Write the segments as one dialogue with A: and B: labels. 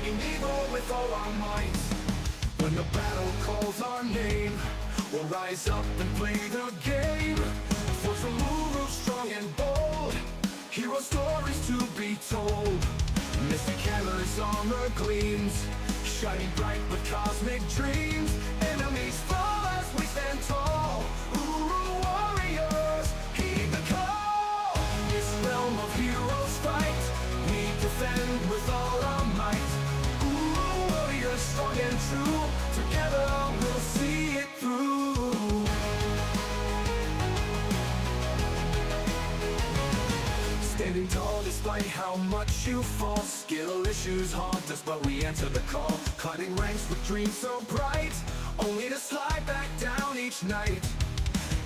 A: fighting evil with all our might. When the battle calls our name, we'll rise up and play the game. Force from Uru, strong and bold, hero stories to be told. Mystic hammers, armor gleams, shining bright with cosmic dreams. Enemies fall as we stand tall. Uru warriors, heed the call. This realm of heroes fight, we defend with all our might. Uru warriors, strong and true, together we'll see it through. Standing tall despite how much you fall. Skill issues haunt us, but we answer the call. Climbing ranks with dreams so bright, only to slide back down each night.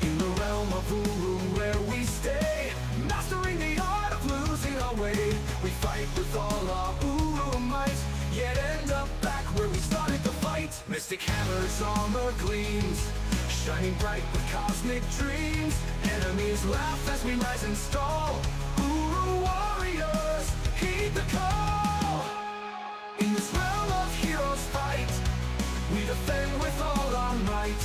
A: In the realm of Uru where we stay, mastering the art of losing our way. We fight with all our Uru might, yet end up back where we started the fight. Mystic hammers, armor gleams, shining bright with cosmic dreams. Enemies laugh as we rise and stall. Uru warriors, heed the call. In this realm of heroes fight, we defend with all our might.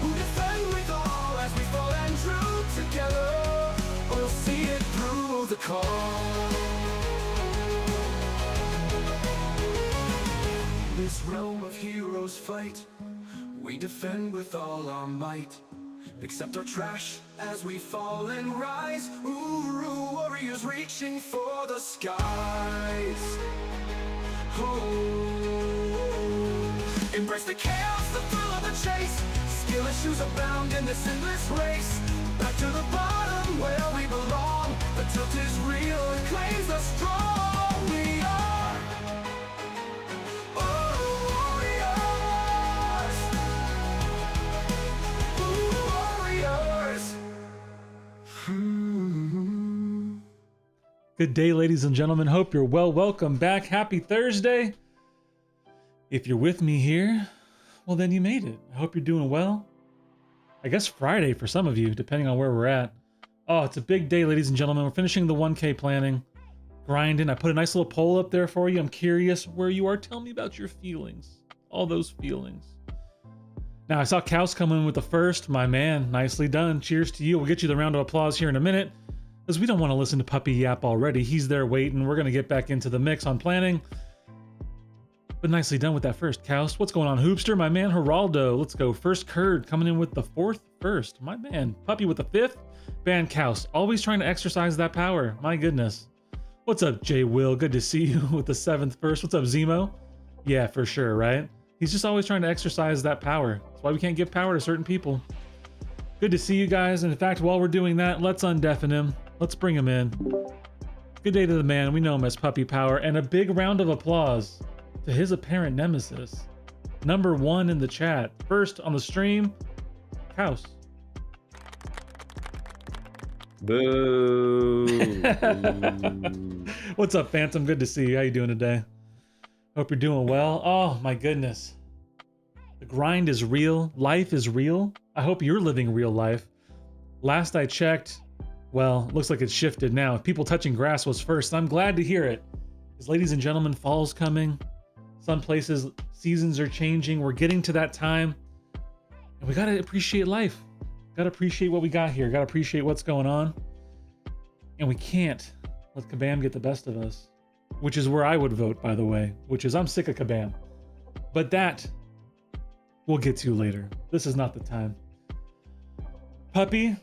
A: We defend with all as we fall and true. Together we'll see it through the call. This realm of heroes fight, we defend with all our might. Accept our trash as we fall and rise. Uru warriors reaching for the skies. Oh, embrace the chaos, the thrill of the chase. Skill issues abound in this endless race. Back to the bottom where we belong. The tilt is real and claims the strong. We are
B: Good day, ladies and gentlemen. Hope you're well. Welcome back. Happy Thursday. If you're with me here, well, then you made it. I hope you're doing well. I guess Friday for some of you, depending on where we're at. Oh, it's a big day, ladies and gentlemen. We're finishing the 1K planning, grinding. I put a nice little poll up there for you. I'm curious where you are. Tell me about your feelings. All those feelings. Now, I saw Kaus come in with the first. My man, nicely done. Cheers to you. We'll get you the round of applause here in a minute, because we don't want to listen to Puppy yap already. He's there waiting. We're going to get back into the mix on planning. But nicely done with that first. Kaus, what's going on? Hoopster, my man. Geraldo, let's go. First Curd coming in with the fourth first. My man. Puppy with the fifth. Ban Kaus, always trying to exercise that power. My goodness. What's up, Jay Will? Good to see you with the seventh first. What's up, Zemo? Yeah, for sure, right? He's just always trying to exercise that power. That's why we can't give power to certain people. Good to see you guys. And in fact, while we're doing that, let's undeafen him. Let's bring him in. Good day to the man. We know him as Puppy Power. And a big round of applause to his apparent nemesis. Number one in the chat. First on the stream, Kaus.
C: Boo.
B: What's up, Phantom? Good to see you. How you doing today? Hope you're doing well. Oh my goodness. The grind is real. Life is real. I hope you're living real life. Last I checked, well, looks like it's shifted now. People touching grass was first. I'm glad to hear it. Because ladies and gentlemen, fall's coming. Some places, seasons are changing. We're getting to that time. And we got to appreciate life. Got to appreciate what we got here. Got to appreciate what's going on. And we can't let Kabam get the best of us. Which is where I would vote, by the way. Which is, I'm sick of Kabam. But that we'll get to later. This is not the time. Puppy,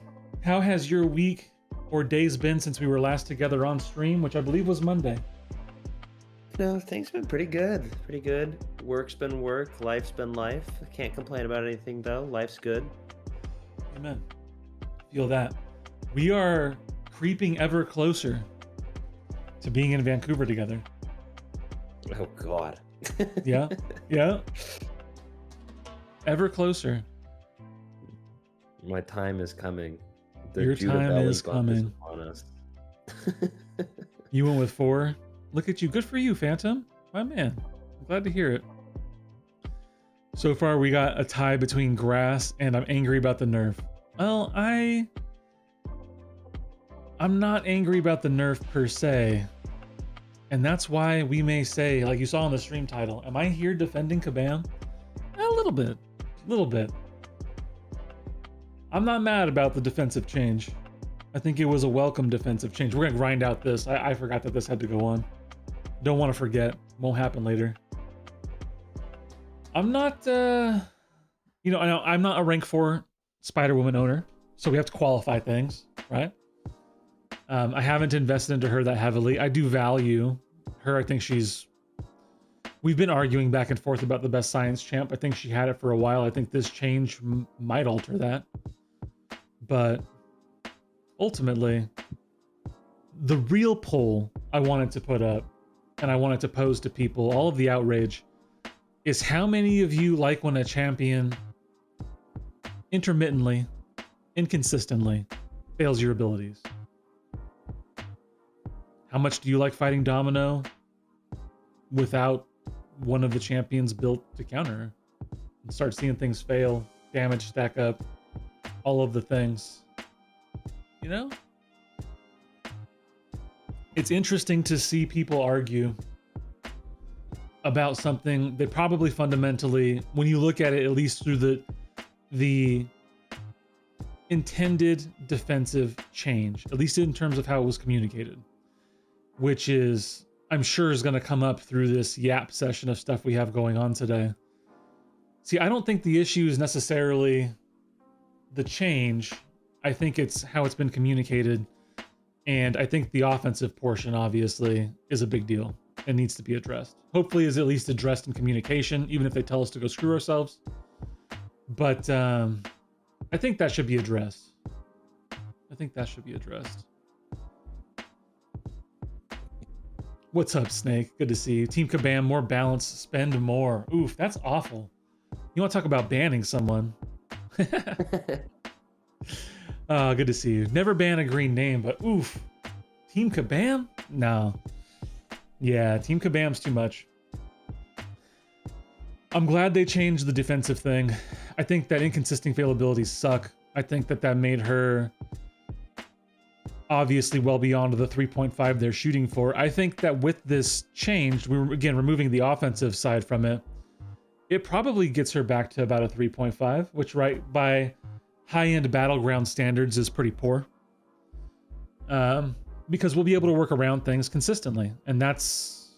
B: how has your week or days been since we were last together on stream, which I believe was Monday?
C: No, things been pretty good. Pretty good. Work's been work. Life's been life. I can't complain about anything, though. Life's good.
B: Amen. Feel that. We are creeping ever closer to being in Vancouver together.
C: Oh, God.
B: Yeah. Yeah. Ever closer.
C: My time is coming.
B: Your time is coming.
C: On us.
B: You went with 4. Look at you. Good for you, Phantom. My man. I'm glad to hear it. So far, we got a tie between grass and I'm angry about the nerf. Well, I'm not angry about the nerf per se. And that's why we may say, like you saw in the stream title, am I here defending Kabam? A little bit. A little bit. I'm not mad about the defensive change. I think it was a welcome defensive change. We're gonna grind out this. I forgot that this had to go on. Don't want to forget. Won't happen later. I'm not, you know, I'm not a rank 4 Spiderwoman owner, so we have to qualify things, right? I haven't invested into her that heavily. I do value her. I think we've been arguing back and forth about the best science champ. I think she had it for a while. I think this change might alter that. But ultimately, the real poll I wanted to put up and I wanted to pose to people, all of the outrage, is how many of you like when a champion intermittently, inconsistently fails your abilities? How much do you like fighting Domino without one of the champions built to counter? And start seeing things fail, damage stack up, all of the things. You know? It's interesting to see people argue about something that probably fundamentally, when you look at it, at least through the intended defensive change, at least in terms of how it was communicated, which is, I'm sure is going to come up through this yap session of stuff we have going on today. See, I don't think the issue is necessarily the change. I think it's how it's been communicated. And I think the offensive portion, obviously, is a big deal and needs to be addressed. Hopefully is at least addressed in communication, even if they tell us to go screw ourselves. But I think that should be addressed. I think that should be addressed. What's up, Snake? Good to see you. Team Kabam, more balance, spend more. Oof, that's awful. You want to talk about banning someone? Good to see you. Never ban a green name, but oof. Team Kabam? No. Yeah, Team Kabam's too much. I'm glad they changed the defensive thing. I think that inconsistent failabilities suck. I think that made her obviously well beyond the 3.5 they're shooting for. I think that with this change, we were again removing the offensive side from it. It probably gets her back to about a 3.5, which right by high-end battleground standards is pretty poor. Because we'll be able to work around things consistently, and that's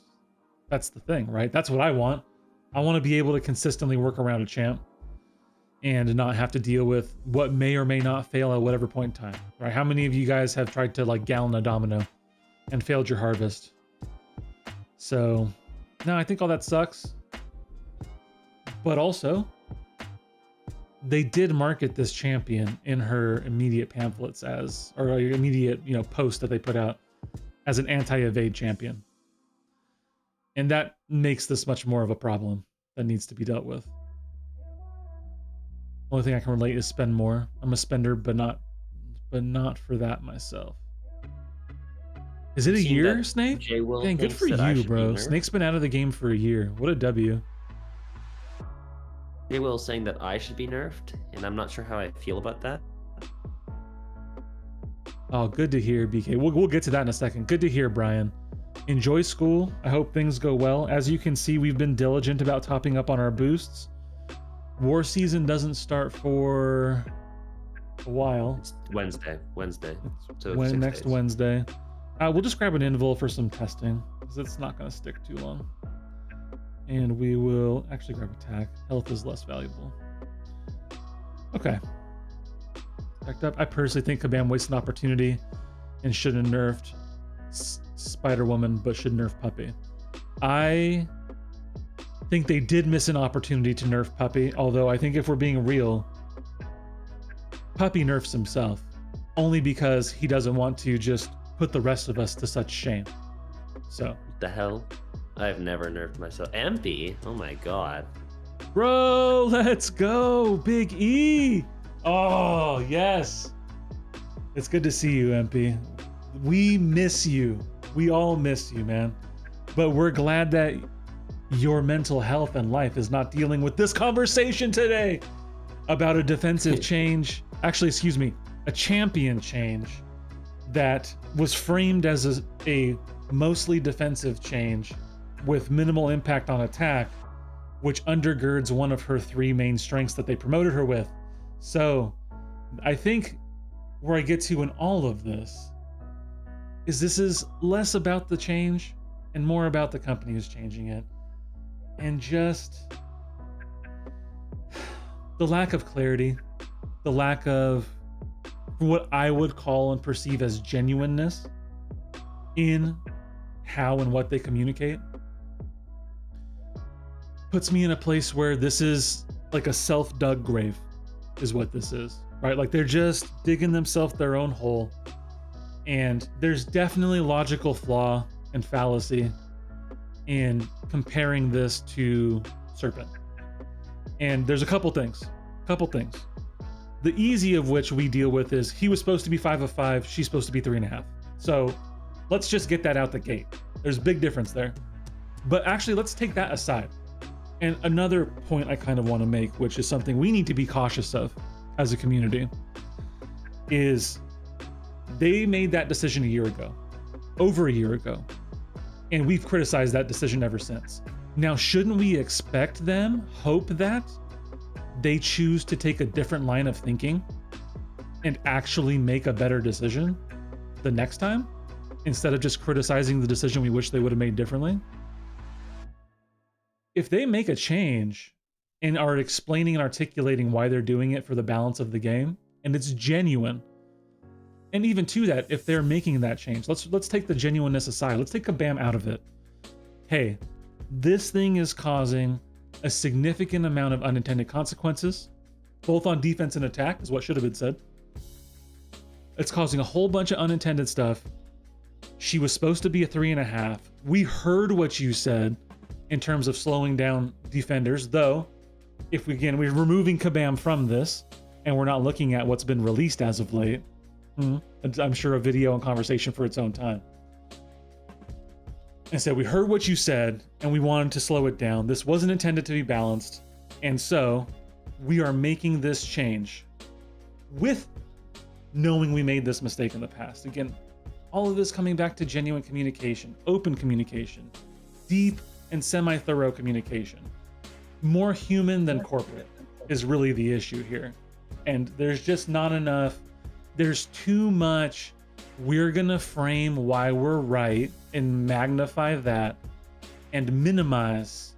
B: the thing, right? That's what I want. I want to be able to consistently work around a champ and not have to deal with what may or may not fail at whatever point in time, right? How many of you guys have tried to like gallon a domino and failed your harvest? So, no, I think all that sucks. But also, they did market this champion in her immediate pamphlets as, or immediate, you know, post that they put out as an anti-evade champion. And that makes this much more of a problem that needs to be dealt with. Only thing I can relate is spend more. I'm a spender, but not for that myself. Is it a year, Snake? Dang, good for you, bro. Snake's been out of the game for a year. What a W.
C: J-Will saying that I should be nerfed, and I'm not sure how I feel about that.
B: Oh, good to hear, BK. We'll get to that in a second. Good to hear, Brian. Enjoy school. I hope things go well. As you can see, we've been diligent about topping up on our boosts. War season doesn't start for a while.
C: It's Wednesday. So
B: when next
C: 6 days.
B: Wednesday. We'll just grab an invul for some testing, because it's not going to stick too long. And we will actually grab attack. Health is less valuable. Okay. Backed up. I personally think Kabam wasted an opportunity and should have nerfed Spiderwoman, but should nerf Puppy. I think they did miss an opportunity to nerf Puppy, although I think if we're being real, Puppy nerfs himself only because he doesn't want to just put the rest of us to such shame. So.
C: What the hell? I've never nerfed myself. MP? Oh my god.
B: Bro, let's go. Big E. Oh, yes. It's good to see you, MP. We miss you. We all miss you, man. But we're glad that your mental health and life is not dealing with this conversation today about a defensive change. Actually, excuse me, a champion change that was framed as a mostly defensive change with minimal impact on attack, which undergirds one of her 3 main strengths that they promoted her with. So I think where I get to in all of this is less about the change and more about the company who's changing it, and just the lack of clarity, the lack of what I would call and perceive as genuineness in how and what they communicate puts me in a place where this is like a self-dug grave is what this is, right? Like they're just digging themselves their own hole, and there's definitely logical flaw and fallacy in comparing this to Serpent. And there's a couple things. The easy of which we deal with is he was supposed to be 5 of 5, she's supposed to be 3.5. So let's just get that out the gate. There's a big difference there. But actually, let's take that aside. And another point I kind of want to make, which is something we need to be cautious of as a community, is they made that decision a year ago, over a year ago, and we've criticized that decision ever since. Now, shouldn't we expect them, hope that they choose to take a different line of thinking and actually make a better decision the next time, instead of just criticizing the decision we wish they would have made differently? If they make a change and are explaining and articulating why they're doing it for the balance of the game, and it's genuine, and even to that, if they're making that change, let's take the genuineness aside. Let's take Kabam out of it. Hey, this thing is causing a significant amount of unintended consequences, both on defense and attack, is what should have been said. It's causing a whole bunch of unintended stuff. She was supposed to be a 3.5. We heard what you said in terms of slowing down defenders, though, if we're removing Kabam from this, and we're not looking at what's been released as of late, I'm sure a video and conversation for its own time. And so we heard what you said, and we wanted to slow it down. This wasn't intended to be balanced, and so we are making this change with knowing we made this mistake in the past. Again, all of this coming back to genuine communication, open communication, deep and semi-thorough communication. More human than corporate is really the issue here. And there's just not enough. There's too much, we're gonna frame why we're right and magnify that and minimize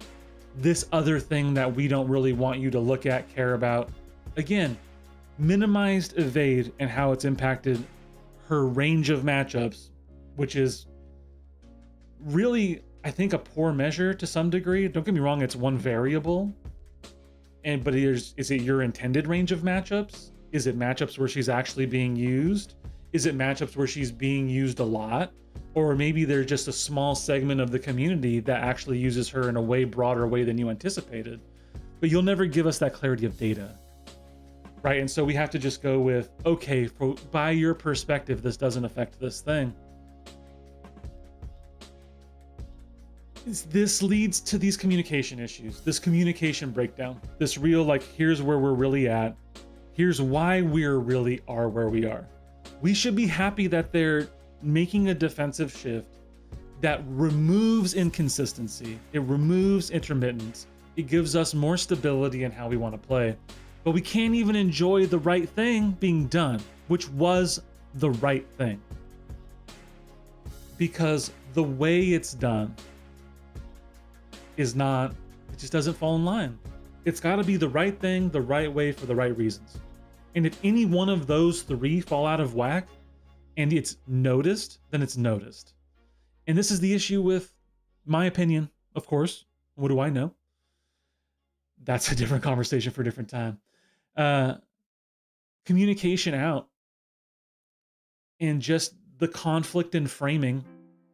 B: this other thing that we don't really want you to look at, care about. Again, minimized evade and how it's impacted her range of matchups, which is really, I think, a poor measure to some degree. Don't get me wrong, it's one variable. But is it your intended range of matchups? Is it matchups where she's actually being used? Is it matchups where she's being used a lot? Or maybe there's just a small segment of the community that actually uses her in a way broader way than you anticipated. But you'll never give us that clarity of data, right? And so we have to just go with, okay, by your perspective, this doesn't affect this thing. This leads to these communication issues, this communication breakdown, this real, like, here's where we're really at. Here's why we're really are where we are. We should be happy that they're making a defensive shift that removes inconsistency. It removes intermittence. It gives us more stability in how we want to play. But we can't even enjoy the right thing being done, which was the right thing. Because the way it's done is not, it just doesn't fall in line. It's got to be the right thing, the right way, for the right reasons. And if any one of those 3 fall out of whack and it's noticed, then it's noticed. And this is the issue with my opinion, of course. What do I know? That's a different conversation for a different time. Communication out, and just the conflict and framing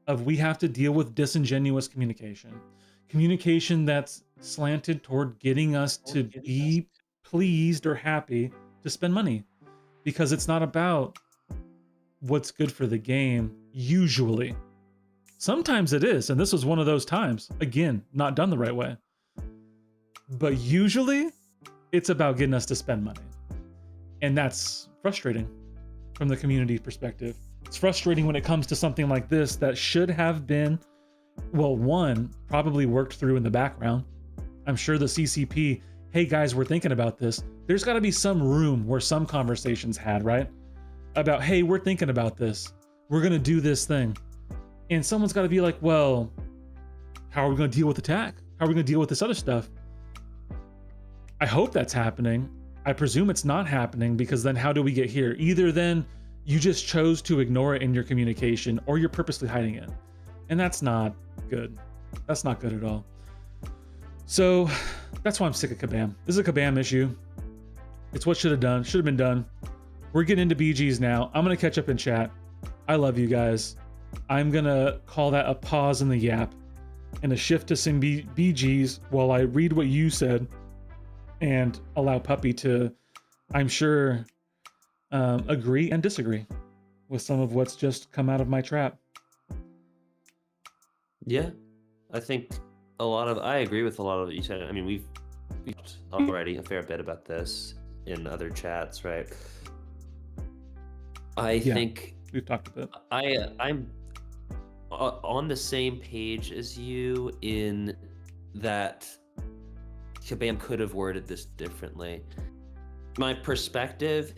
B: of we have to deal with disingenuous communication. Communication that's slanted toward getting us to be pleased or happy to spend money, because it's not about what's good for the game, usually. Sometimes it is, and this was one of those times. Again, not done the right way. But usually, it's about getting us to spend money. And that's frustrating from the community perspective. It's frustrating when it comes to something like this that should have been, well, one, probably worked through in the background. I'm sure the CCP, hey guys, we're thinking about this. There's got to be some room where some conversations had, right? About, hey, we're thinking about this. We're going to do this thing. And someone's got to be like, well, how are we going to deal with attack? How are we going to deal with this other stuff? I hope that's happening. I presume it's not happening, because then how do we get here? Either then you just chose to ignore it in your communication, or you're purposely hiding it. And that's not good. That's not good at all. So that's why I'm sick of Kabam. This is a Kabam issue. It's what should have been done. We're getting into BGs now. I'm going to catch up in chat. I love you guys. I'm going to call that a pause in the yap and a shift to some BGs while I read what you said and allow Puppy to, I'm sure, agree and disagree with some of what's just come out of my trap.
C: Yeah, I think I agree with a lot of what you said. I mean, we've talked already a fair bit about this in other chats, right? I think
B: we've talked a bit.
C: I'm on the same page as you in that Kabam could have worded this differently. My perspective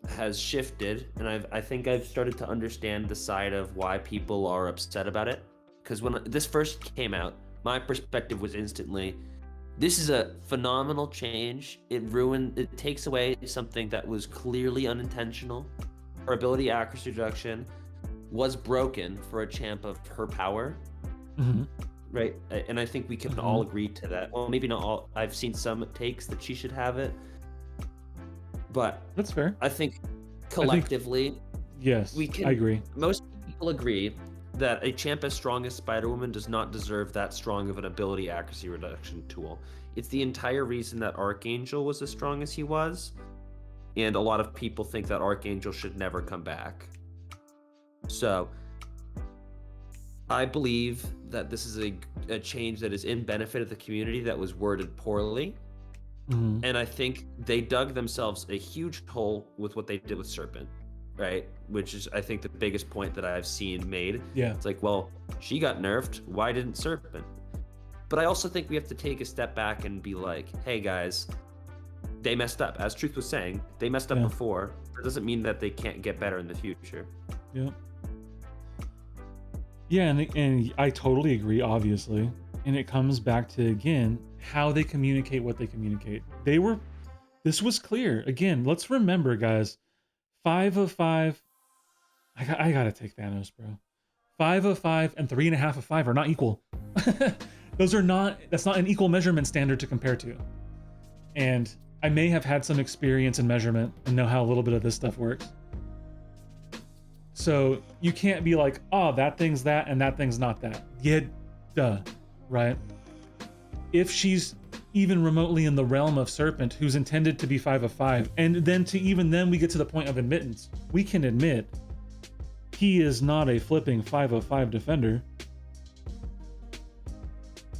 C: has shifted, and I think I've started to understand the side of why people are upset about it. Because when this first came out, my perspective was instantly, this is a phenomenal change. It takes away something that was clearly unintentional. Her ability accuracy reduction was broken for a champ of her power.
B: Mm-hmm.
C: Right? And I think we can all agree to that. Well, maybe not all. I've seen some takes that she should have it. But
B: that's fair.
C: I think collectively,
B: yes, I agree.
C: Most people agree that a champ as strong as Spiderwoman does not deserve that strong of an ability accuracy reduction tool. It's the entire reason that Archangel was as strong as he was, and a lot of people think that Archangel should never come back. So I believe that this is a change that is in benefit of the community that was worded poorly. Mm-hmm. And I think they dug themselves a huge hole with what they did with Serpent, right? Which is, I think, the biggest point that I've seen made.
B: Yeah.
C: It's like, well, she got nerfed. Why didn't Serpent? But I also think we have to take a step back and be like, hey, guys, they messed up. As Truth was saying, they messed up before. That doesn't mean that they can't get better in the future. Yeah.
B: Yeah, and I totally agree, obviously. And it comes back to, again, how they communicate what they communicate. This was clear. Again, let's remember, guys, 5 of 5. I gotta take Thanos, bro. 5 of 5 and 3.5 of 5 are not equal. That's not an equal measurement standard to compare to. And I may have had some experience in measurement and know how a little bit of this stuff works. So you can't be like, oh, that thing's that and that thing's not that. Yeah, duh, right? If she's even remotely in the realm of Serpent, who's intended to be 5 of 5, and then we get to the point of admittance. We can admit he is not a flipping 5 of 5 defender.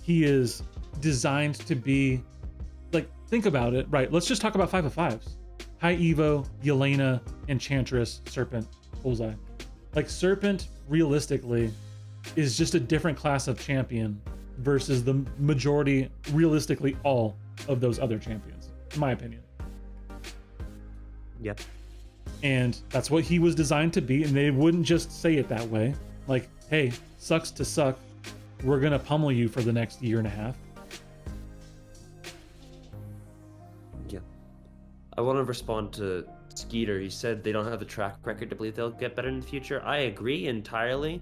B: He is designed to be, like, think about it, right? Let's just talk about 5 of 5s. High Evo, Yelena, Enchantress, Serpent, Bullseye. Like, Serpent, realistically, is just a different class of champion versus the majority, realistically, all of those other champions, in my opinion.
C: Yep.
B: And that's what he was designed to be, and they wouldn't just say it that way. Like, hey, sucks to suck. We're gonna pummel you for the next year and a half.
C: Yeah. I want to respond to Skeeter. He said they don't have the track record to believe they'll get better in the future. I agree entirely,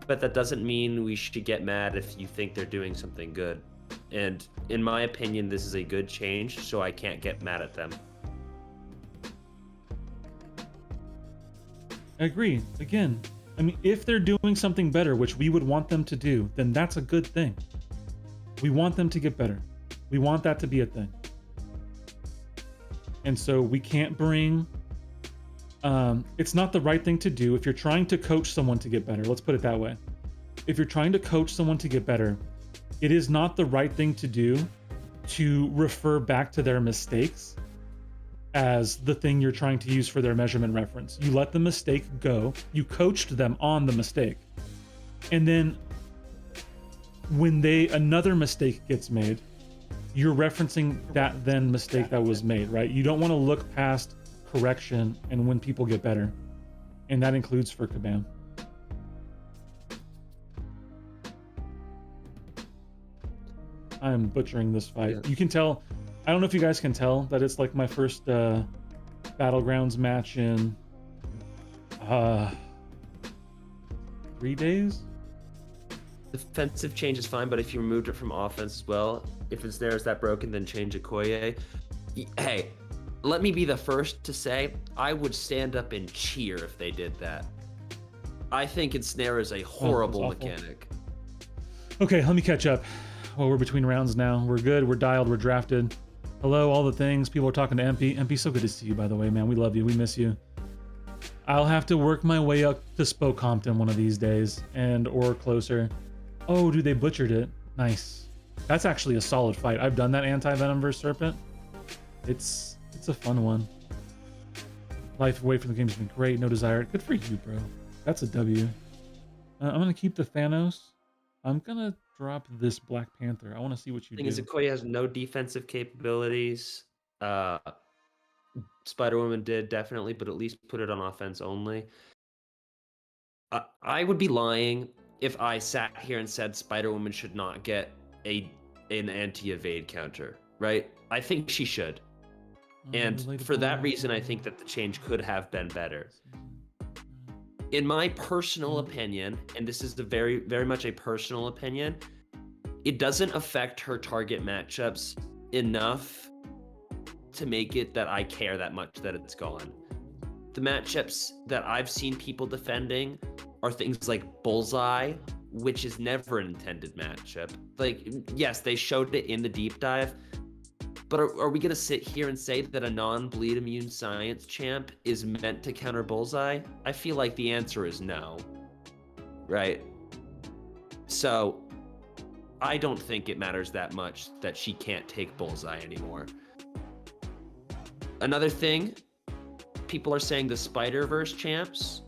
C: but that doesn't mean we should get mad if you think they're doing something good. And in my opinion, this is a good change, so I can't get mad at them.
B: I agree. Again, I mean, if they're doing something better, which we would want them to do, then that's a good thing. We want them to get better. We want that to be a thing. And so we can't bring, it's not the right thing to do if you're trying to coach someone to get better. Let's put it that way. If you're trying to coach someone to get better, it is not the right thing to do to refer back to their mistakes as the thing you're trying to use for their measurement reference. You let the mistake go, you coached them on the mistake, and then when another mistake gets made, you're referencing that then mistake that was made, right? You don't want to look past correction and when people get better, and that includes for Kabam. I'm butchering this fight.
C: Yeah.
B: You can tell, I don't know if you guys can tell that it's like my first Battlegrounds match in 3 days.
C: Defensive change is fine, but if you removed it from offense as well, if ensnare is that broken, then change Okoye. Hey, let me be the first to say I would stand up and cheer if they did that. I think ensnare is a horrible mechanic.
B: Okay, let me catch up. Well, we're between rounds now. We're good. We're dialed. We're drafted. Hello, all the things. People are talking to MP. MP, so good to see you, by the way, man. We love you. We miss you. I'll have to work my way up to Spokompton one of these days, or closer. Oh, dude, they butchered it. Nice. That's actually a solid fight. I've done that anti-venom versus serpent. It's a fun one. Life away from the game has been great. No desire. Good for you, bro. That's a W. I'm gonna keep the Thanos. I'm gonna drop this Black Panther. I want to see what you do.
C: The thing is, Okoye has no defensive capabilities. Spider-Woman did definitely, but at least put it on offense only. I would be lying if I sat here and said Spider-Woman should not get an anti-evade counter, right? I think she should. And for that reason, I think that the change could have been better. In my personal opinion, and this is very, very much a personal opinion, it doesn't affect her target matchups enough to make it that I care that much that it's gone. The matchups that I've seen people defending are things like Bullseye, which is never an intended matchup. Like, yes, they showed it in the deep dive, but are we gonna sit here and say that a non-bleed immune science champ is meant to counter Bullseye? I feel like the answer is no, right? So I don't think it matters that much that she can't take Bullseye anymore. Another thing, people are saying the Spider-Verse champs,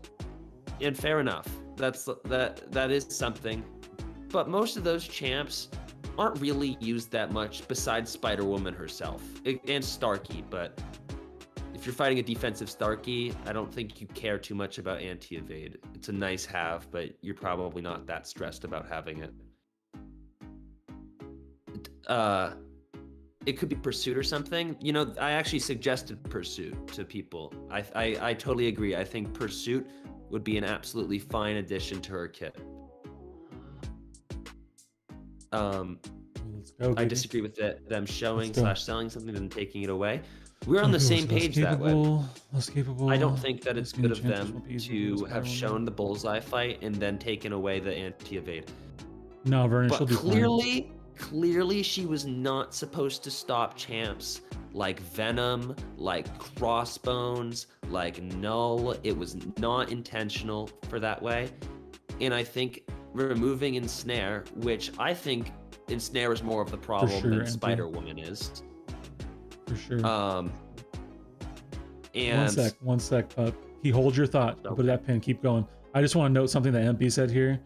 C: and fair enough. That is something, but most of those champs aren't really used that much besides Spider-Woman herself and Starkey. But if you're fighting a defensive Starkey, I don't think you care too much about anti-evade. It's a nice have, but you're probably not that stressed about having it. It could be Pursuit or something. You know, I actually suggested Pursuit to people. I totally agree. I think Pursuit would be an absolutely fine addition to her kit.
B: Let's go,
C: I
B: baby.
C: disagree with them showing
B: /
C: selling something and taking it away. We're on the same page that way.
B: Less capable.
C: I don't think that it's good of
B: chances
C: them
B: will be
C: to have shown the Bullseye fight and then taken away the anti-evade.
B: No, Vernon, she'll
C: But
B: be fine.
C: clearly she was not supposed to stop champs like Venom, like Crossbones, like Null. It was not intentional for that way. And I think removing Ensnare, which I think Ensnare is more of the problem
B: sure,
C: than Spider-Woman is.
B: For sure.
C: And
B: One sec, pup. He holds your thought.
C: Okay.
B: Put that pin. Keep going. I just want to note something that MP said here.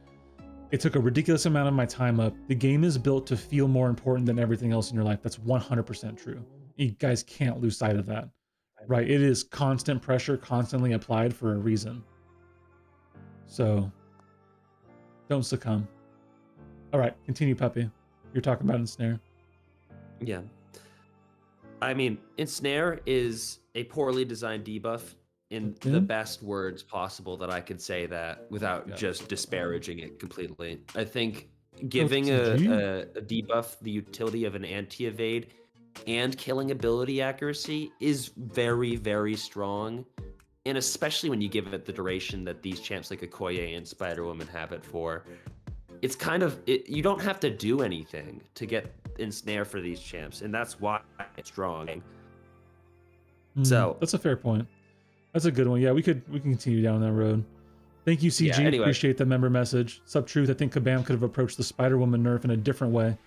B: It took a ridiculous amount of my time up. The game is built to feel more important than everything else in your life. That's 100% true. You guys can't lose sight of that, right? It is constant pressure, constantly applied for a reason. So don't succumb. All right, continue, puppy. You're talking about Ensnare.
C: yeah. I mean, Ensnare is a poorly designed debuff in the best words possible that I could say that without just disparaging it completely. I think giving a debuff the utility of an anti-evade and killing ability accuracy is very, very strong. And especially when you give it the duration that these champs like Okoye and Spider-Woman have it for. It's kind of, you don't have to do anything to get Ensnare for these champs, and that's why it's strong. So
B: that's a fair point. That's a good one. Yeah, we can continue down that road. Thank you, CG.
C: Anyway.
B: Appreciate the member message. Sub-Truth, I think Kabam could have approached the Spider-Woman nerf in a different way,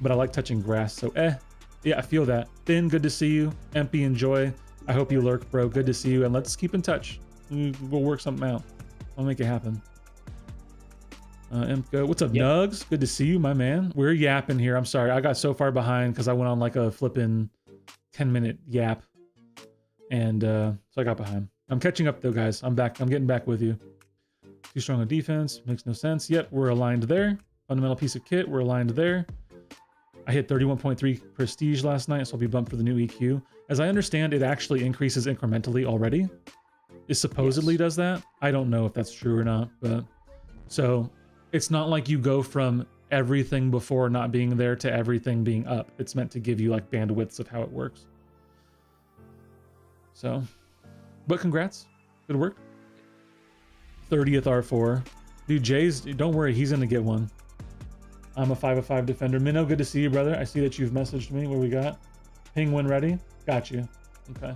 B: but I like touching grass, so yeah, I feel that. Thin, good to see you. MP, enjoy. I hope you lurk, bro. Good to see you, and let's keep in touch. We'll work something out. I'll make it happen. Imco, what's up, Nugs? Good to see you, my man. We're yapping here. I'm sorry, I got so far behind because I went on like a flipping 10-minute yap, and so I got behind. I'm catching up though, guys. I'm back. I'm getting back with you. Too strong on defense makes no sense. Yep, we're aligned there. Fundamental piece of kit, we're aligned there. I hit 31.3 prestige last night, so I'll be bumped for the new EQ. As I understand, it actually increases incrementally already. It supposedly does that. I don't know if that's true or not, but so it's not like you go from everything before not being there to everything being up. It's meant to give you like bandwidths of how it works. So, but congrats. Good work. 30th R4. Dude, Jay's, don't worry, he's gonna get one. I'm a 5/5 defender. Minnow, good to see you, brother. I see that you've messaged me. What we got? Ping when ready. Got you. Okay.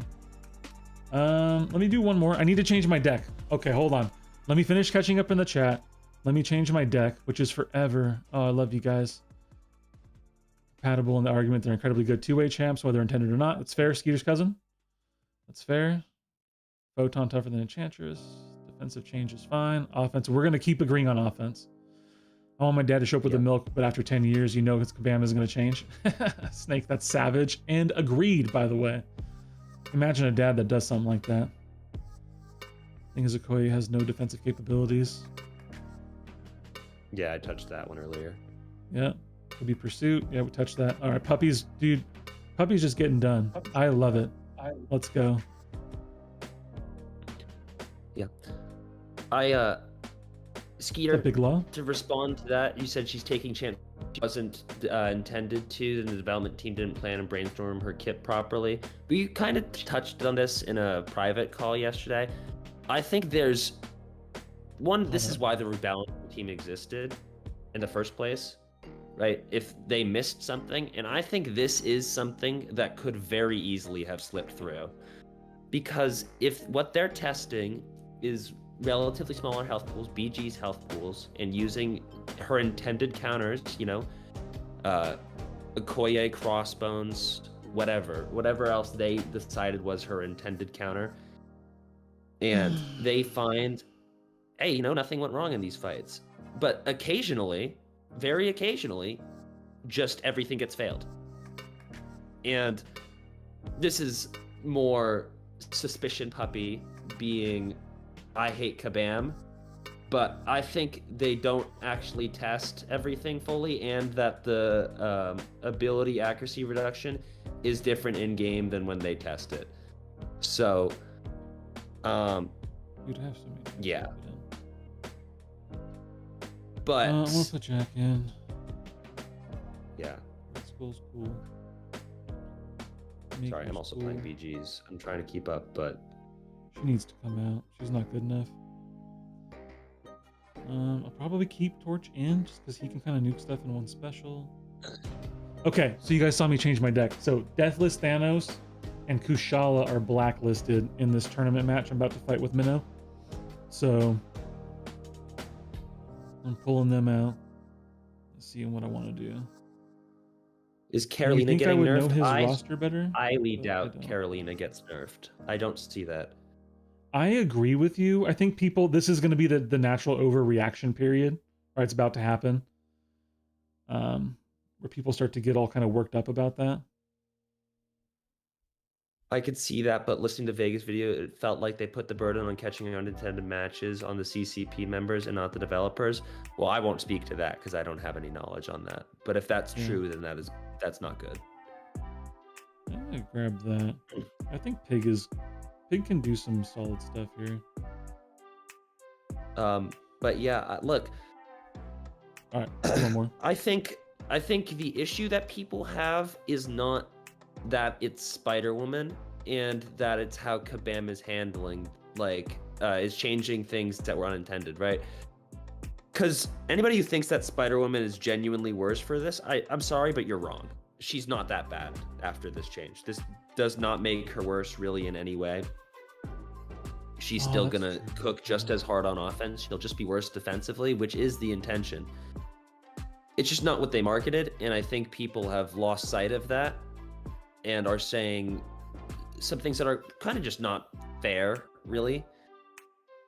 B: Let me do one more. I need to change my deck. Okay, hold on. Let me finish catching up in the chat. Let me change my deck, which is forever. Oh, I love you guys. Compatible in the argument. They're incredibly good two-way champs, whether intended or not. That's fair, Skeeter's cousin. That's fair. Photon tougher than Enchantress. Defensive change is fine. Offense, we're going to keep agreeing on offense. I want my dad to show up with the milk, but after 10 years, you know it's Kabam isn't going to change. Snake, that's savage. And agreed, by the way. Imagine a dad that does something like that. Thing is, Okoye has no defensive capabilities.
C: Yeah, I touched that one earlier.
B: Yeah. Could be pursuit. Yeah, we touched that. All right, puppies, dude. Puppies just getting done. I love it. Let's go.
C: Yeah. Skeeter,
B: Big law.
C: to respond to that, you said she's taking chance. She wasn't intended to, and the development team didn't plan and brainstorm her kit properly. But you kind of touched on this in a private call yesterday. I think there's one, this is why the rebalancing team existed in the first place, right? If they missed something, and I think this is something that could very easily have slipped through. Because if what they're testing is relatively smaller health pools, BG's health pools, and using her intended counters, you know, Okoye, Crossbones, whatever else they decided was her intended counter, and they find, hey, you know, nothing went wrong in these fights. But occasionally, very occasionally, just everything gets failed. And this is more suspicion puppy being, I hate Kabam, but I think they don't actually test everything fully, and that the ability accuracy reduction is different in game than when they test it. So,
B: You'd have some.
C: yeah. But
B: I want to put Jack in.
C: yeah.
B: School's cool.
C: Sorry, I'm also playing BGs. I'm trying to keep up, but
B: she needs to come out. She's not good enough. I'll probably keep Torch in just because he can kind of nuke stuff in one special. Okay, so you guys saw me change my deck. So Deathless Thanos and Kushala are blacklisted in this tournament match I'm about to fight with Minnow. So I'm pulling them out. Seeing what I want to do.
C: is
B: You
C: Carolina
B: think I
C: getting
B: would know
C: nerfed?
B: his
C: I
B: roster better?
C: highly
B: I
C: doubt
B: don't.
C: Carolina gets nerfed. I don't see that.
B: I agree with you. I think people, this is going to be the natural overreaction period, right? It's about to happen, where people start to get all kind of worked up about that.
C: I could see that, but listening to Vegas video, it felt like they put the burden on catching unintended matches on the CCP members and not the developers. Well, I won't speak to that because I don't have any knowledge on that. But if that's true, then that's not good.
B: I'm gonna grab that. I think Pig can do some solid stuff here.
C: But yeah, look.
B: All right, one more.
C: I think the issue that people have is not that it's Spiderwoman and that it's how Kabam is handling, is changing things that were unintended, right? Because anybody who thinks that Spiderwoman is genuinely worse for this, I'm sorry, but you're wrong. She's not that bad after this change. This does not make her worse really in any way. She's still gonna cook just as hard on offense. She'll just be worse defensively, which is the intention. It's just not what they marketed, and I think people have lost sight of that and are saying some things that are kind of just not fair, really.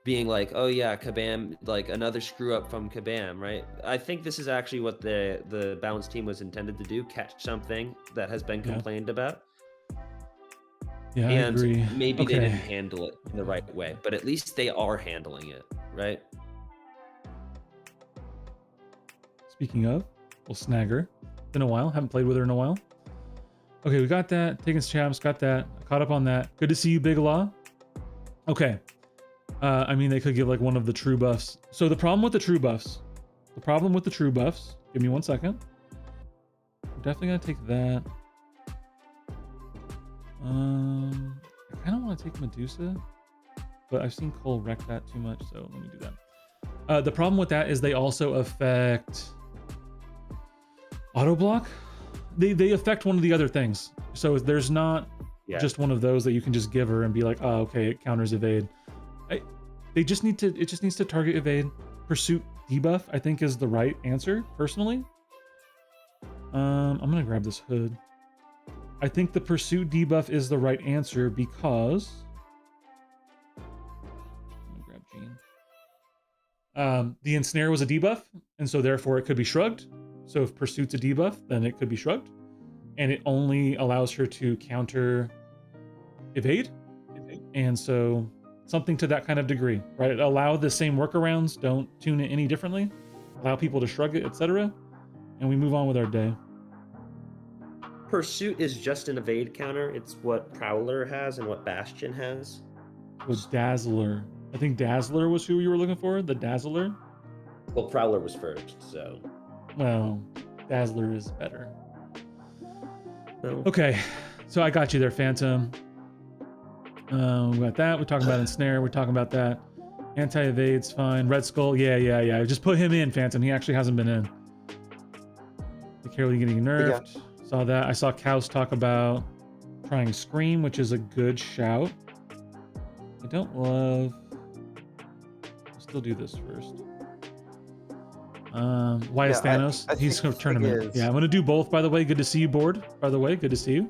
C: Being like, oh yeah, Kabam, like another screw up from Kabam, right? I think this is actually what the balance team was intended to do: catch something that has been complained about.
B: Yeah, I
C: And
B: agree.
C: maybe they
B: Okay.
C: didn't handle it in the right way, but at least they are handling it, right?
B: Speaking of, we'll snag her. Been a while. Haven't played with her in a while. Okay, we got that. Taking champs, got that. Caught up on that. Good to see you, Big Law. Okay. I mean, they could give like one of the true buffs. So the problem with the true buffs, give me 1 second. I'm definitely gonna take that. I kind of want to take Medusa, but I've seen Cole wreck that too much, so let me do that. The problem with that is they also affect auto block. They affect one of the other things. So there's not just one of those that you can just give her and be like, oh, okay, it counters evade. It just needs to target evade. Pursuit debuff, I think, is the right answer, personally. I'm gonna grab this hood. I think the pursuit debuff is the right answer because I'm gonna grab Jean. The ensnare was a debuff, and so therefore it could be shrugged. So if pursuit's a debuff, then it could be shrugged. And it only allows her to counter evade. And so something to that kind of degree, right? Allow the same workarounds, don't tune it any differently. Allow people to shrug it, etc. And we move on with our day.
C: Pursuit is just an evade counter. It's what Prowler has and what Bastion has.
B: With Dazzler. I think Dazzler was who you were looking for, the Dazzler.
C: Well, Prowler was first, so.
B: Well, Dazzler is better.
C: No.
B: Okay, so I got you there, Phantom. We got that. We're talking about ensnare. We're talking about that. Anti-evade's fine. Red Skull, yeah. Just put him in, Phantom. He actually hasn't been in. Be careful getting nerfed. Yeah. Saw that. I saw Cows talk about trying Scream, which is a good shout. I don't love... I'll still do this first. Why is Thanos? He's going to tournament. Yeah, I'm going to do both, by the way. Good to see you, Board. By the way, good to see you.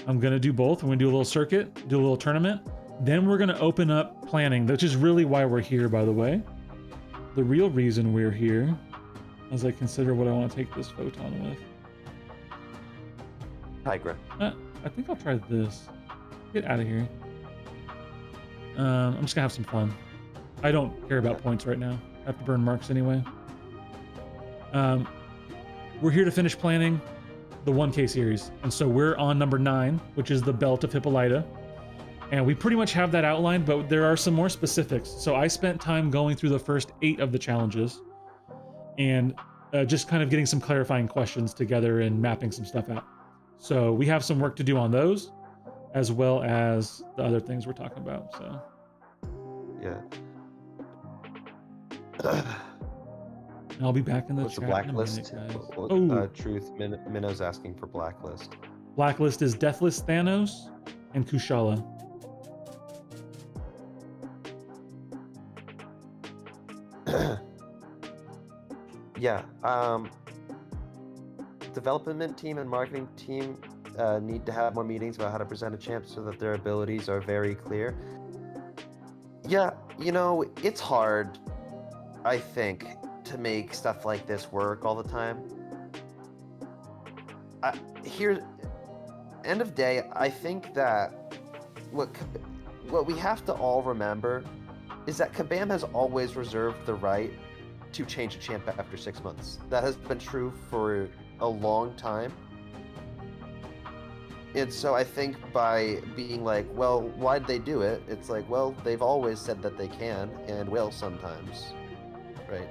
B: I'm going to do both. I'm going to do a little circuit, do a little tournament. Then we're going to open up planning, which is really why we're here, by the way. The real reason we're here, as I consider what I want to take this photon with.
D: Tigra.
B: I think I'll try this. Get out of here. I'm just going to have some fun. I don't care about points right now. I have to burn marks anyway. We're here to finish planning the 1K series. And so we're on number 9, which is the Belt of Hippolyta. And we pretty much have that outlined, but there are some more specifics. So I spent time going through the first 8 of the challenges and just kind of getting some clarifying questions together and mapping some stuff out. So we have some work to do on those, as well as the other things we're talking about, so.
D: Yeah.
B: And I'll be back in the
D: What's
B: chat
D: the blacklist?
B: Minute,
D: Truth, Minnow's asking for blacklist.
B: Blacklist is Deathless Thanos and Kushala.
D: Yeah. Development team and marketing team need to have more meetings about how to present a champ so that their abilities are very clear. Yeah, you know, it's hard, I think, to make stuff like this work all the time. End of day, I think that what we have to all remember is that Kabam has always reserved the right to change a champ after 6 months. That has been true for a long time. And so I think by being like, well, why'd they do it? It's like, well, they've always said that they can and will sometimes, right?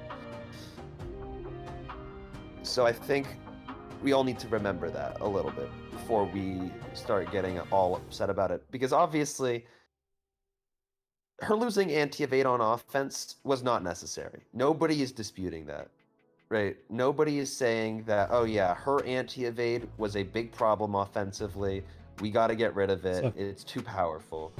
D: So I think we all need to remember that a little bit before we start getting all upset about it. Because obviously, her losing anti-evade on offense was not necessary. Nobody is disputing that, right? Nobody is saying that, oh yeah, her anti-evade was a big problem offensively. We got to get rid of it. It's too powerful.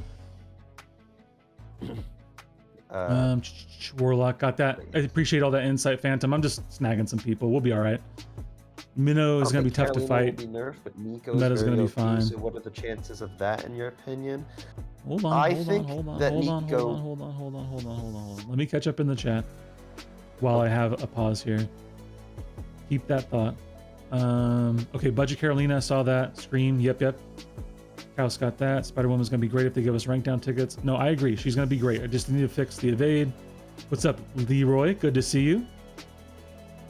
B: Warlock got that. I appreciate all that insight, Phantom. I'm just snagging some people. We'll be all right. Minnow is going to be tough to
D: Carolina
B: fight.
D: will be nerfed, but Nico
B: Meta's
D: is
B: gonna
D: very
B: be
D: OP,
B: fine.
D: so what are the chances of that, in your opinion?
B: Hold on,
D: I
B: hold
D: think
B: on, hold on,
D: that
B: hold on,
D: Nico-
B: hold on, hold on, hold on, hold on, hold on. Let me catch up in the chat while I have a pause here. Keep that thought. Okay, Budget Carolina, saw that. Scream, yep. House got that. Spider-Woman's gonna be great if they give us rank down tickets. No, I agree. She's gonna be great. I just need to fix the evade. What's up, Leroy? Good to see you.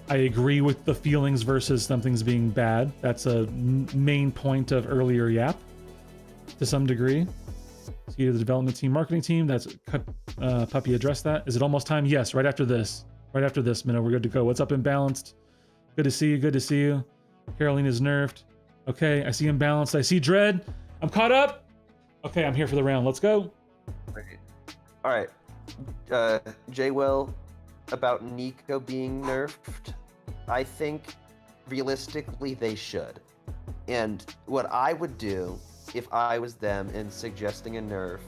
B: I agree with the feelings versus something's being bad. That's a main point of earlier yap to some degree. See the development team, marketing team. That's Puppy addressed that. Is it almost time? Yes, right after this. Right after this, Minnow, we're good to go. What's up, Imbalanced? Good to see you. Good to see you. Carolina's nerfed. Okay, I see Imbalanced. I see Dread. I'm caught up. Okay, I'm here for the round. Let's go.
D: All right. J-Will, about Nico being nerfed, I think realistically they should. And what I would do if I was them in suggesting a nerf,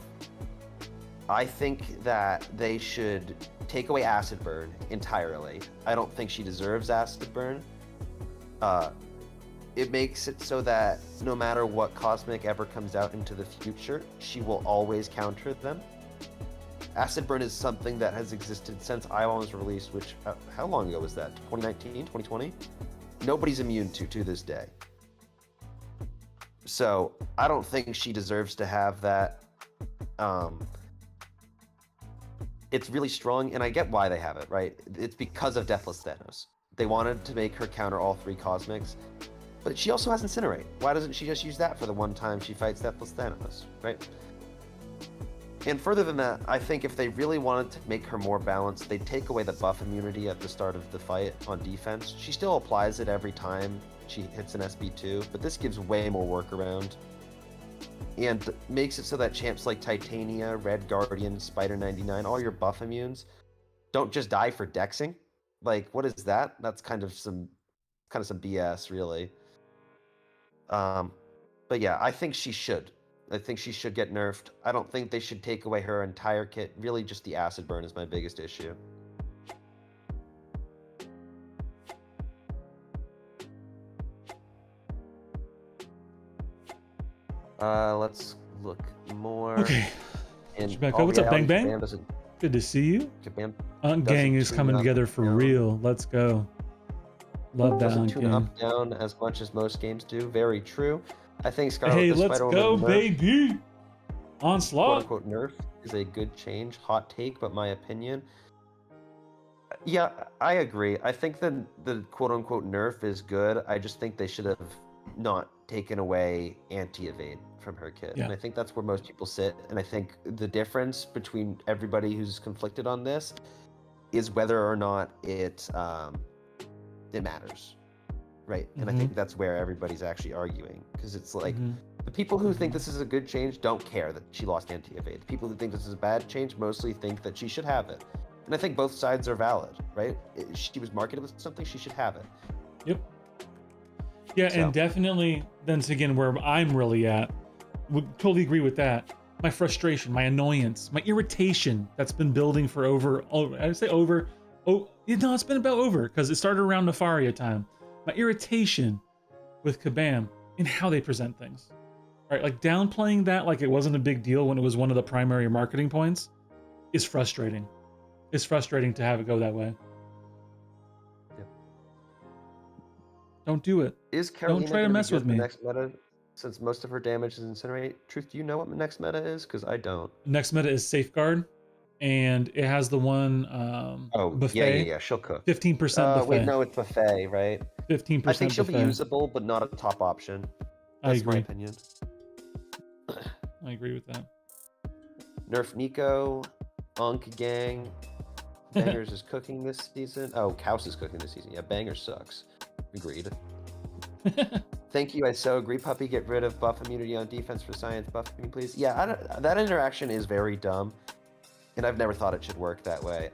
D: I think that they should take away Acid Burn entirely. I don't think she deserves Acid Burn. It makes it so that no matter what Cosmic ever comes out into the future, she will always counter them. Acid Burn is something that has existed since Ion was released, which, how long ago was that? 2019, 2020? Nobody's immune to this day. So I don't think she deserves to have that. It's really strong, and I get why they have it, right? It's because of Deathless Thanos. They wanted to make her counter all three Cosmics, but she also has Incinerate. Why doesn't she just use that for the one time she fights Deathless Thanos, right? And further than that, I think if they really wanted to make her more balanced, they'd take away the buff immunity at the start of the fight on defense. She still applies it every time she hits an SB2, but this gives way more workaround. And makes it so that champs like Titania, Red Guardian, Spider 99, all your buff immunes, don't just die for dexing. Like, what is that? That's kind of some BS, really. But yeah, I think she should. I think she should get nerfed. I don't think they should take away her entire kit. Really, just the Acid Burn is my biggest issue. Let's look more.
B: Okay.
D: In
B: Shabecca,
D: all
B: what's up, Bang
D: reality,
B: Bang?
D: Kabam doesn't-
B: Good to see you.
D: Kabam
B: Unk Gang
D: doesn't
B: is
D: tune
B: coming
D: up
B: together for
D: down.
B: real. Let's go. Love that
D: doesn't
B: Unk
D: tune
B: Gang.
D: up down as much as most games do. Very true. I think Scarlet
B: Hey,
D: the
B: let's
D: Spider-Woman
B: go,
D: nerf,
B: baby. Onslaught.
D: quote-unquote nerf, is a good change. Hot take, but my opinion. Yeah, I agree. I think the quote-unquote nerf is good. I just think they should have not taken away anti-evade from her kit.
B: Yeah.
D: And I think that's where most people sit. And I think the difference between everybody who's conflicted on this is whether or not it matters. Right. And I think that's where everybody's actually arguing. Because it's like the people who think this is a good change don't care that she lost anti-evade. The people who think this is a bad change mostly think that she should have it. And I think both sides are valid, right? She was marketed with something, she should have it.
B: Yep. Yeah,
D: So.
B: and definitely, then again, where I'm really at, would totally agree with that. My frustration, my annoyance, my irritation that's been building for it's been about over, because it started around Nefaria time. My irritation with Kabam and how they present things. All right, like downplaying that like it wasn't a big deal when it was one of the primary marketing points is frustrating. It's frustrating to have it go that way.
D: Yep.
B: Don't do it.
D: Is Carolina
B: Don't try to
D: gonna be
B: mess
D: good
B: with
D: in the
B: me.
D: next meta, since most of her damage is Incinerate? Truth, do you know what the next meta is? Because I don't.
B: Next meta is Safeguard, and it has the one buffet.
D: Yeah, she'll cook.
B: 15% buffet.
D: Wait, no, it's buffet, right?
B: 15%
D: I think she'll be
B: buffet.
D: usable, but not a top option.
B: I
D: That's my
B: agree.
D: opinion.
B: I agree with that.
D: Nerf Nico, Unk Gang. Bangers is cooking this season. Oh, Kaus is cooking this season. Yeah, Banger sucks. Agreed. Thank you, I so agree. Puppy, get rid of buff immunity on defense for science. Buff me, please. Yeah, that interaction is very dumb, and I've never thought it should work that way.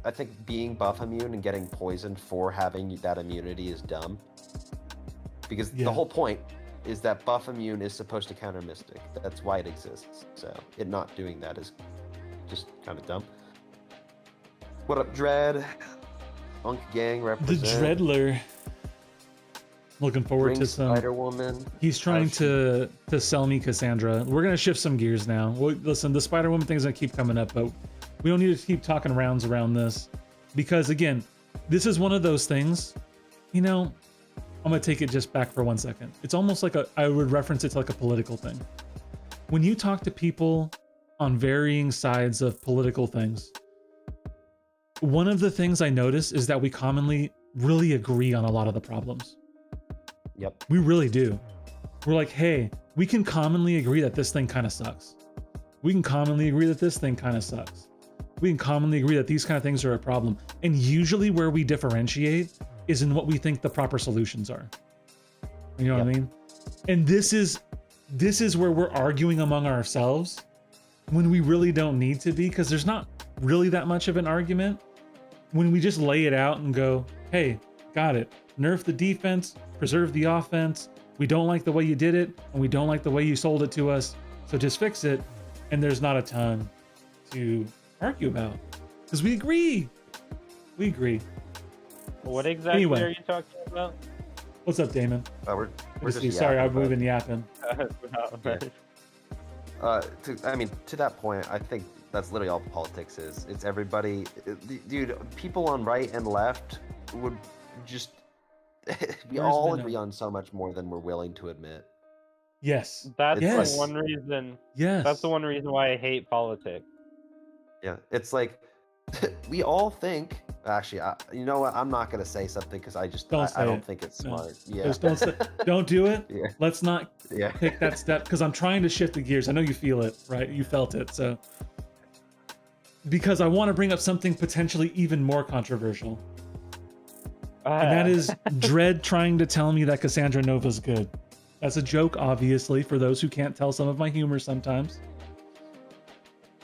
D: I think being buff immune and getting poisoned for having that immunity is dumb, because the whole point is that buff immune is supposed to counter Mystic. That's why it exists. So it not doing that is just kind of dumb. What up, Dread? Unk Gang
B: The
D: represent.
B: Dreadler. Looking forward
D: Bring
B: to some.
D: Spider-Woman.
B: He's trying to sell me Cassandra. We're gonna shift some gears now. Well, listen, the Spider-Woman thing's gonna keep coming up, but we don't need to keep talking rounds around this because again, this is one of those things. You know, I'm gonna take it just back for 1 second. It's almost like I would reference it to like a political thing. When you talk to people on varying sides of political things, one of the things I notice is that we commonly really agree on a lot of the problems.
D: Yep.
B: We really do. We're like, hey, we can commonly agree that this thing kind of sucks. We can commonly agree that this thing kind of sucks. We can commonly agree that these kind of things are a problem. And usually where we differentiate is in what we think the proper solutions are. You know what I mean? And this is where we're arguing among ourselves when we really don't need to be, because there's not really that much of an argument. When we just lay it out and go, hey, got it. Nerf the defense, preserve the offense. We don't like the way you did it, and we don't like the way you sold it to us. So just fix it. And there's not a ton to argue about because we agree. We agree.
E: What exactly
B: Anyway.
E: are you talking about?
B: What's up, Damon?
D: We're
B: Good to
D: just
B: see you. Sorry,
D: yapping,
B: I've been yapping.
D: to that point, I think that's literally all politics is. It's everybody, dude. People on right and left would just we
B: Where's
D: all
B: Venom?
D: agree on so much more than we're willing to admit.
B: Yes.
E: That's
B: Yes.
E: the one reason.
B: Yes.
E: That's the one reason why I hate politics.
D: Yeah, it's like we all think. Actually, you know what? I'm not gonna say something because I
B: Say
D: don't
B: it.
D: think it's
B: No.
D: smart. Yeah.
B: Just don't do it.
D: Yeah.
B: Let's not
D: Yeah.
B: pick that step because I'm trying to shift the gears. I know you feel it, right? You felt it. So because I want to bring up something potentially even more controversial. And that is Dredd trying to tell me that Cassandra Nova's good. That's a joke, obviously, for those who can't tell some of my humor sometimes.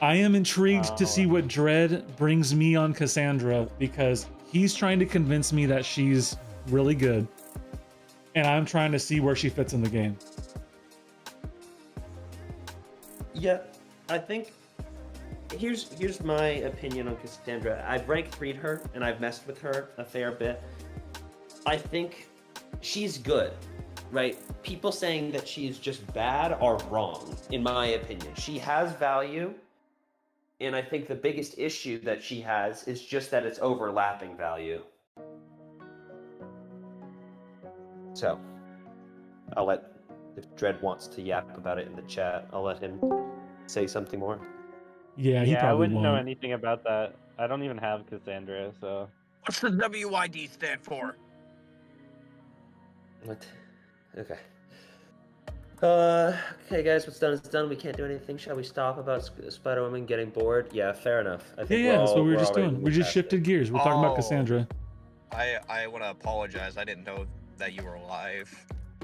B: I am intrigued to see what Dredd brings me on Cassandra because he's trying to convince me that she's really good. And I'm trying to see where she fits in the game.
C: Yeah, I think here's my opinion on Cassandra. I've rank 3'd her and I've messed with her a fair bit. I think she's good, right? People saying that she's just bad are wrong, in my opinion. She has value, and I think the biggest issue that she has is just that it's overlapping value. So, I'll let, if Dredd wants to yap about it in the chat, I'll let him say something more.
B: Yeah, he
E: Yeah, I
B: probably
E: wouldn't know
B: won't.
E: anything about that. I don't even have Cassandra, so.
F: What's the WID stand for?
C: What? Okay. Okay, guys, what's done is done. We can't do anything. Shall we stop about Spider-Woman getting bored? Yeah, fair enough. I think
B: Yeah, that's what we were just
C: already
B: doing. We just
C: past
B: shifted
C: it.
B: gears. We're talking about
F: Oh.
B: Cassandra.
F: I want to apologize. I didn't know that you were alive.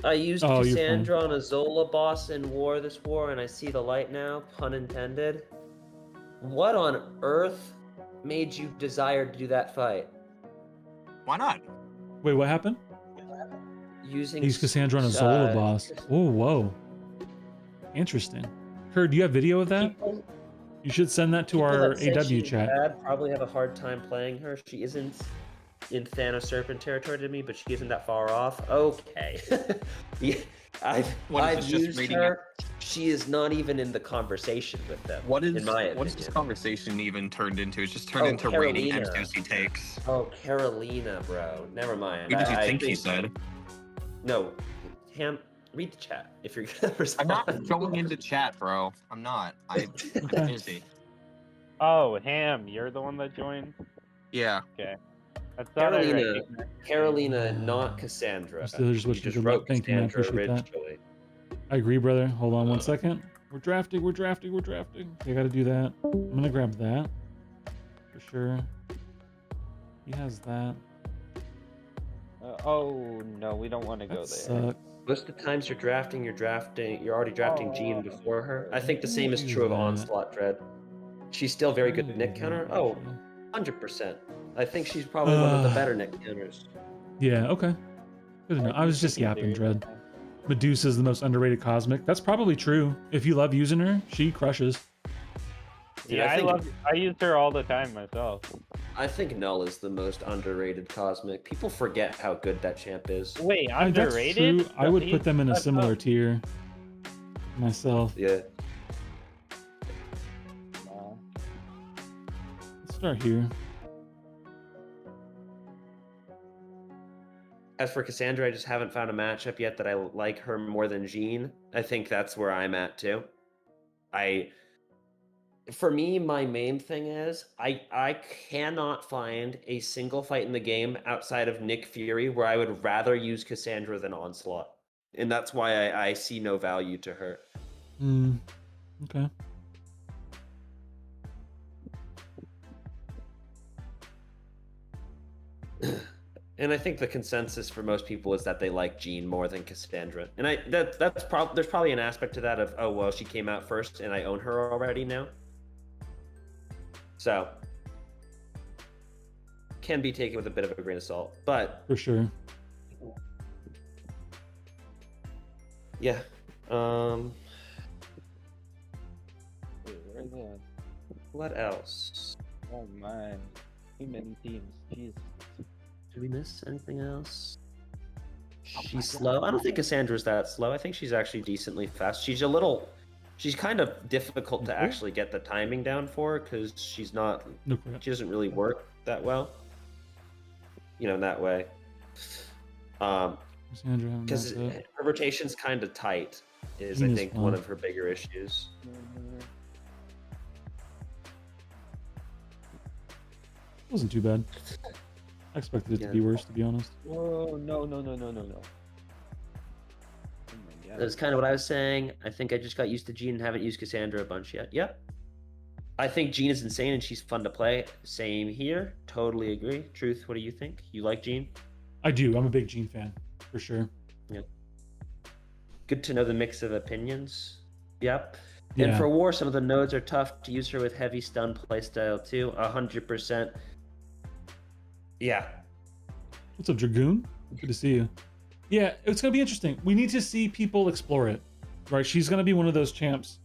C: I used
B: Oh, you're fine.
C: Cassandra on a Zola boss in this war, and I see the light now, pun intended. What on earth made you desire to do that fight?
F: Why not?
B: Wait, what happened?
C: Using
B: He's Cassandra on a Zola boss. Oh, whoa. Interesting. Kurt, do you have video of that?
C: People,
B: You should send that to
C: people
B: our
C: that say
B: AW
C: she's
B: chat.
C: bad probably have a hard time playing her. She isn't in Thanos Serpent territory to me, but she isn't that far off. Okay. Yeah, I've
F: What is this, just
C: used
F: reading
C: her. She is not even in the conversation with them.
F: What is
C: in my
F: what is this
C: opinion.
F: conversation even turned into? It's just turned
C: Oh,
F: into rating
C: Carolina.
F: MCC takes.
C: Oh, Carolina, bro. Never mind.
F: What did you
C: I
F: think he said?
C: No, Ham. Read the chat if you're gonna respond.
F: I'm not going into chat, bro. I'm not. I'm busy.
E: Oh, Ham, you're the one that joined?
F: Yeah.
E: Okay. I thought I
C: Carolina.
E: recognized.
C: Carolina, not Cassandra.
B: So there's what
C: You
B: you
C: just
B: could
C: wrote
B: thank you, man.
C: Cassandra
B: Appreciate that.
C: originally.
B: I agree, brother. Hold on 1 second. We're drafting. Okay, I gotta do that. I'm gonna grab that. For sure. He has that.
E: Oh, no, we don't want to go
B: That
E: there.
B: sucks.
C: Most of the times you're already drafting Jean before her. I think the same is true of Onslaught Dread. She's still very good at Nick counter. Oh, 100%. I think she's probably one of the better Nick counters.
B: Yeah, okay. Good to know. I was just yapping, Dread. Medusa's the most underrated cosmic. That's probably true. If you love using her, she crushes.
C: Dude,
E: Yeah,
C: I think-
E: I use her all the time myself.
C: I think Null is the most underrated Cosmic. People forget how good that champ is.
E: Wait,
B: That's
E: underrated?
B: true. I would put them in a
E: That's
B: similar
E: up.
B: tier myself.
C: Yeah.
B: Let's start here.
C: As for Cassandra, I just haven't found a matchup yet that I like her more than Jean. I think that's where I'm at too. For me, my main thing is I cannot find a single fight in the game outside of Nick Fury where I would rather use Cassandra than Onslaught. And that's why I see no value to her.
B: Okay.
C: And I think the consensus for most people is that they like Jean more than Cassandra. And there's probably an aspect to that of, oh well, she came out first and I own her already now. So can be taken with a bit of a grain of salt. But
B: For sure.
C: yeah.
E: Wait, where's that?
C: What else?
E: Oh man, too many teams. Jeez.
C: Did we miss anything else? She's slow. I don't think Cassandra's that slow. I think she's actually decently fast. She's kind of difficult to actually get the timing down for because she doesn't really work that well. You know, in that way.
B: Cassandra,
C: Because her rotation's kind of tight is, I think, one of her bigger issues.
B: Wasn't too bad. I expected it to be worse, to be honest.
E: Whoa, no. Oh my God.
C: That's kind of what I was saying. I think I just got used to Jean and haven't used Cassandra a bunch yet. Yep. I think Jean is insane and she's fun to play. Same here. Totally agree. Truth, what do you think? You like Jean?
B: I do. I'm a big Jean fan, for sure.
C: Yeah. Good to know the mix of opinions. Yep.
B: Yeah.
C: And for war, some of the nodes are tough to use her with heavy stun playstyle too. 100%. Yeah.
B: What's up, Dragoon? Good to see you. Yeah, it's going to be interesting. We need to see people explore it, right? She's going to be one of those champs.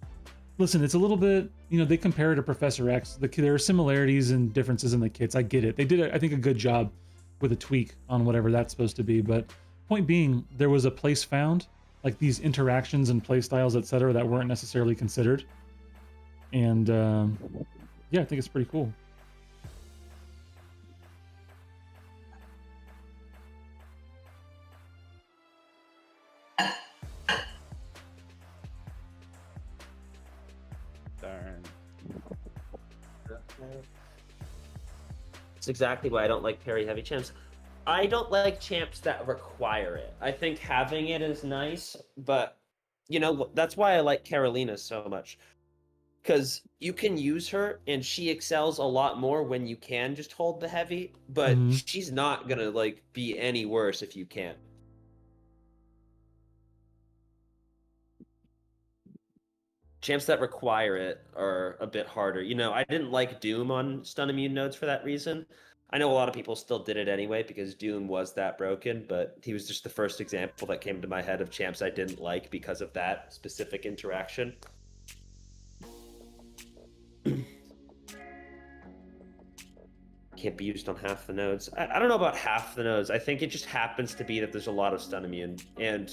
B: Listen, it's a little bit, they compare her to Professor X. There are similarities and differences in the kits. I get it. They did, I think, a good job with a tweak on whatever that's supposed to be. But point being, there was a place found, like these interactions and play styles, etc., that weren't necessarily considered. And yeah, I think it's pretty cool.
E: Darn.
C: It's exactly why I don't like parry heavy champs. I don't like champs that require it. I think having it is nice, but that's why I like Carolina so much. Because you can use her and she excels a lot more when you can just hold the heavy, but she's not gonna be any worse if you can't. Champs that require it are a bit harder. I didn't like Doom on stun immune nodes for that reason. I know a lot of people still did it anyway because Doom was that broken, but he was just the first example that came to my head of champs I didn't like because of that specific interaction. Can't be used on half the nodes. I don't know about half the nodes. I think it just happens to be that there's a lot of stun immune, and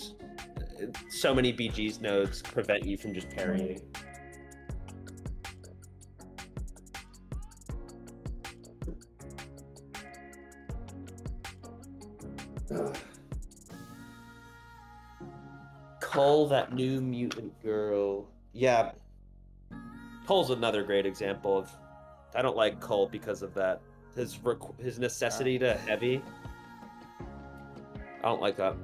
C: so many BG's nodes prevent you from just parrying. Cole, that new mutant girl. Yeah. Cole's another great example of... I don't like Cole because of that. His necessity to heavy. I don't like that.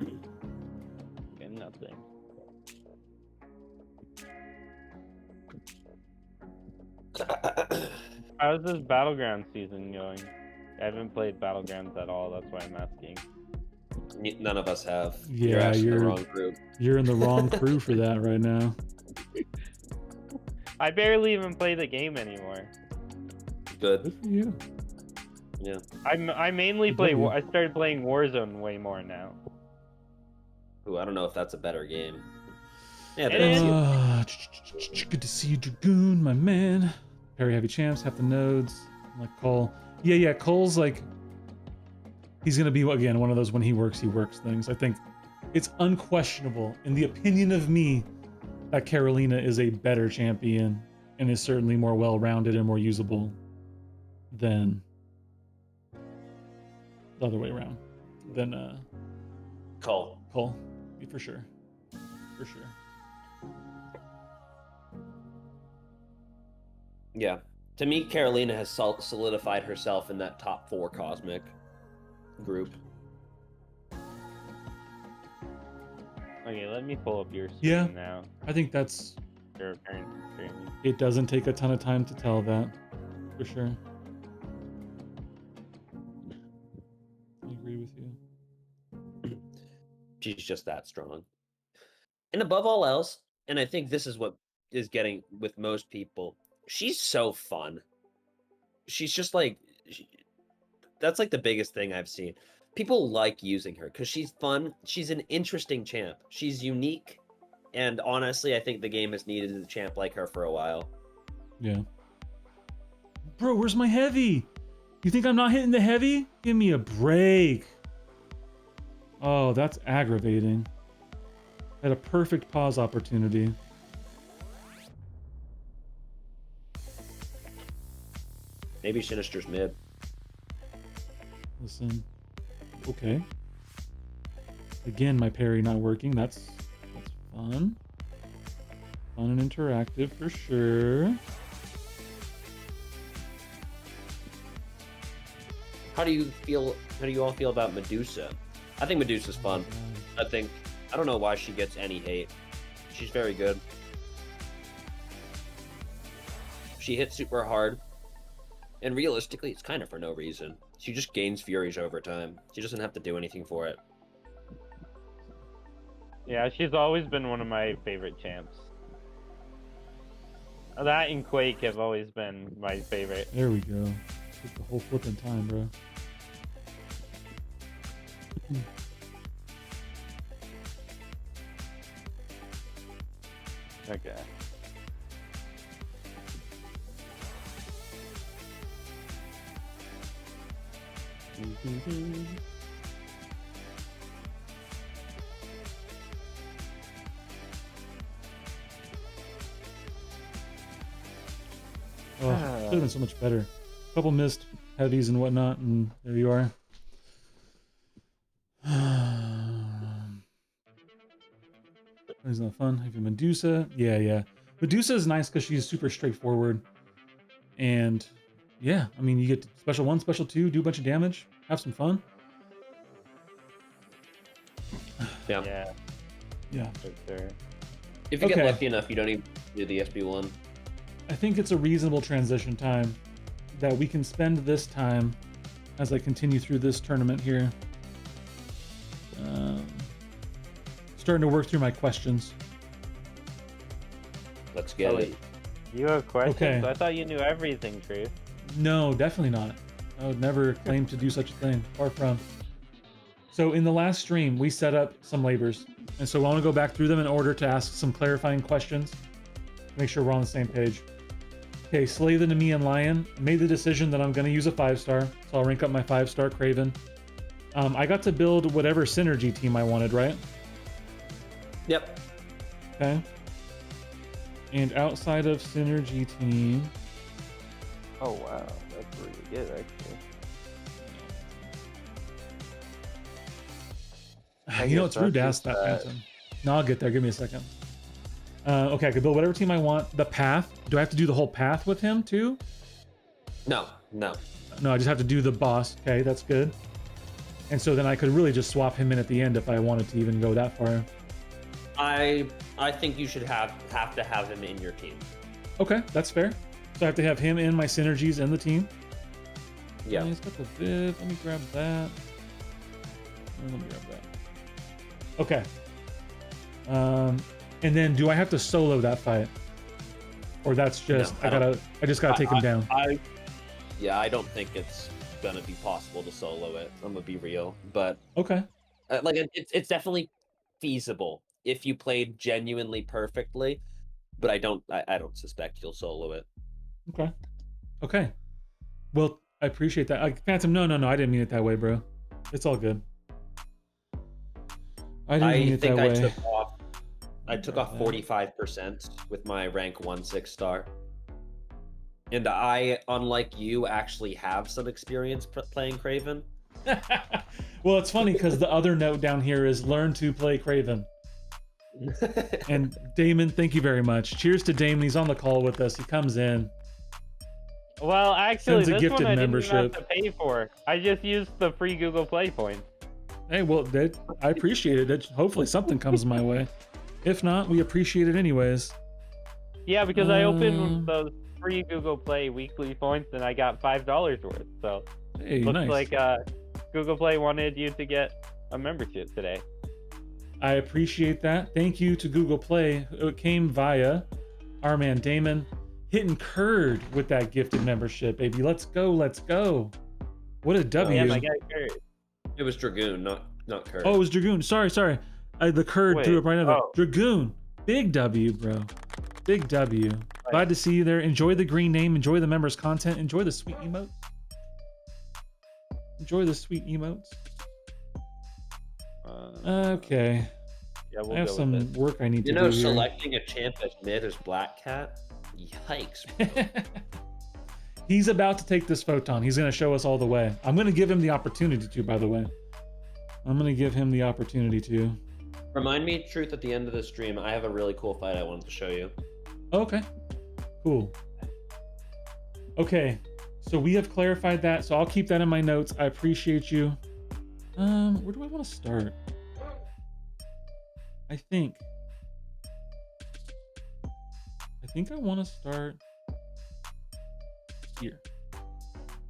E: Okay, nothing. How's this Battleground season going? I haven't played Battlegrounds at all, that's why I'm asking.
C: None of us have.
B: Yeah,
C: you're in the wrong group.
B: You're in the wrong crew for that right now.
E: I barely even play the game anymore.
C: Good.
B: Good for you.
C: Yeah.
E: I mainly play. I started playing Warzone way more now.
C: Ooh, I don't know if that's a better game. Yeah,
E: It
C: that's
E: is.
C: you.
B: Good to see you, Dragoon, my man. Parry heavy champs, half the nodes. Like Cole. Yeah, Cole's like, he's gonna be, again, one of those when he works things. I think it's unquestionable, in the opinion of me, that Carolina is a better champion and is certainly more well-rounded and more usable than the other way around, than
C: Cole.
B: Cole, for sure. For sure.
C: Yeah. To me, Carolina has solidified herself in that top 4 cosmic group.
E: Okay, let me pull up your screen
B: Yeah.
E: now.
B: I think that's,
E: Your current screen.
B: it doesn't take a ton of time to tell that, for sure. I agree with you.
C: She's just that strong. And above all else, and I think this is what is getting with most people, she's so fun. She's just like, that's like the biggest thing I've seen. People like using her because she's fun. She's an interesting champ. She's unique. And honestly, I think the game has needed a champ like her for a while.
B: Yeah. Bro, where's my heavy? You think I'm not hitting the heavy? Give me a break. Oh, that's aggravating. Had a perfect pause opportunity.
C: Maybe Sinister's mid.
B: Listen. Okay. Again, my parry not working. That's fun. Fun and interactive for sure.
C: How do you all feel about Medusa? I think Medusa's fun. I don't know why she gets any hate. She's very good. She hits super hard. And realistically, it's kind of for no reason. She just gains furies over time. She doesn't have to do anything for it.
E: Yeah, she's always been one of my favorite champs. That and Quake have always been my favorite.
B: There we go. Took the whole flipping time, bro.
E: Okay.
B: Oh, could have been so much better. A couple missed heavies and whatnot, and there you are. Isn't that fun? Have you Medusa? Yeah. Medusa is nice because she's super straightforward. And yeah, I mean, you get special 1, special 2, do a bunch of damage, have some fun.
C: Yeah.
B: Yeah.
E: For sure.
C: If you get
B: Okay.
C: lucky enough, you don't even do the SB1.
B: I think it's a reasonable transition time that we can spend this time as I continue through this tournament here. Starting to work through my questions.
C: Let's get
E: Oh,
C: it.
E: You have questions?
B: Okay.
E: I thought you knew everything, Truth.
B: No, definitely not. I would never claim to do such a thing. Far from. So in the last stream, we set up some labors. And so I want to go back through them in order to ask some clarifying questions. Make sure we're on the same page. Okay, Slay the Nemean Lion. I made the decision that I'm going to use a 5-star. So I'll rank up my 5-star Craven. I got to build whatever synergy team I wanted, right?
C: Yep.
B: Okay. And outside of synergy team,
E: Oh, wow. That's really good, actually.
B: you know, it's
E: guess
B: rude to
E: that's
B: ask that,
E: just,
B: Phantom. No, I'll get there. Give me a second. Okay, I could build whatever team I want. The path. Do I have to do the whole path with him too?
C: No.
B: No, I just have to do the boss. Okay, that's good. And so then I could really just swap him in at the end if I wanted to even go that far.
C: I think you should have to have him in your team.
B: Okay, that's fair. So I have to have him in my synergies and the team.
C: Yeah.
B: He's got the Viv. Let me grab that. Let me grab that. Okay. And then do I have to solo that fight? Or that's just
C: No,
B: I just gotta take him down.
C: I don't think it's gonna be possible to solo it. I'm gonna be real, but
B: Okay.
C: like it's definitely feasible if you played genuinely perfectly, but I don't suspect you'll solo it.
B: Okay. Okay. Well, I appreciate that. Phantom, no, I didn't mean it that way, bro. It's all good. I didn't mean it that way.
C: I took off 45% with my rank 1 6-star. And I, unlike you, actually have some experience playing Craven.
B: Well, it's funny because the other note down here is learn to play Craven. And Damon, thank you very much. Cheers to Damon. He's on the call with us. He comes in.
E: Well, actually,
B: Sends a
E: this
B: gifted
E: one I didn't even
B: membership.
E: have to pay for. I just used the free Google Play points.
B: Hey, well, I appreciate it. Hopefully something comes my way. If not, we appreciate it anyways.
E: Yeah, because I opened those free Google Play weekly points and I got $5 worth. So
B: Hey,
E: looks
B: nice.
E: like Google Play wanted you to get a membership today.
B: I appreciate that. Thank you to Google Play. It came via our man Damon hitting Curd with that gifted membership, baby. Let's go. Let's go. What a W.
E: Yeah, my guy Kurt.
C: It was Dragoon, not Curd.
B: Oh, it was Dragoon. Sorry. The Curd threw up right now.
E: oh.
B: Dragoon. Big W, bro. Big W. Glad to see you there. Enjoy the green name. Enjoy the members' content. Enjoy the sweet emotes. Enjoy the sweet emotes. Okay.
E: Yeah, we'll
B: I have
E: go
B: some
E: with it.
B: work I need to
C: You
B: do
C: know,
B: here.
C: selecting a champ as mid as Black Cat? Yikes.
B: He's about to take this photon. He's going to show us all the way. I'm going to give him the opportunity to, by the way. I'm going to give him the opportunity to.
C: Remind me, Truth, at the end of the stream, I have a really cool fight I wanted to show you.
B: Okay. Cool. Okay. So we have clarified that. So I'll keep that in my notes. I appreciate you. Where do I want to start? I think I want to start here.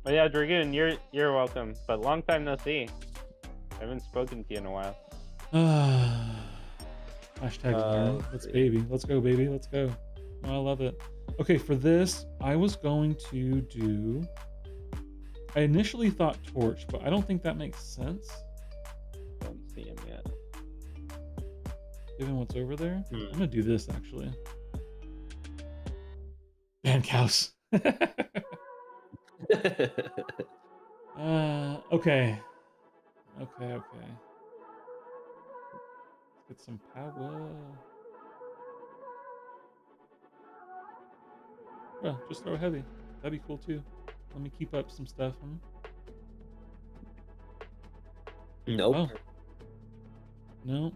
E: Oh yeah, Dragoon, you're welcome. But long time no see. I haven't spoken to you in a while.
B: Hashtag learn. Let's baby. Let's go, baby. Let's go. Oh, I love it. Okay, for this, I was going to do. I initially thought torch, but I don't think that makes sense.
E: Don't see him yet.
B: Given what's over there, I'm gonna do this actually. Ban cows. Okay. Let's get some power. Well, just throw heavy. That'd be cool too. Let me keep up some stuff.
C: Nope.
B: Oh. No.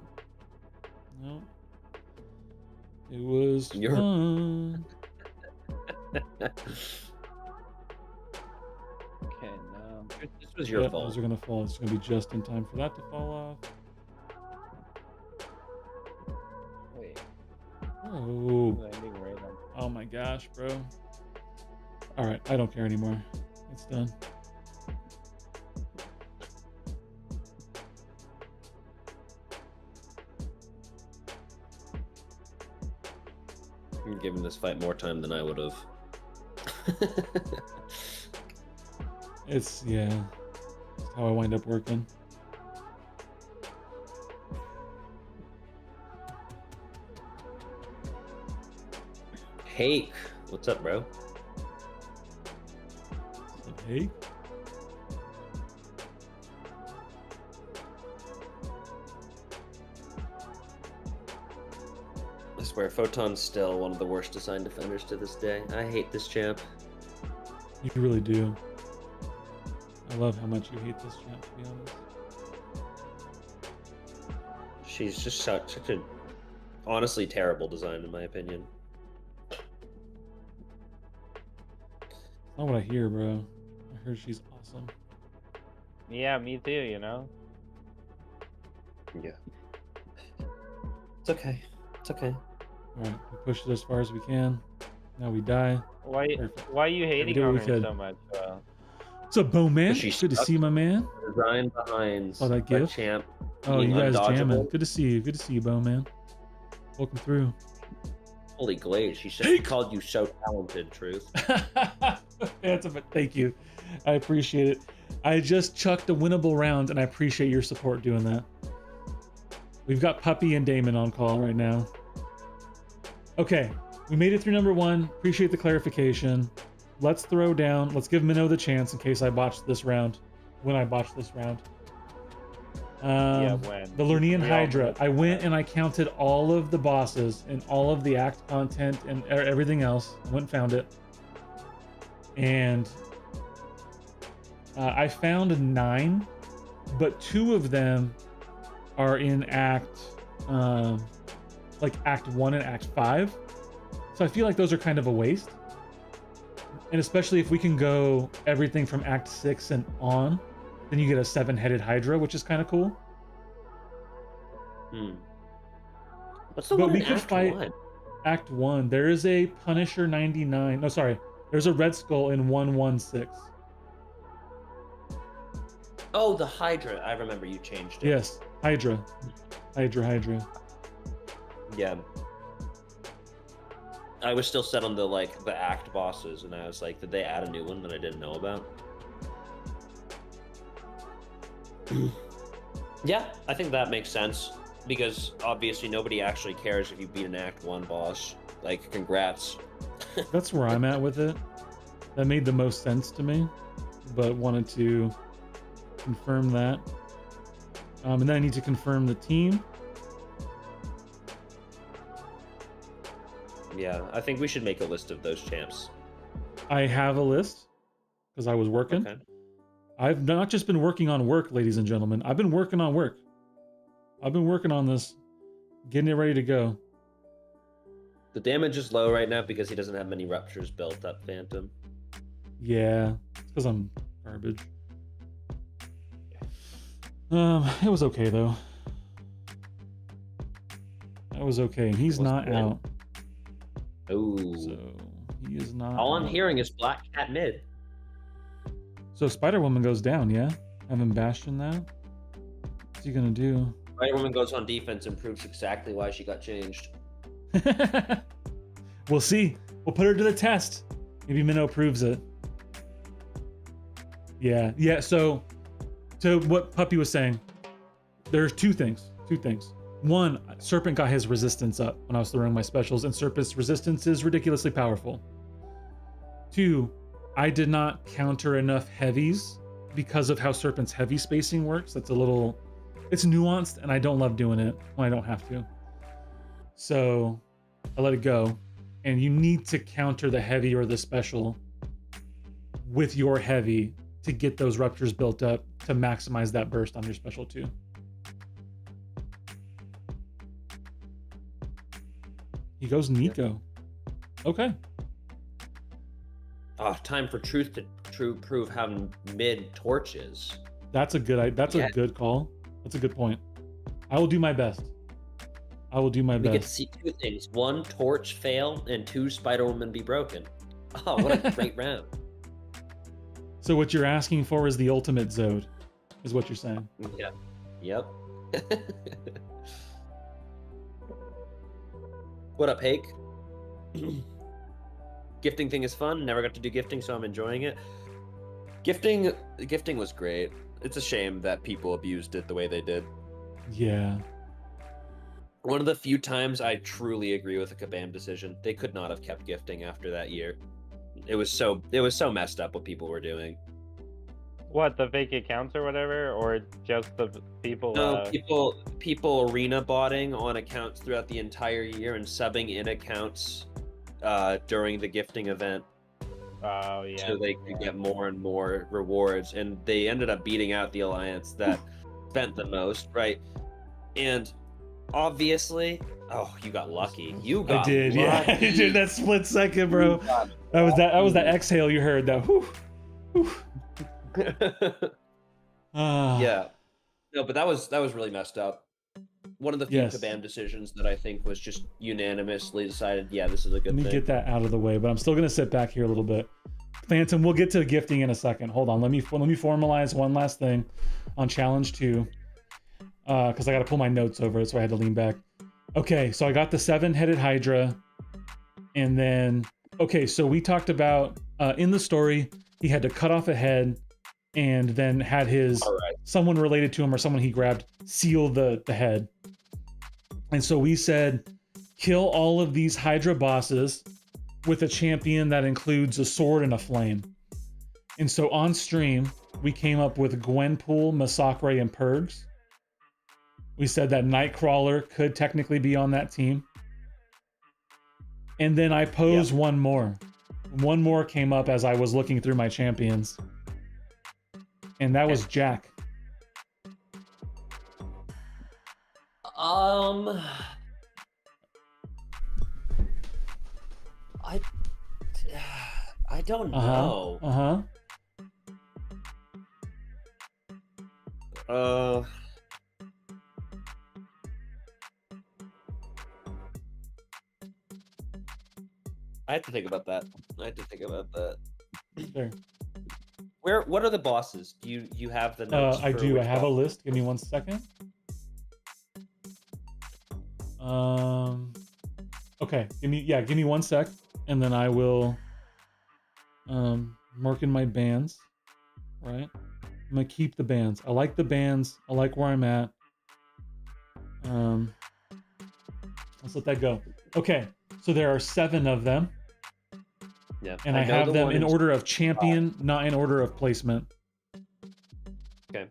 B: It was fun.
E: Okay, no.
C: This was your fault.
B: Those are gonna fall. It's gonna be just in time for that to fall off.
E: Wait.
B: Oh.
E: Landing right on.
B: Oh my gosh, bro. All right, I don't care anymore. It's done.
C: You're giving this fight more time than I would have.
B: It's how I wind up working.
C: Hey, what's up, bro?
B: Hey.
C: I swear, Photon's still one of the worst assigned defenders to this day. I hate this champ.
B: You really do. I love how much you hate this champ, to be honest.
C: She's just such a honestly terrible design, in my opinion.
B: Not what I hear, bro. I heard she's awesome.
E: Yeah, me too, you know?
C: Yeah. It's okay. It's okay.
B: Alright, we pushed it as far as we can. Now we die.
E: Why
B: Perfect.
E: are you hating
B: did what
E: on
B: we
E: her
B: could.
E: so much?
B: What's up, Bo man?
C: She
B: Good to
C: sucks.
B: see you, my man.
C: Design behind
B: Oh, that gift?
C: champ.
B: Oh, you
C: being
B: guys jamming.
C: undodgeable.
B: Good to see you. Good to see you, Bo man. Welcome through.
C: Holy glaze, she called you so talented, Truth.
B: Thank you. I appreciate it. I just chucked a winnable round, and I appreciate your support doing that. We've got Puppy and Damon on call right now. Okay, we made it through number 1. Appreciate the clarification. Let's throw down. Let's give Minnow the chance in case I botched this round. When I botched this round.
E: When.
B: The Lernean
E: We all
B: Hydra.
E: missed
B: I went
E: that.
B: and I counted all of the bosses and all of the act content and everything else. I went and found it. And I found 9, but 2 of them are in Act 1 and Act 5. So I feel like those are kind of a waste. And especially if we can go everything from Act 6 and on, then you get a 7-headed Hydra, which is kind of cool.
C: What's the
B: But
C: one
B: we
C: in
B: could
C: Act
B: fight
C: 1?
B: Act 1. There is a Punisher 99. No, sorry. There's a Red Skull in 116.
C: Oh, the Hydra. I remember you changed it.
B: Yes, Hydra. Hydra.
C: Yeah. I was still set on the act bosses, and I was like, did they add a new one that I didn't know about? Yeah, I think that makes sense, because obviously nobody actually cares if you beat an Act 1 boss. Like, congrats.
B: That's where I'm at with it. That made the most sense to me, but wanted to confirm that. And then I need to confirm the team.
C: Yeah, I think we should make a list of those champs.
B: I have a list because I was working.
C: Okay.
B: I've not just been working on work, ladies and gentlemen. I've been working on work. I've been working on this, getting it ready to go.
C: The damage is low right now because he doesn't have many ruptures built up, Phantom.
B: Yeah, it's because I'm garbage. It was okay though. It was okay. And he's
C: It was
B: not
C: good.
B: out.
C: Oh.
B: So he is not
C: All I'm
B: out.
C: hearing is Black Cat mid.
B: So Spider-Woman goes down, yeah? Having Bastion now? What's he gonna do?
C: Spider-Woman goes on defense and proves exactly why she got changed.
B: We'll see. We'll put her to the test. Maybe Minnow proves it. Yeah. So to what Puppy was saying, there's two things. One, Serpent got his resistance up when I was throwing my specials, and Serpent's resistance is ridiculously powerful. 2, I did not counter enough heavies because of how Serpent's heavy spacing works. It's nuanced, and I don't love doing it when I don't have to. So I let it go. And you need to counter the heavy or the special with your heavy to get those ruptures built up to maximize that burst on your special too. He goes Nico. Okay.
C: Oh, time for Truth to prove how mid Torch is.
B: That's a good call. That's a good point. I will do my best.
C: We get to
B: best.
C: see 2 things. 1, Torch fail, and 2, Spider-Woman be broken. Oh, what a great round.
B: So what you're asking for is the ultimate Zode, is what you're saying.
C: Yeah. Yep. What up, Hake? Gifting thing is fun. Never got to do gifting, so I'm enjoying it. Gifting was great. It's a shame that people abused it the way they did.
B: Yeah.
C: One of the few times I truly agree with the Kabam decision. They could not have kept gifting after that year. It was so messed up what people were doing.
E: What, the fake accounts or whatever, or just the people?
C: No, people arena botting on accounts throughout the entire year and subbing in accounts during the gifting event.
E: Oh yeah.
C: So they could get more and more rewards, and they ended up beating out the alliance that spent the most, right? And obviously, oh, you got lucky. You got
B: I did,
C: lucky.
B: yeah. Dude, that split second, bro. That was that exhale you heard. That whew.
C: Yeah. No, but that was really messed up. One of the few
B: Yes.
C: Kabam decisions that I think was just unanimously decided, yeah, this is a good
B: Let me
C: thing.
B: get that out of the way, but I'm still gonna sit back here a little bit. Phantom, we'll get to gifting in a second. Hold on, let me formalize one last thing on challenge 2, because I got to pull my notes over it, so I had to lean back. Okay, so I got the 7-headed Hydra, and then so we talked about in the story he had to cut off a head, and then had his
C: All right.
B: someone related to him or someone he grabbed seal the head. And so we said, kill all of these Hydra bosses with a champion that includes a sword and a flame. And so on stream, we came up with Gwenpool, Massacre, and Purgs. We said that Nightcrawler could technically be on that team. And then I posed one more. One more came up as I was looking through my champions. And that was Jack.
C: I don't know. I have to think about that.
B: Sure.
C: What are the bosses? Do you have the notes?
B: I
C: for
B: do. I
C: which
B: have a
C: boss?
B: list. Give me 1 second. Okay. Give me 1 sec, and then I will mark in my bands. Right. I'm gonna keep the bands. I like the bands. I like where I'm at. Let's let that go. Okay. So there are 7 of them.
C: Yeah.
B: And I
C: know
B: have
C: the
B: them
C: one
B: in order of champion, not in order of placement.
C: Okay.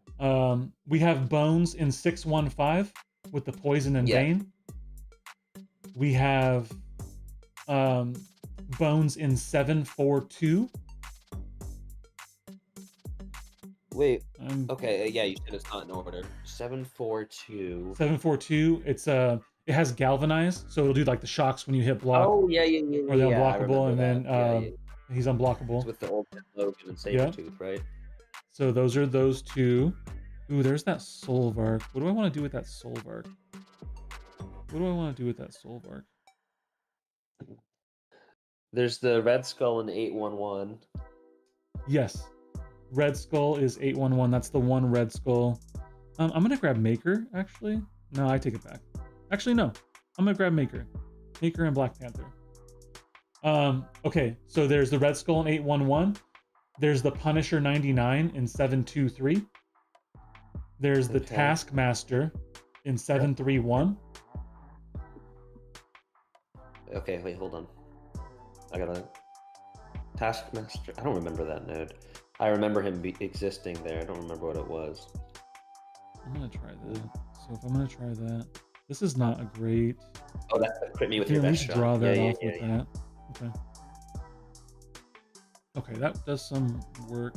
B: We have Bones in 615 with the poison and bane. We have Bones in 742.
C: Wait. Okay. Yeah, you said it's not in order. 742.
B: 742. It has galvanize, so it'll do like the shocks when you hit block.
C: Oh yeah.
B: Or the
C: I
B: unblockable, and
C: remember
B: then
C: that.
B: he's unblockable.
C: It's with the old Logan and Sabretooth, right?
B: So those are those 2. Ooh, there's that Solvark. What do I want to do with that Solvark?
C: There's the Red Skull in 811.
B: Yes. Red Skull is 811. That's the one Red Skull. I'm going to grab Maker, actually. No, I take it back. Actually, no. I'm going to grab Maker. Maker and Black Panther. Okay, so there's the Red Skull in 811. There's the Punisher 99 in 723. There's the Taskmaster in 731.
C: Okay, wait, hold on. I gotta... Taskmaster... I don't remember that node. I remember him existing there. I don't remember what it was.
B: I'm gonna try that. So if I'm gonna try that... This is not a great...
C: Oh, that crit me with
B: Can
C: your
B: you at
C: best
B: least
C: shot.
B: draw that
C: Yeah,
B: off with that? Okay. Okay, that does some work.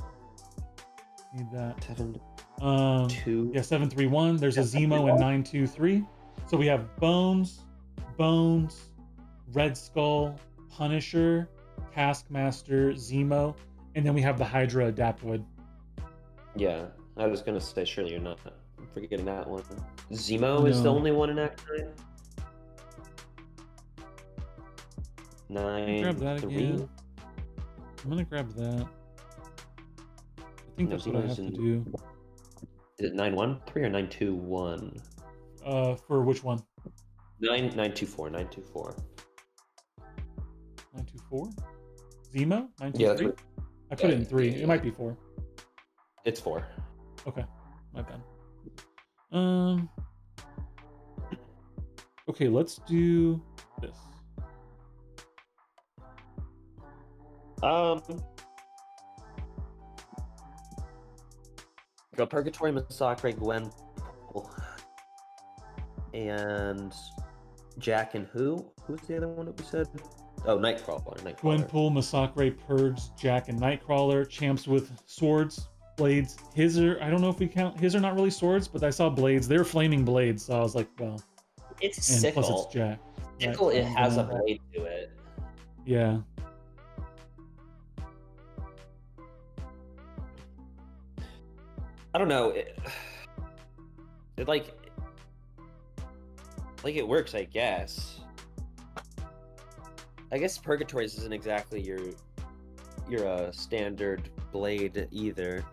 B: Need that.
C: 2.
B: Yeah, 731. There's a Zemo in 923. So we have Bones, Red Skull, Punisher, Taskmaster, Zemo, and then we have the Hydra Adaptoid.
C: Yeah, I was gonna say, surely you're not forgetting that one. Zemo is the only one in Act 9.
B: Grab that
C: 9-3.
B: again. I'm gonna grab that. I think that's what I have to do.
C: Is it 913 or 921?
B: For which one?
C: 924. 924.
B: 924? Zemo? 923?
C: Yeah, that's what...
B: I put it in 3. It might be 4.
C: It's 4.
B: Okay, my bad. Okay, let's do this.
C: Go Purgatory, Massacre, Gwen, and Jack and who? Who's the other one that we said? Oh, Nightcrawler.
B: Gwenpool, Massacre, Purge, Jack, and Nightcrawler. Champs with swords, blades. His are, I don't know if we count, his are not really swords, but I saw blades. They're flaming blades, so I was like, well.
C: It's
B: and
C: sickle.
B: plus it's Jack.
C: Sickle,
B: right?
C: it has a blade to it.
B: Yeah.
C: I don't know. It like it works, I guess. I guess Purgatories isn't exactly your standard blade either.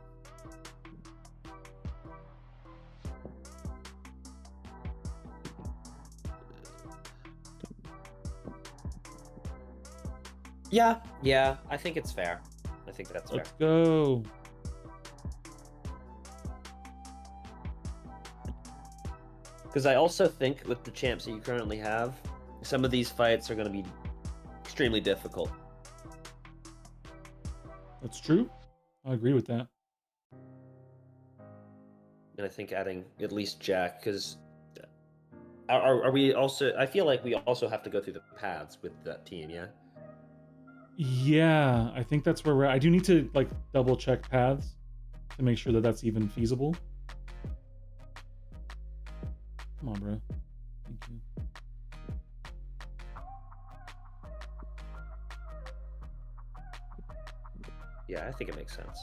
C: Yeah, I think it's fair. I think that's fair.
B: Let's go.
C: Because I also think with the champs that you currently have, some of these fights are going to be extremely difficult.
B: That's true. I agree with that.
C: And I think adding at least Jack, because are we also? I feel like we also have to go through the paths with that team, yeah.
B: Yeah, I think that's where we're at. I do need to like double check paths to make sure that that's even feasible. Come on, bro. Thank you.
C: Yeah, I think it makes sense.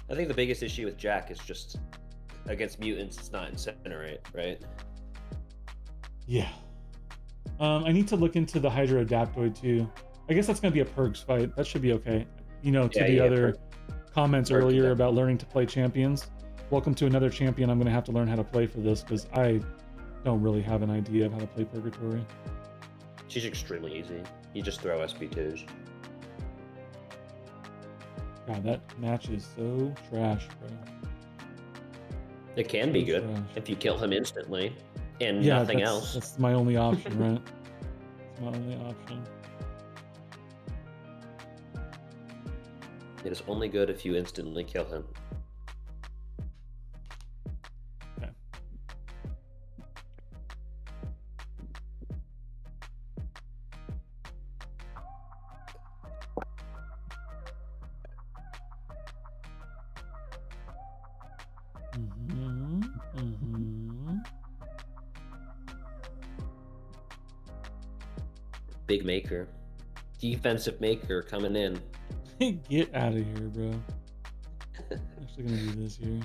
C: I think the biggest issue with Jack is just against mutants, it's not incinerate, right?
B: Yeah. I need to look into the Hydra Adaptoid too. I guess that's gonna be a Pergs fight. That should be okay. You know, to the other comments
C: Perg
B: earlier
C: can
B: about learning to play champions. Welcome to another champion I'm gonna have to learn how to play for this because I don't really have an idea of how to play Purgatory.
C: She's extremely easy. You just throw SP2s.
B: God, that match is so trash, bro.
C: It can be
B: So
C: good
B: trash.
C: if you kill him instantly and
B: Yeah,
C: nothing
B: that's,
C: else.
B: That's my only option, right? It's my only option.
C: It is only good if you instantly kill him.
B: Okay.
C: Big maker. Defensive maker coming in.
B: Get out of here, bro. Actually gonna do this here.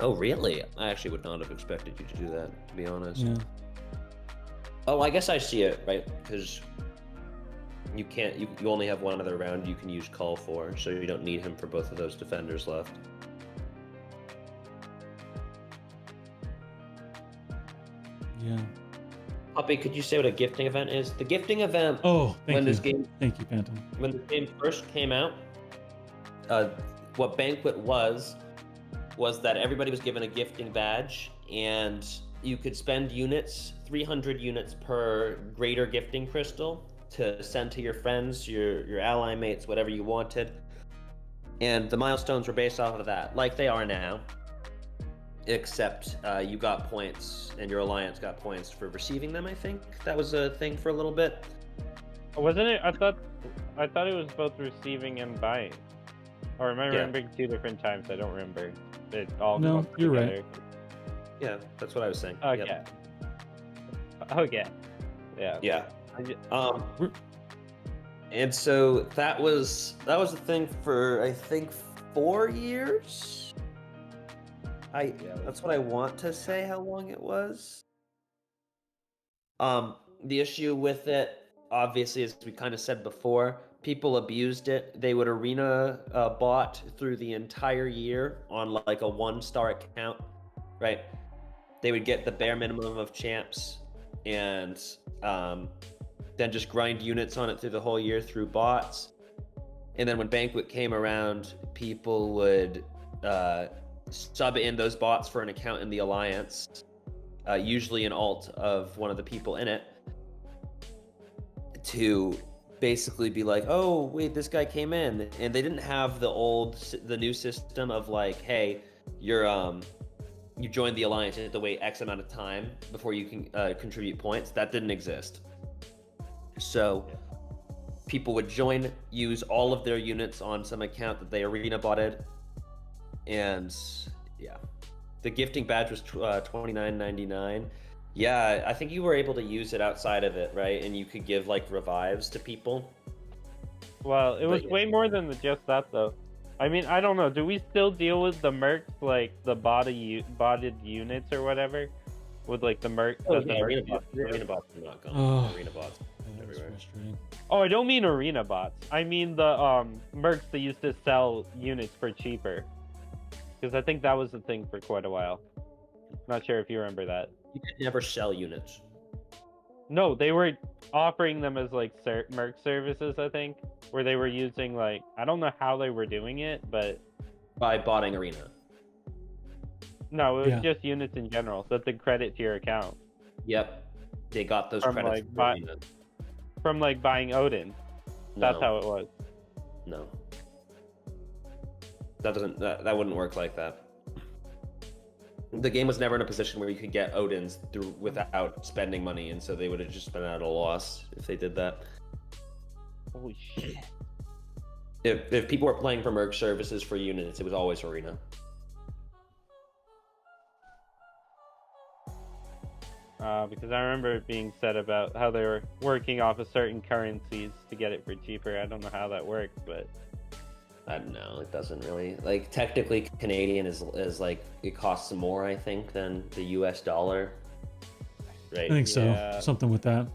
C: Oh, really? I actually would not have expected you to do that, to be honest.
B: Yeah.
C: Oh, I guess I see it, right? Because you can't, you only have one other round you can use call for, so you don't need him for both of those defenders left.
B: Yeah.
C: Poppy, could you say what a gifting event is? The gifting event,
B: Oh, thank
C: when
B: you.
C: this game
B: Thank you, Phantom.
C: when the game first came out, what Banquet was that everybody was given a gifting badge, and you could spend units, 300 units per greater gifting crystal, to send to your friends, your ally mates, whatever you wanted. And the milestones were based off of that, like they are now. Except you got points, and your alliance got points for receiving them. I think that was a thing for a little bit.
E: Wasn't it? I thought it was both receiving and buying. Or am I remembering two different times? I don't remember. It all
B: No,
E: comes
B: you're
E: together.
B: right.
C: Yeah, that's what I was saying.
E: Okay.
C: Yep.
E: Okay. Yeah.
C: Yeah.
B: We're-
C: And so that was the thing for I think 4 years. That's what I want to say how long it was. The issue with it, obviously, as we kind of said before, people abused it. They would arena bot through the entire year on like a 1-star account, right? They would get the bare minimum of champs and then just grind units on it through the whole year through bots. And then when Banquet came around, people would sub in those bots for an account in the Alliance, usually an alt of one of the people in it, to basically be like, oh, wait, this guy came in. And they didn't have the new system of like, hey, you joined the Alliance, you have to wait X amount of time before you can contribute points. That didn't exist. So people would join, use all of their units on some account that they arena botted, and yeah, the gifting badge was $29.99. Yeah, I think you were able to use it outside of it, right? And you could give like revives to people.
E: Well, it was
C: But, yeah.
E: way more than just that, though. I mean, I don't know. Do we still deal with the mercs, like the botted units or whatever? With like the merc?
C: Oh,
E: the
C: yeah,
E: merc
C: arena
E: use
C: bots.
E: to do?
C: Arena bots are not gone.
B: Oh.
C: Arena bots
B: That's
C: everywhere.
B: frustrating.
E: Oh, I don't mean arena bots. I mean the mercs that used to sell units for cheaper. Because I think that was the thing for quite a while. Not sure if you remember that.
C: You could never sell units.
E: No, they were offering them as like merc services, I think, where they were using like, I don't know how they were doing it, but
C: By botting Arena.
E: no, it was
B: Yeah.
E: just units in general that they credit to your account
C: Yep. They got those
E: From,
C: credits
E: like,
C: from
E: buy-
C: Arena.
E: from like buying Odin. That's
C: No,
E: how it was.
C: no. That wouldn't work like that. The game was never in a position where you could get Odins through without spending money, and so they would have just been at a loss if they did that.
E: Holy shit.
C: If people were playing for merc services for units, it was always Arena.
E: Because I remember it being said about how they were working off of certain currencies to get it for cheaper. I don't know how that works, but
C: I don't know. It doesn't really like technically Canadian is like it costs more, I think, than the U.S. dollar. Right.
B: I think so.
E: Yeah.
B: Something with that.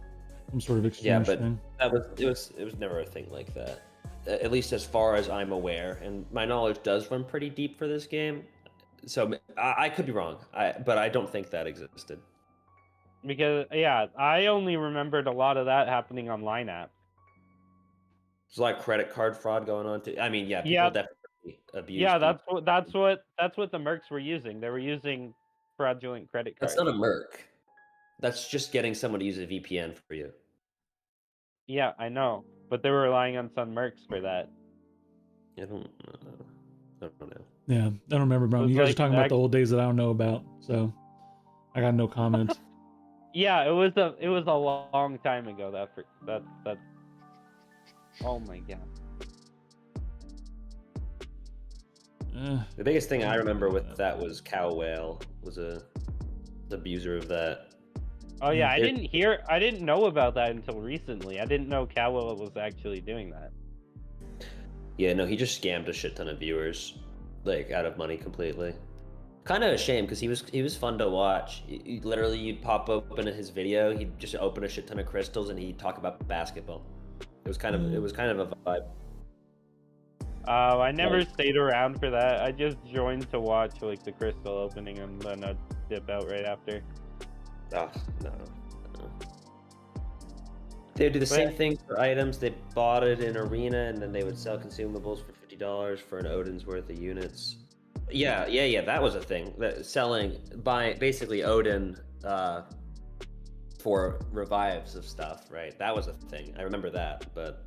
B: Some sort of exchange
C: but
B: thing.
C: it was never a thing like that. At least as far as I'm aware, and my knowledge does run pretty deep for this game. So I could be wrong. But I don't think that existed.
E: because yeah, I only remembered a lot of that happening on Line App.
C: There's a lot of credit card fraud going on too. I mean, yeah, people
E: Yeah.
C: definitely abuse.
E: Yeah,
C: people.
E: that's what the mercs were using. They were using fraudulent credit cards.
C: That's not a merc. That's just getting someone to use a VPN for you.
E: Yeah, I know, but they were relying on some mercs for that.
C: I don't know.
B: Yeah, I don't remember, bro.
E: It's
B: You guys are
E: like
B: talking about the old days that I don't know about, so I got no comment.
E: Yeah, it was a long time ago. That. Oh my god.
C: The biggest thing I remember with that was Cow Whale was the abuser of that.
E: Oh yeah, I
C: It-
E: didn't know about that until recently. I didn't know Cowell was actually doing that.
C: Yeah, no, he just scammed a shit ton of viewers, like out of money completely. Kind of a shame because he was fun to watch. Literally, you'd pop open his video, he'd just open a shit ton of crystals, and he'd talk about basketball. It was kind of a vibe.
E: I never stayed around for that. I just joined to watch like the crystal opening and then I'd dip out right after.
C: Oh, no. They would do the same thing for items. They bought it in Arena, and then they would sell consumables for $50 for an Odin's worth of units. Yeah. That was a thing. Buying basically Odin for revives of stuff, right? That was a thing. I remember that, but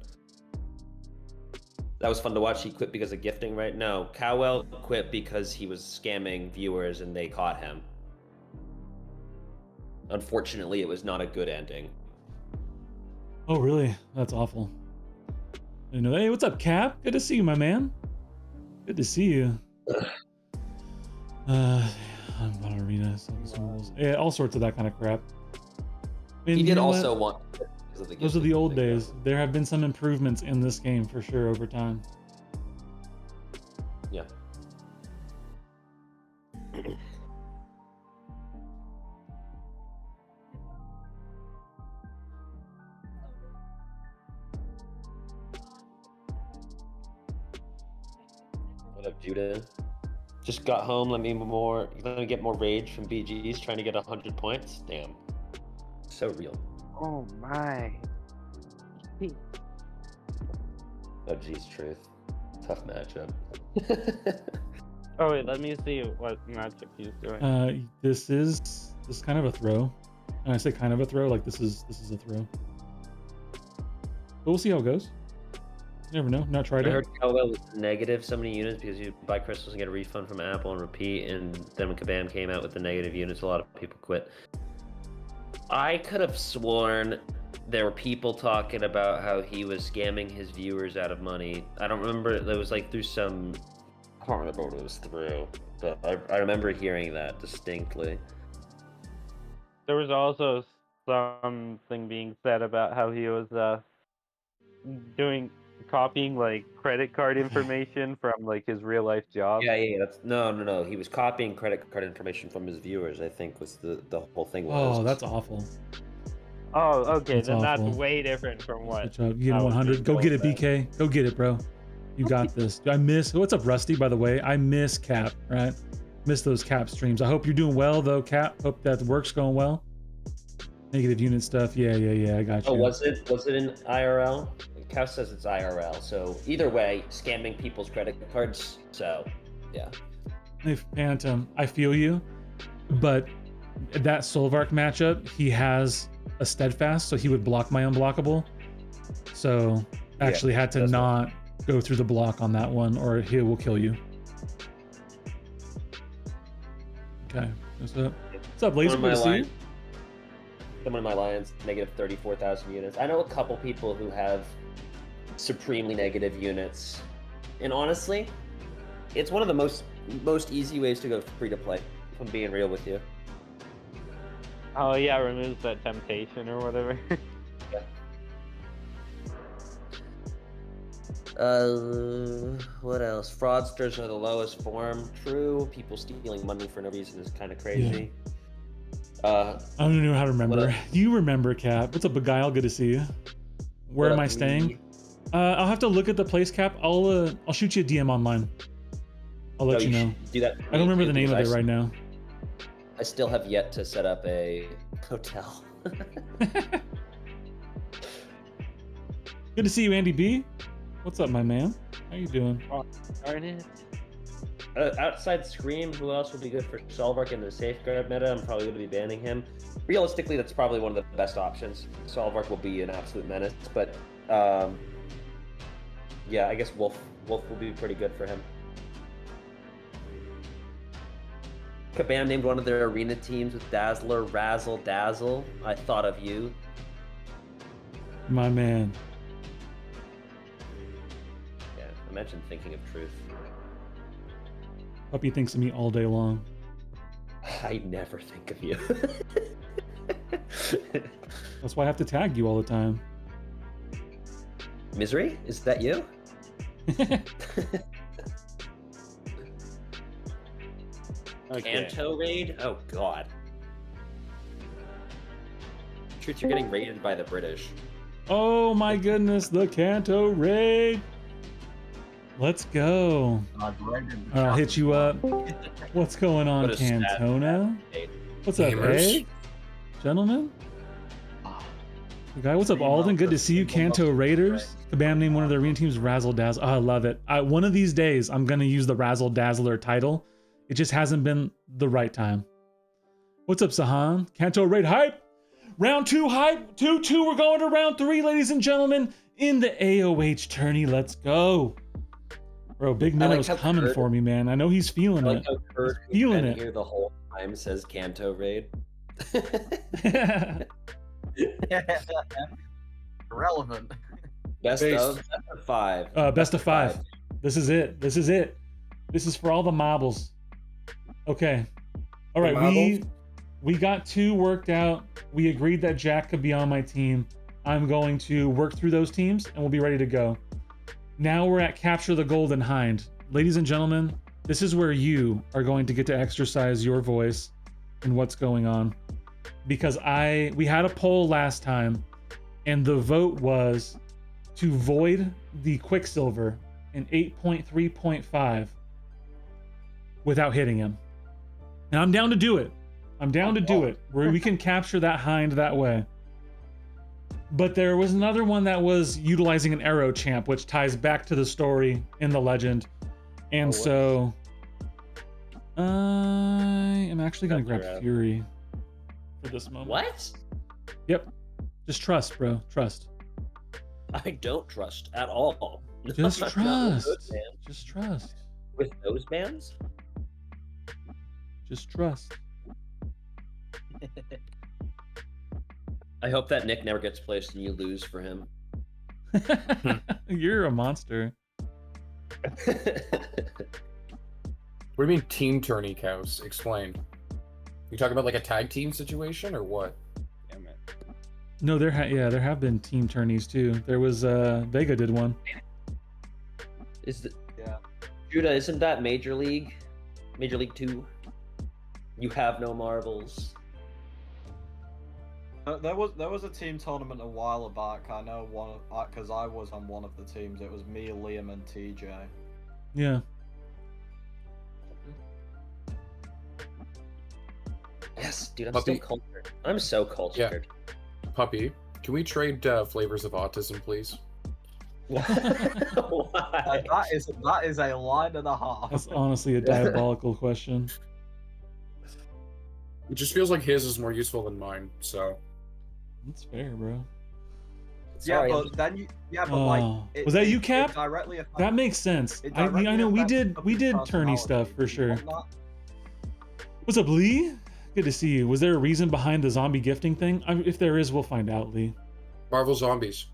C: that was fun to watch. He quit because of gifting, right? No, Cowell quit because he was scamming viewers, and they caught him. Unfortunately, it was not a good ending.
B: Oh, really? That's awful. You know, hey, what's up, Cap? Good to see you, my man. Good to see you. I'm on Arena, so consumables. Yeah, all sorts of that kind of crap. And
C: He
B: you
C: did
B: know
C: also
B: what?
C: want.
B: Those are the old days. There have been some improvements in this game for sure over time.
C: Yeah. What up, Judah? Just got home. Let me get more rage from BGs trying to get 100 points. Damn. So real.
E: Oh my.
C: Oh geez, truth. Tough matchup.
E: Oh wait, let me see what matchup he's doing.
B: This is kind of a throw. And I say kind of a throw, like this is a throw. But we'll see how it goes. You never know. Not tried
C: I
B: it.
C: heard Cowell was negative so many units because you buy crystals and get a refund from Apple and repeat, and then when Kabam came out with the negative units, a lot of people quit. I could have sworn there were people talking about how he was scamming his viewers out of money. I don't remember. It was like through some. I don't remember what it was through, but I remember hearing that distinctly.
E: There was also something being said about how he was copying like credit card information from like his real life job.
C: Yeah. That's no. He was copying credit card information from his viewers. I think was the whole thing was.
B: Oh, that's awful.
E: Oh, okay,
B: That's
E: then
B: awful.
E: that's way different from what.
B: Good job. You get
E: I was
B: 100. Go
E: told
B: get it,
E: that.
B: BK. Go get it, bro. You got this. I miss. What's up, Rusty? By the way, I miss Cap. Right? Miss those Cap streams. I hope you're doing well, though, Cap. Hope that the work's going well. Negative unit stuff. Yeah. I got you.
C: Oh, was it in IRL? Cow says it's IRL. So either way, scamming people's credit cards. So yeah.
B: Hey, Phantom, I feel you, but that Solvark matchup, he has a steadfast, so he would block my unblockable. So actually had to
C: that's
B: not go through the block on that one, or he will kill you. Okay, what's up? What's up, Laser? Good to see you.
C: Someone in my lions, negative 34,000 units. I know a couple people who have supremely negative units, and honestly, it's one of the most easy ways to go free to play. If I'm being real with you.
E: Oh yeah, removes that temptation or whatever.
C: What else? Fraudsters are the lowest form. True. People stealing money for no reason is kind of crazy.
B: I don't even know how to remember. You remember, Cap. What's up, Beguile? Good to see you. Where am I staying? I'll have to look at the place, Cap. I'll shoot you a DM online. I'll let you know.
C: Do that.
B: I don't remember the name of it right now.
C: I still have yet to set up a hotel.
B: Good to see you, Andy B. What's up, my man? How you doing?
E: Darn it.
C: Outside Scream, who else would be good for Solvark in the safeguard meta? I'm probably going to be banning him. Realistically, that's probably one of the best options. Solvark will be an absolute menace, but yeah, I guess Wolf will be pretty good for him. Kabam named one of their arena teams with Dazzler, Razzle, Dazzle. I thought of you.
B: My man.
C: Yeah, I mentioned thinking of truth.
B: Hope he thinks of me all day long.
C: I never think of you.
B: That's why I have to tag you all the time.
C: Misery? Is that you?
E: Okay.
C: Kanto raid? Oh god. Truth, you're getting raided by the British.
B: Oh my goodness, the Kanto raid. Let's go. I'll hit you up. What's going on,
C: What a stat.
B: Cantona? What's up, Egg? Gentlemen? The guy, what's up, Alden? Good to see you, Kanto Raiders. Kabam named one of their arena teams Razzle Dazzle. Oh, I love it. One of these days, I'm going to use the Razzle Dazzler title. It just hasn't been the right time. What's up, Sahan? Kanto Raid hype. Round 2 hype. 2-2. We're going to round 3, ladies and gentlemen, in the AOH tourney. Let's go. Bro, Big Minno's coming for me, man. I know he's feeling it.
C: He's
B: feeling it.
C: Here the whole time says Kanto raid.
G: Relevant.
C: Best of 5.
B: Best of 5. This is it. This is it. This is for all the marbles. Okay. All right. We got 2 worked out. We agreed that Jack could be on my team. I'm going to work through those teams and we'll be ready to go. Now we're at Capture the Golden Hind. Ladies and gentlemen, this is where you are going to get to exercise your voice in what's going on. Because we had a poll last time and the vote was to void the Quicksilver in 8.3.5 without hitting him. And I'm down to do it. I'm down to do it, where we can capture that hind that way. But there was another one that was utilizing an arrow champ, which ties back to the story in the legend. And so I am actually going to grab Fury for this moment.
C: What?
B: Yep. Just trust, bro. Trust.
C: I don't trust at all.
B: Just
C: Not
B: trust.
C: with those bands.
B: Just trust.
C: With those bands?
B: Just trust.
C: I hope that Nick never gets placed and you lose for him.
B: You're a monster.
H: What do you mean team tourney, Cows? Explain. You talking about like a tag team situation or what?
E: Damn it.
B: No, there have been team tourneys too. There was Vega did one.
G: Yeah.
C: Judah, isn't that Major League 2? You have no marbles.
G: There was a team tournament a while back. I know because I was on one of the teams. It was me, Liam, and TJ.
B: Yeah.
C: Yeah, Yes, dude, I'm
H: Puppy.
C: so cultured. I'm so cultured.
H: Puppy, can we trade flavors of autism, please?
C: Why?
G: That is a line and a half.
B: That's honestly a diabolical question.
H: It just feels like his is more useful than mine, so.
B: That's fair, bro.
C: Sorry,
G: yeah,
C: I'm
G: but then you, yeah, but like,
B: Was that you, Cap?
G: It directly affects,
B: That makes sense.
G: it
B: I
G: directly
B: know we
G: affects
B: did
G: Puppy's
B: tourney stuff
G: personality.
B: for
G: You
B: sure.
G: want that?
B: What's up, Lee? Good to see you. Was there a reason behind the zombie gifting thing? If there is, we'll find out, Lee.
H: Marvel Zombies.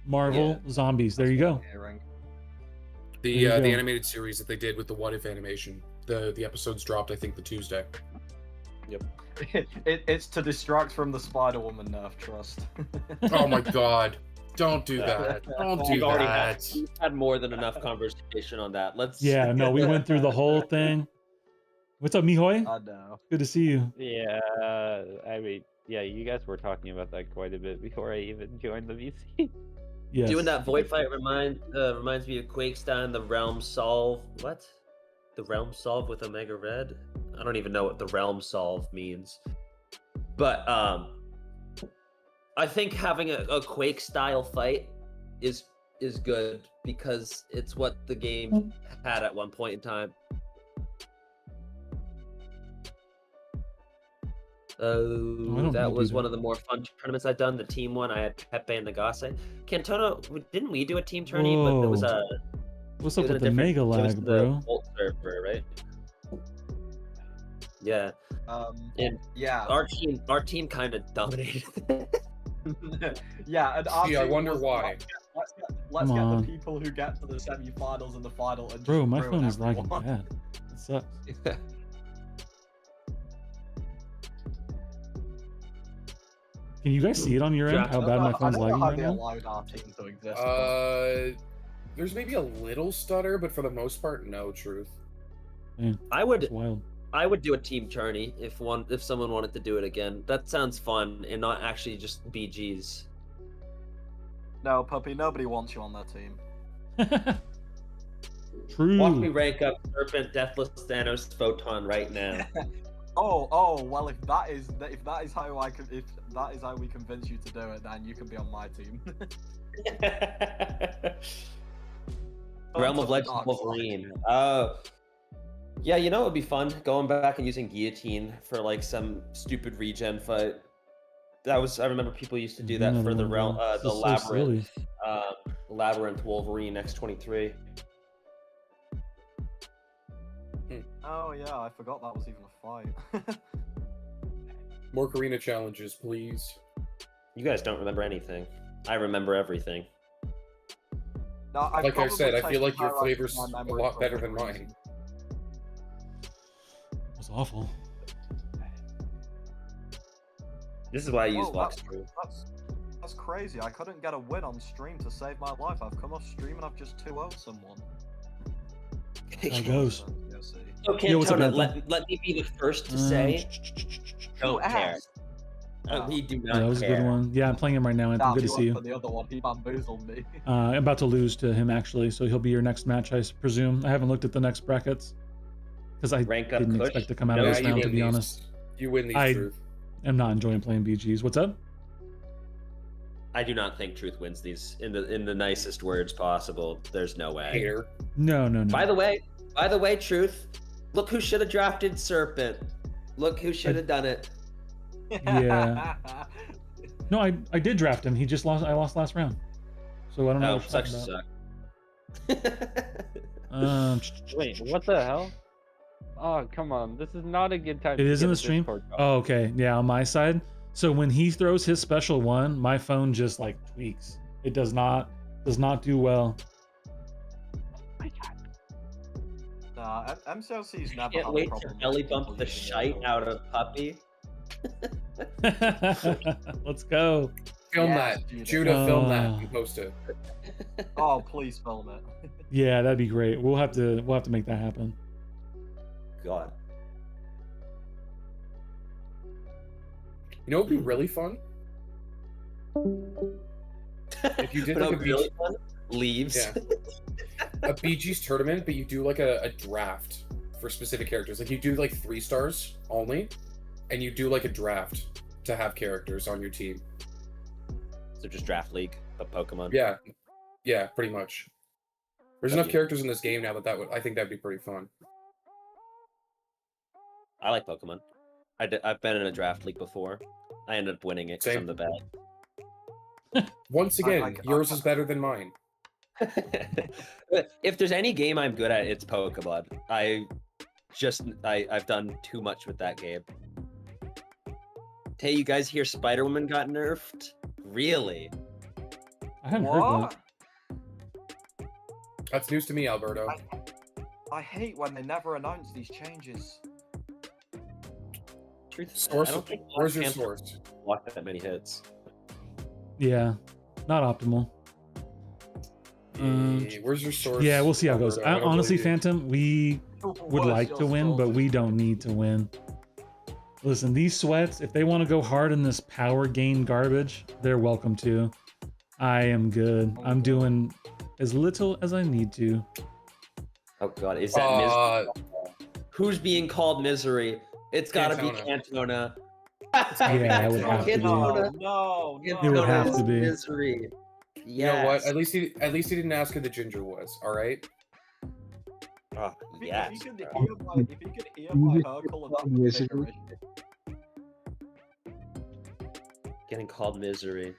B: Marvel Zombies. There you go.
G: Hearing.
H: The
B: There you go.
H: the animated series that they did with the What If animation. The episodes dropped, I think, the Tuesday.
G: It's to distract from the Spider-Woman nerf, trust.
H: Oh my god. Don't do that. Don't do
C: We've already
H: that.
C: had more than enough conversation on that. Let's.
B: Yeah, no, we went through the whole thing. What's up, Mihoy?
G: I know.
B: Good to see you.
E: Yeah, I mean, yeah, you guys were talking about that quite a bit before I even joined the VC.
B: Yes.
C: Doing that void fight reminds me of Quakestein, the realm solve. What? The realm solve with Omega Red? I don't even know what the realm solve means. But I think having a Quake style fight is good because it's what the game had at one point in time. That was one of the more fun tournaments I've done. The team one, I had Pepe and Nagase. Cantono, didn't we do a team tourney? But it was a.
B: What's
C: it
B: up
C: was
B: with
C: a
B: the
C: different-
B: mega
C: it was
B: lag,
C: the
B: bro?
C: Volt server, right? Yeah, and
G: Yeah.
C: our team kind of dominated.
G: Yeah, and our
H: Gee, I
G: team
H: wonder
G: was
H: why.
G: Let's
B: Come
G: get
B: on.
G: the people who get to the semi-finals and the final and
B: Bro,
G: just
B: my
G: ruin
B: phone is lagging
G: everyone.
B: bad. It sucks. Can you guys see it on your end? How bad my phone's lagging
G: how
B: right
G: they
B: now?
G: allowed our team to exist. but-
H: There's maybe a little stutter, but for the most part, no, truth.
C: I would
B: It's wild.
C: do a team tourney if someone wanted to do it again. That sounds fun and not actually just BGs.
G: No, Puppy, nobody wants you on their team.
B: True.
C: Watch me rank up Serpent, Deathless, Thanos, Photon right now.
G: Oh, well, if that is how we convince you to do it, then you can be on my team.
C: Realm of
G: Dark
C: Legends
G: side.
C: Wolverine. Yeah, you know it would be fun going back and using guillotine for like some stupid regen fight. I remember people used to do that for the realm, the labyrinth, labyrinth Wolverine X23.
G: Oh yeah, I forgot that was even a fight.
H: More Karina challenges, please.
C: You guys don't remember anything. I remember everything.
G: No, I'd
H: Like I said,
G: probably
H: I feel
G: take
H: like your
G: highlights
H: flavor's
G: of my
H: a
G: memory
H: lot
G: for
H: better
G: a
H: than
G: reason.
H: mine.
B: That's awful.
C: This is why I use
G: Whoa,
C: Voxtrue.
G: That's crazy. I couldn't get a win on stream to save my life. I've come off stream and I've just 2-0'd someone.
B: How it goes.
C: Okay,
B: Yo, what's up,
C: Tona,
B: Anthony?
C: let me be the first to say, don't care.
G: asked?
C: We do not
B: Yeah, that was a
C: care.
B: good one. Yeah, I'm playing him right now, Anthony. Good to see you.
G: For the other one, he bamboozled me.
B: I'm about to lose to him actually, so he'll be your next match, I presume. I haven't looked at the next brackets because I
C: Rank up
B: didn't
C: Kush?
B: expect to come out
C: No,
B: of this
H: you
B: round, to
H: win
B: be
H: these.
B: honest.
H: You win these,
B: I-
H: truth.
B: I'm not enjoying playing BGs. What's up?
C: I do not think Truth wins these in the nicest words possible. There's no way.
H: Hater.
B: No.
C: By the way, Truth, look who should have drafted Serpent. Look who should have done it.
B: Yeah. No, I did draft him. He just lost. I lost last round, so I don't know
C: Oh,
B: what you're
C: sucks
B: talking
C: to
B: about.
C: suck.
E: Wait, what the hell? Oh, come on. This is not a good time.
B: It
E: to
B: is in
E: get
B: the
E: a
B: stream.
E: Discord call.
B: Oh, okay. Yeah, on my side. So when he throws his special one, my phone just like tweaks. It does not do well.
G: Nah, MCLC's never
C: Can't
G: had a
C: wait to
G: problem
C: belly
G: with
C: bump
G: people
C: the
G: using
C: shite
G: it.
C: out of Puppy.
B: Let's go.
H: Film
G: Yes,
H: that.
G: Judah.
H: Judah, film that
B: Oh.
H: and post it.
G: Oh, please film it.
B: Yeah, that'd be great. We'll have to make that happen.
C: God.
H: You know what would be really fun? If you did
C: But
H: like a
C: I'm really
H: BG,
C: fun. Leaves.
H: Yeah. a BG's tournament, but you do like a draft for specific characters. Like you do like 3 stars only, and you do like a draft to have characters on your team.
C: So just draft league of Pokemon.
H: Yeah, pretty much. There's enough characters in this game now that I think that'd be pretty fun.
C: I like Pokemon. I've been in a draft league before. I ended up winning it because I'm the bad.
H: Once again, yours is better than mine.
C: If there's any game I'm good at, it's Pokemon. I've done too much with that game. Hey, you guys hear Spiderwoman got nerfed? Really?
B: I haven't heard that.
H: That's news to me, Alberto.
G: I hate when they never announce these changes.
H: Source?
C: I don't think
H: Where's your
C: Black Panther
H: source?
C: blocked that many hits.
B: Yeah, not optimal.
H: Where's your source?
B: Yeah, we'll see how it goes.
H: Alberto? I don't
B: Honestly,
H: believe you.
B: Phantom, we would like to win, but we don't need to win. Listen, these sweats, if they want to go hard in this power gain garbage, they're welcome to. I am good. I'm doing as little as I need to.
C: Oh god, is that Misery? Who's being called Misery? It's gotta be
H: Cantona.
C: Cantona.
B: Yeah, it would have to be.
G: No.
B: It would have to be.
C: Misery. Yes.
H: You know what? At least he didn't ask who the ginger was. All right.
C: Oh, yes.
G: If you could hear my Hercule and that
C: Getting called Misery.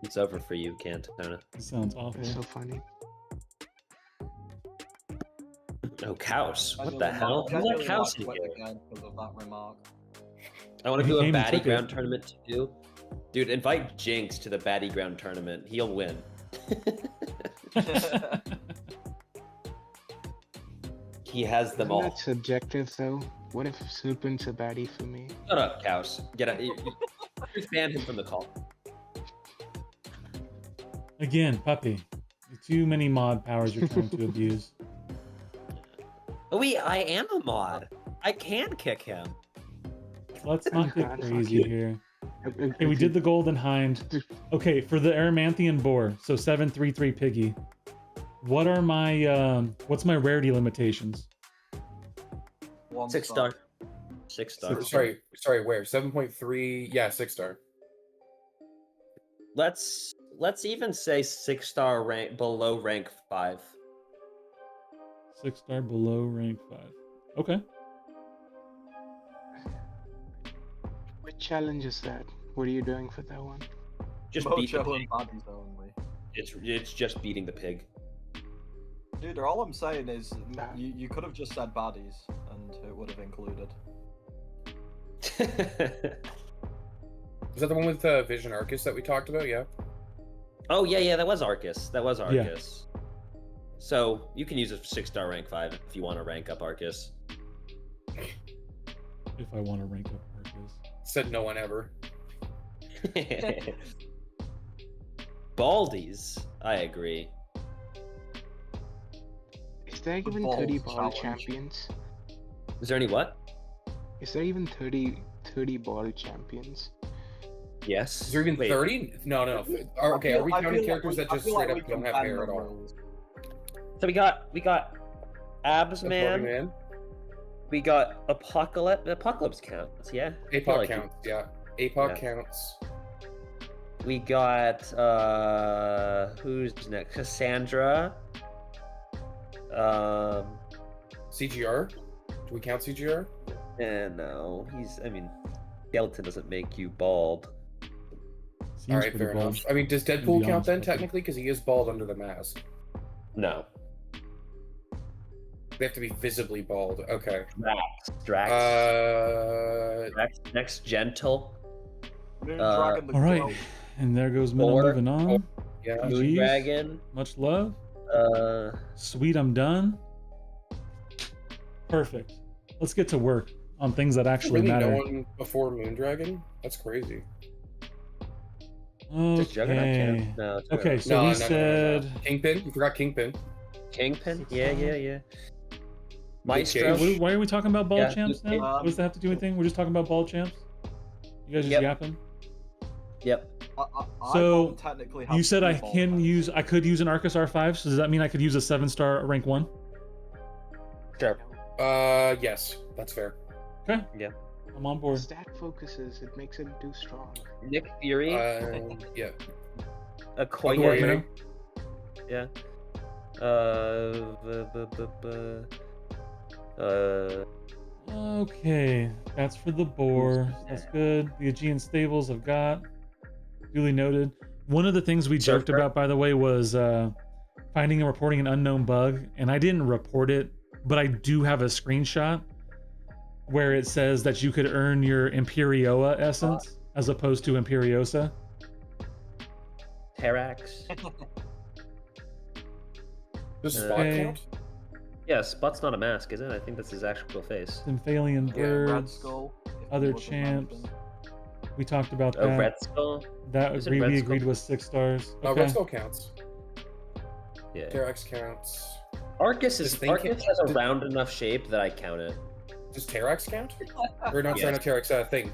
C: It's over for you, Cantona.
B: It sounds awful.
I: It's so funny.
C: Oh, Kaus. What the hell? Who's that Kaus in here?
G: because of that remark.
C: I want to
B: He
C: do a
B: came and
C: baddie
B: took it.
C: ground tournament too. Dude, invite Jinx to the baddie ground tournament. He'll win. He has them
I: Isn't
C: all.
I: that subjective though? What if Supin's a baddie for me?
C: Shut up, Kaus. Get out. You ban him from the call.
B: Again, puppy. Too many mod powers you're trying to abuse.
C: Oh, wait, I am a mod. I can kick him.
B: Let's not get
I: God,
B: crazy
I: fuck you.
B: here. Okay, we did the Golden Hind. Okay, for the Aramanthian Boar, so 733 Piggy. What are my what's my rarity limitations?
C: 6 star. 6 star.
H: Sorry. Where? 7.3. Yeah, 6 star.
C: Let's even say 6 star rank below rank 5.
B: 6 star below rank 5. Okay.
I: What challenge is that? What are you doing for that one?
C: Just beat the
G: Mojo
C: pig.
G: and baddies only.
C: It's just beating the pig.
G: Dude, all I'm saying is you could have just said baddies and it would have included.
H: Is that the one with Vision Arcus that we talked about? Yeah.
C: Oh yeah, that was Arcus. So you can use a 6 star rank 5 if you want to rank up Arcus.
B: If I want to rank up Arcus.
H: Said no one ever.
C: Baldies, I agree.
I: Is there even
G: Balls
I: 30 ball
G: challenge.
I: champions?
C: Is there any what?
I: Is there even 30 ball champions?
C: Yes.
H: Is there even
C: Wait,
H: 30? No. Okay, are we counting characters that just straight up don't have hair at all?
C: So we got Abs Man.
H: Man.
C: We got Apocalypse. Apocalypse counts, yeah. I feel
H: APOC
C: like
H: counts, yeah. APOC
C: Yeah.
H: counts.
C: We got who's next? Cassandra.
H: CGR? Do we count CGR?
C: No, skeleton doesn't make you bald.
B: Seems
H: Alright,
B: pretty
H: fair
B: bald.
H: enough. I mean, does
B: be
H: Deadpool count
B: honest
H: then,
B: with you.
H: technically? Because he is bald under the mask.
C: No.
H: They have to be visibly bald. Okay.
C: Drax. Next gentle.
G: Moondragon the
B: All right.
G: Goat.
B: And there goes Minna
C: Or-
B: moving on.
H: Yeah.
B: Jeez.
C: Dragon.
B: Much love.
C: Uh,
B: Sweet, I'm done. Perfect. Let's get to work on things that actually
H: Really
B: matter.
H: no one before Moondragon? That's crazy.
C: does Juggernaut
B: Okay.
C: count? No. it's
B: Okay,
C: Juggernaut.
B: so we
H: No.
B: said
H: Kingpin? You forgot Kingpin.
C: Kingpin.
B: Six
C: Yeah.
B: star.
C: Maestro.
B: Why are we talking about ball
C: Yeah,
B: champs now?
C: Luke
B: What does that have to do with anything? We're just talking about ball champs? You guys just
C: Yep.
B: yapping?
C: Yep.
G: I
B: So,
G: don't technically have
B: You said I
G: two ball
B: can
G: champs.
B: use, I could use an Arcus R5, so does that mean I could use a 7 star rank 1?
C: Sure.
H: Yes. That's fair.
B: Okay.
C: Yeah.
B: I'm on board.
I: Stat focuses, it makes it too strong.
C: Nick Fury,
H: Yeah.
C: Okoye,
H: Okoye.
C: yeah.
B: Okay, that's for the boar. That's good. The Aegean stables I've got. Duly noted. One of the things we joked about, by the way, was finding and reporting an unknown bug, and I didn't report it, but I do have a screenshot where it says that you could earn your Imperioa essence as opposed to Imperiosa.
C: Terax.
H: Does Spot
B: Okay.
H: count?
C: Yeah, Spot's not a mask, is it? I think that's his actual face.
B: Symphalian
G: Yeah, Red
B: birds,
G: Skull. if
B: other
G: it wasn't
B: champs.
G: mentioned.
B: We talked about
C: Oh,
B: that.
C: Red Skull?
B: That
C: Is it
B: we
C: Red
B: agreed
C: Skull?
B: was 6 stars.
H: No,
B: Okay.
H: Red Skull counts.
C: Yeah.
H: Terex counts.
C: Arcus
H: Does
C: is
H: Thing
C: Arcus
H: count?
C: has a round enough shape that I count it.
H: Does Terex count? Or not? Sorry, not Terex. Thing.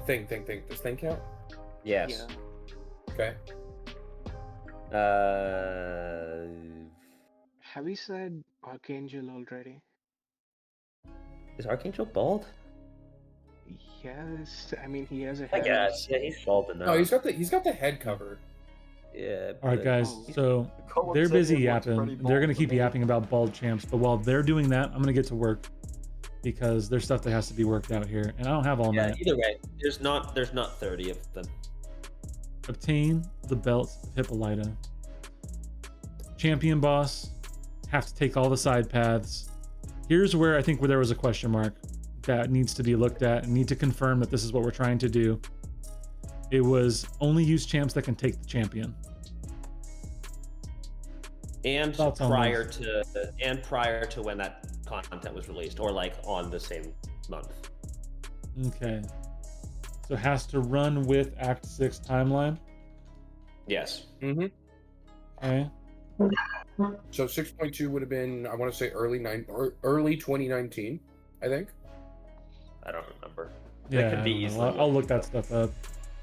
H: Does Thing count?
C: Yes.
H: Okay.
I: Have you said Archangel already?
C: Is Archangel bald?
I: Yes, I mean he has a
C: I
I: head.
C: guess. Yeah, he's bald enough.
H: No, he's got the head covered.
C: Yeah.
B: All right,
C: but-
B: guys.
I: Oh.
B: So
G: Cole
B: they're
G: said
B: busy
G: he looks
B: yapping.
G: pretty
B: They're gonna
G: bald
B: keep
G: to me.
B: yapping about bald champs, but while they're doing that, I'm gonna get to work because there's stuff that has to be worked out here, and I don't have all
C: Yeah,
B: night.
C: either way, there's not 30 of them.
B: Obtain the belt of Hippolyta. Champion boss. Have to take all the side paths. Here's where I think where there was a question mark that needs to be looked at and need to confirm that this is what we're trying to do. It was only use champs that can take the champion.
C: And
B: Thoughts on
C: prior to when that content was released, or like on the same month.
B: Okay. So it has to run with Act 6 timeline.
C: Yes.
H: Mm-hmm.
B: Okay.
H: So 6.2 would have been, I want to say early 2019, I think.
C: I don't remember.
B: Yeah,
C: That could
B: I
C: be
B: don't know.
C: easily.
B: I'll look that stuff up.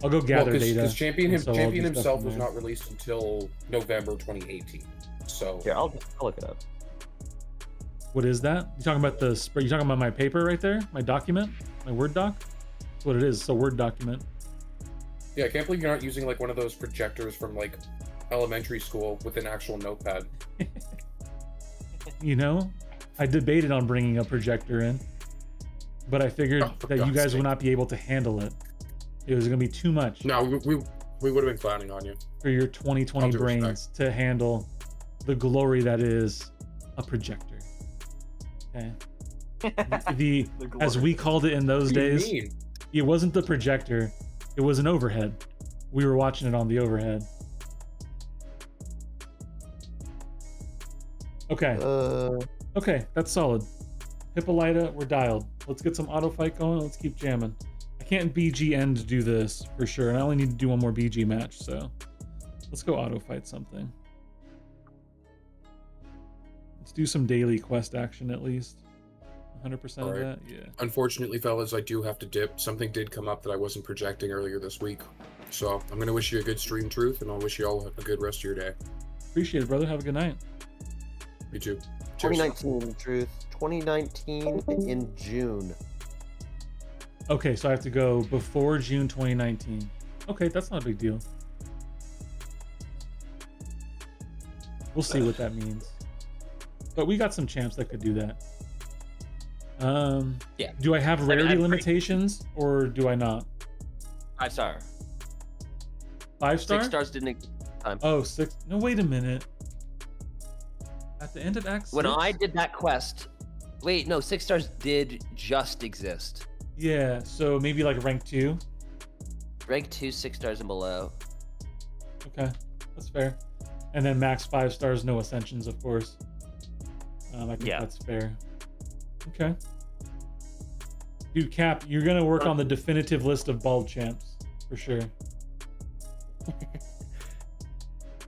B: I'll go gather data.
H: Because Champion
B: and so I'll
H: Champion
B: do stuff
H: himself
B: from
H: was
B: there.
H: not released until November 2018. So
C: Here, I'll look it up.
B: What is that? You talking about the? You talking about my paper right there? My document? My Word doc? That's what it is. It's a Word document.
H: yeah, I can't believe you're not using like one of those projectors from like elementary school with an actual notepad.
B: You know, I debated on bringing a projector in, but I figured
H: Oh, for
B: that you
H: God's
B: guys
H: sake.
B: would not be able to handle it. It was going to be too much
H: No, we would have been clowning on you.
B: for your 2020
H: All due
B: brains
H: respect.
B: to handle the glory that is a projector. Okay. The as we called it in those
H: What do you
B: days,
H: mean?
B: it wasn't the projector, it was an overhead. We were watching it on the overhead. Okay. Okay, that's solid. Hippolyta, we're dialed. Let's get some auto fight going. Let's keep jamming. I can't BG end to do this for sure, and I only need to do one more BG match, so let's go auto fight something. Let's do some daily quest action at least. 100% of
H: Alright.
B: that, yeah.
H: Unfortunately, fellas, I do have to dip. Something did come up that I wasn't projecting earlier this week. So I'm going to wish you a good stream, Truth, and I'll wish you all a good rest of your day.
B: Appreciate it, brother. Have a good night.
H: You too. Cheers.
D: 2019, Truth. 2019 in June.
B: Okay, so I have to go before June 2019. Okay, that's not a big deal. We'll see what that means. But we got some champs that could do that.
C: Yeah.
B: Do I have
C: mean,
B: rarity
C: I'm pretty-
B: limitations or do I not?
C: 5-star.
B: 5-star?
C: 6 stars didn't exist at the time.
B: Oh, 6. No, wait a minute. At the end of Act 6?
C: When I did that quest, wait, no, 6 stars did just exist.
B: Yeah, so maybe like rank 2.
C: Rank 2, 6 stars and below.
B: Okay, that's fair. And then max 5 stars, no ascensions, of course. I think
C: Yeah.
B: that's fair. Okay. Dude, Cap, you're gonna work on the definitive list of bald champs for sure.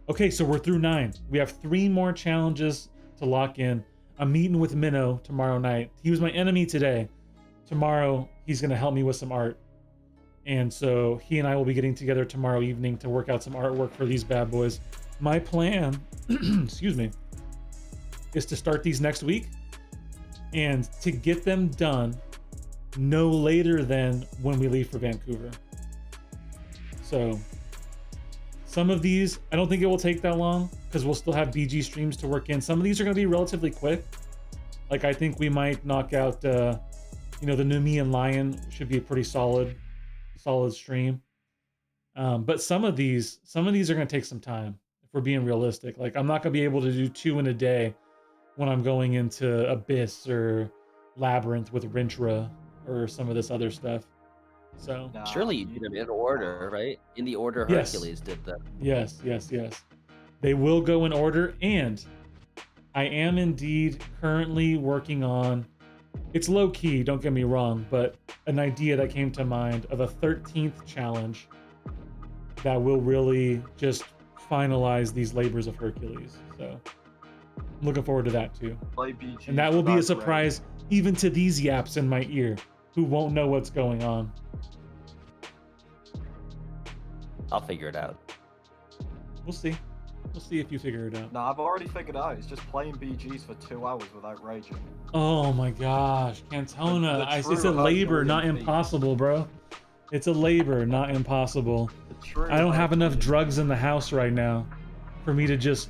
B: Okay, so we're through 9. We have 3 more challenges to lock in. I'm meeting with Minnow tomorrow night. He was my enemy today. Tomorrow, he's gonna help me with some art. And so he and I will be getting together tomorrow evening to work out some artwork for these bad boys. My plan, excuse me, is to start these next week. And to get them done, no later than when we leave for Vancouver. So some of these, I don't think it will take that long because we'll still have BG streams to work in. Some of these are going to be relatively quick. Like I think we might knock out, the Numian Lion should be a pretty solid stream. But some of these are going to take some time if we're being realistic. Like I'm not going to be able to do 2 in a day when I'm going into Abyss or Labyrinth with Rintra or some of this other stuff. So
G: Nah,
C: Surely you did them in order, right? In the order
B: Yes.
C: Hercules did them.
B: yes. They will go in order, and I am indeed currently working on, it's low key, don't get me wrong, but an idea that came to mind of a 13th challenge that will really just finalize these labors of Hercules. So I'm looking forward to that too.
G: play BG
B: And that will be a
G: without
B: surprise even to these yaps in my ear who won't know what's going on.
C: I'll figure it out.
B: We'll see. We'll see if you figure it out.
G: No, I've already figured out. It's just playing BGs for 2 hours without raging.
B: Oh my gosh, Cantona.
G: The
B: It's a
G: true
B: labor,
G: Herculean
B: not
G: feat.
B: impossible, bro. It's a labor, not impossible.
G: The true
B: I don't have enough
G: Herculean
B: drugs in the house right now for me to just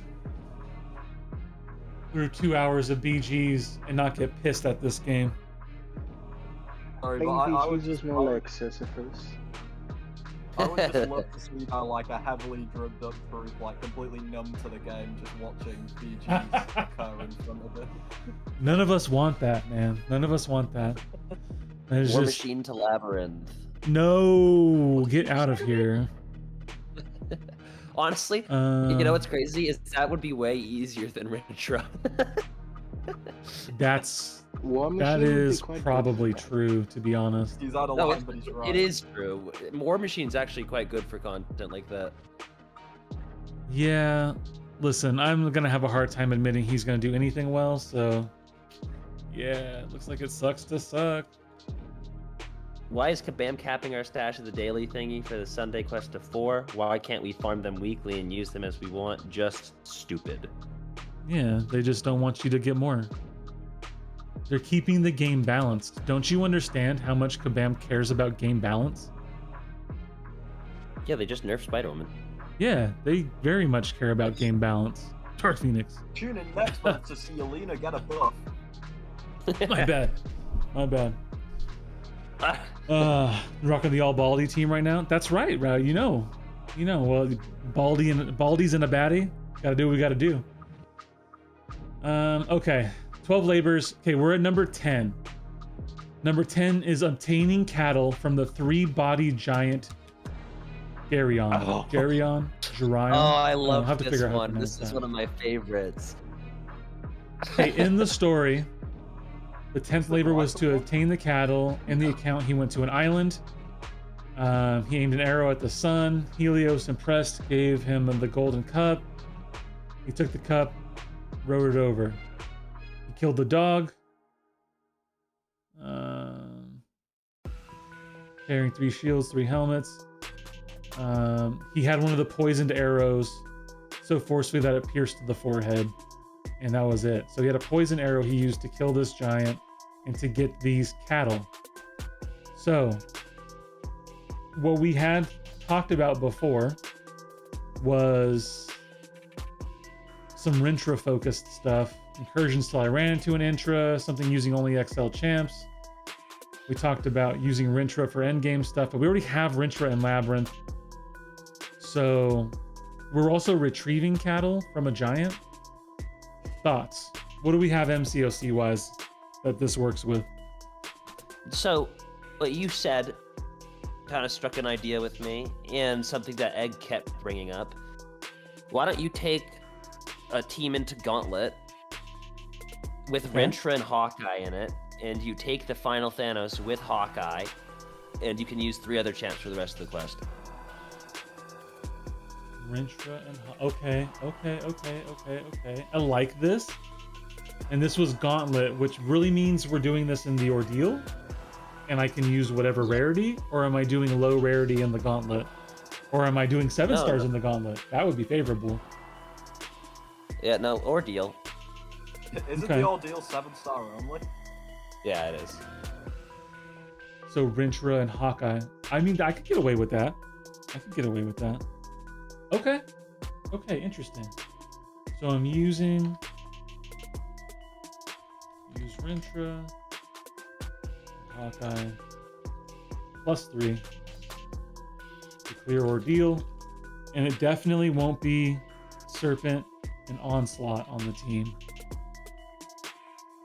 B: through 2 hours of BGs and not get pissed at this game.
G: Sorry,
I: I
G: but
I: think
G: I would
I: BGs is
G: just
I: more like Sisyphus.
G: I would just love to see like a heavily drugged up group, like completely numb to the game, just watching BGs occur in front of it.
B: None of us want that, man. None of us want that. There's
C: War
B: just
C: Machine to Labyrinth.
B: no, get out of here.
C: Honestly, you know what's crazy is that would be way easier than Rintra.
I: War Machine
B: That
I: would be
B: is
I: quite good
B: probably
I: for that.
B: true, to be honest.
G: He's out of
C: No,
G: line, but he's right.
C: it is true. War Machine's actually quite good for content like that.
B: Yeah, listen, I'm gonna have a hard time admitting he's gonna do anything well, so yeah, it looks like it sucks to suck.
C: Why is Kabam capping our stash of the daily thingy for the Sunday quest of 4? Why can't we farm them weekly and use them as we want? Just stupid.
B: Yeah, they just don't want you to get more. They're keeping the game balanced. Don't you understand how much Kabam cares about game balance?
C: Yeah, they just nerfed Spiderwoman.
B: Yeah, they very much care about game balance. Dark Phoenix.
G: Tune in next month to see Alina get a buff.
B: My bad. My bad. Rocking the all Baldy team right now. That's right, Rao. You know. Well, Baldy's in a baddie. Gotta do what we gotta do. Okay. 12 labors. Okay, we're at number 10. Number 10 is obtaining cattle from the 3-bodied giant Geryon.
C: Oh.
B: Geryon? Geryon?
C: Oh, I
B: I'll
C: love
B: have to
C: this
B: figure out how to
C: one.
B: pronounce
C: This is
B: that.
C: one of my favorites.
B: Okay, in the story, the 10th labor was to obtain the cattle. In the account, he went to an island. He aimed an arrow at the sun. Helios, impressed, gave him the golden cup. He took the cup, rowed it over. He killed the dog. Carrying 3 shields, 3 helmets. He had one of the poisoned arrows so forcefully that it pierced the forehead. And that was it. So he had a poison arrow he used to kill this giant and to get these cattle. So what we had talked about before was some Rintra focused stuff. Incursions till I ran into an Intra, something using only XL champs. We talked about using Rintra for endgame stuff, but we already have Rintra and Labyrinth. So we're also retrieving cattle from a giant. Thoughts? What do we have MCOC wise that this works with?
C: So, what you said kind of struck an idea with me, and something that Egg kept bringing up. Why don't you take a team into Gauntlet with Rintra and Hawkeye in it, and you take the final Thanos with Hawkeye, and you can use 3 other champs for the rest of the quest.
B: Rintra and okay. I like this. And this was Gauntlet, which really means we're doing this in the Ordeal, and I can use whatever rarity, or am I doing low rarity in the Gauntlet? Or am I doing 7 stars in the Gauntlet? That would be favorable.
C: Yeah, no, Ordeal.
G: Isn't
B: Okay.
G: the ordeal 7-star only?
C: Yeah, it is.
B: So Rintrah and Hawkeye. I mean, I could get away with that. Okay. Okay, interesting. So I'm use Rintrah, Hawkeye, +3 to clear Ordeal. And it definitely won't be Serpent and Onslaught on the team.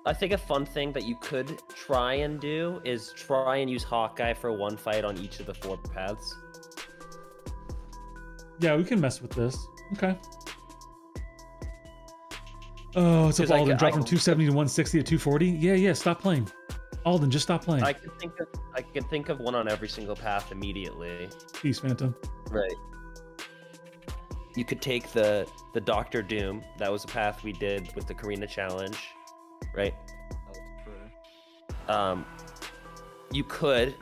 C: I think a fun thing that you could try and do is try and use Hawkeye for one fight on each of the 4 paths.
B: Yeah, we can mess with this. Okay. Oh, it's up
C: 'Cause I
B: Alden.
C: could-
B: Drop
C: I
B: from
C: could-
B: 270 to 160 to 240. Yeah, stop playing. Alden, just stop playing.
C: I could think of one on every single path immediately.
B: Peace, Phantom.
C: Right. You could take the Doctor Doom. That was a path we did with the Karina challenge, right?
G: That's true.
C: You could.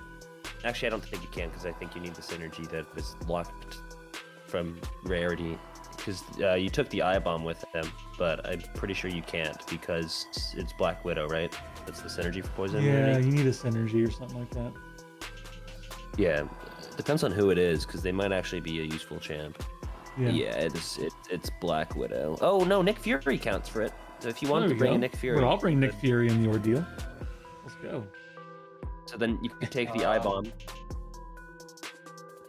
C: Actually, I don't think you can because I think you need the synergy that is locked from rarity. Because you took the Eye Bomb with them, but I'm pretty sure you can't because it's Black Widow, right? That's the synergy for poison
B: Yeah,
C: immunity.
B: you need a synergy or something like that.
C: Yeah, depends on who it is because they might actually be a useful champ. Yeah, it's Black Widow. Oh no, Nick Fury counts for it. So if you want
B: There
C: to
B: we
C: bring
B: go.
C: in Nick Fury,
B: Well, I'll bring Nick Fury in the Ordeal. Let's go.
C: so then you could take the Eye Bomb. You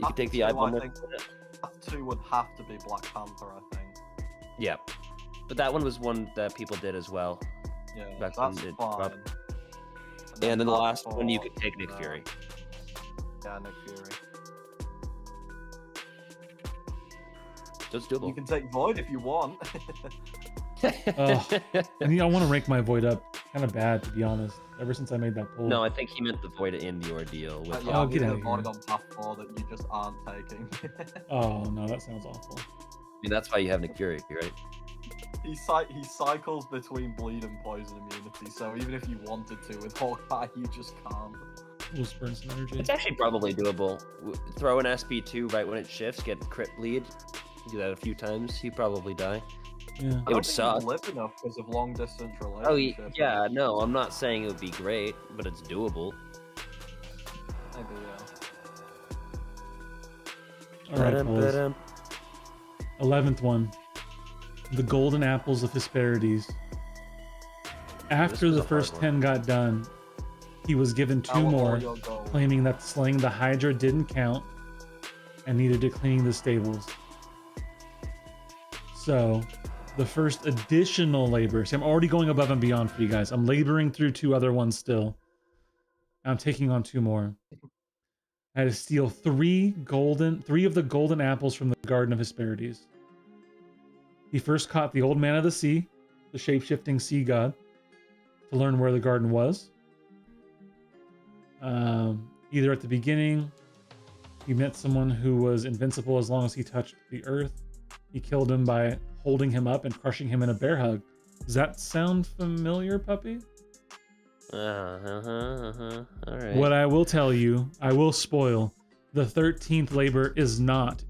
C: could take the Eye Bomb.
G: I think path 2 would have to be Black Panther, I think.
C: Yeah, but that one was one that people did as well.
G: Yeah,
C: Back
G: that's
C: when it
G: fine.
C: dropped. And then the
G: path
C: last one, you
G: 4,
C: could take Nick Fury.
G: Yeah, Nick Fury.
C: So it's
G: You
C: doable.
G: can take Void if you want.
B: Oh, I want to rank my Void up kind of bad, to be honest. Ever since I made that poll.
C: No, I think he meant the Void in the Ordeal. With
G: Yeah,
B: Oh,
G: I
B: get
G: mean,
B: out
G: the
B: of
G: Void
B: here.
G: on path 4 that you just aren't taking.
B: Oh no, that sounds awful.
C: I mean, that's why you have Nick Fury, right?
G: He cycles between bleed and poison immunity, so even if you wanted to with Hawkeye, you just can't.
B: We'll burn some energy.
C: It's actually probably doable. Throw an SP2 right when it shifts, get crit bleed. Do that a few times, you probably die.
B: Yeah.
G: I
C: It
G: don't
C: would
G: think
C: suck.
G: you'd live enough because of long distance
C: Oh,
G: relationships.
C: yeah, no, I'm not saying it would be great, but it's doable.
G: Maybe, yeah.
B: All right, Foles. 11th one. The Golden Apples of Hesperides. After
C: was
B: the
C: a hard
B: first
C: one.
B: 10 got done, he was given 2
G: How are
B: more,
G: your goals?
B: claiming that slaying the Hydra didn't count, and neither did cleaning the stables. So, the first additional labor. See, I'm already going above and beyond for you guys. I'm laboring through 2 other ones still. I'm taking on 2 more. I had to steal 3 of the golden apples from the Garden of Hesperides. He first caught the Old Man of the Sea, the shape-shifting sea god, to learn where the garden was. Either at the beginning, he met someone who was invincible as long as he touched the earth. He killed him by holding him up and crushing him in a bear hug. Does that sound familiar, puppy?
C: Alright.
B: What I will tell you, I will spoil, the 13th labor is not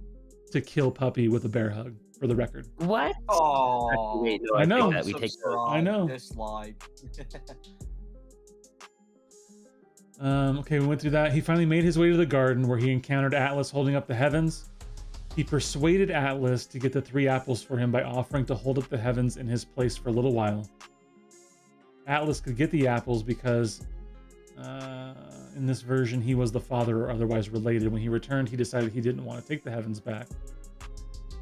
B: to kill puppy with a bear hug, for the record.
C: What?
G: Oh,
C: Wait, no,
B: I know.
C: Take that. We take that.
G: subscribe,
B: I know.
G: Dislike.
B: Okay, we went through that. He finally made his way to the garden where he encountered Atlas holding up the heavens. He persuaded Atlas to get the 3 apples for him by offering to hold up the heavens in his place for a little while. Atlas could get the apples because in this version he was the father or otherwise related. When he returned, he decided he didn't want to take the heavens back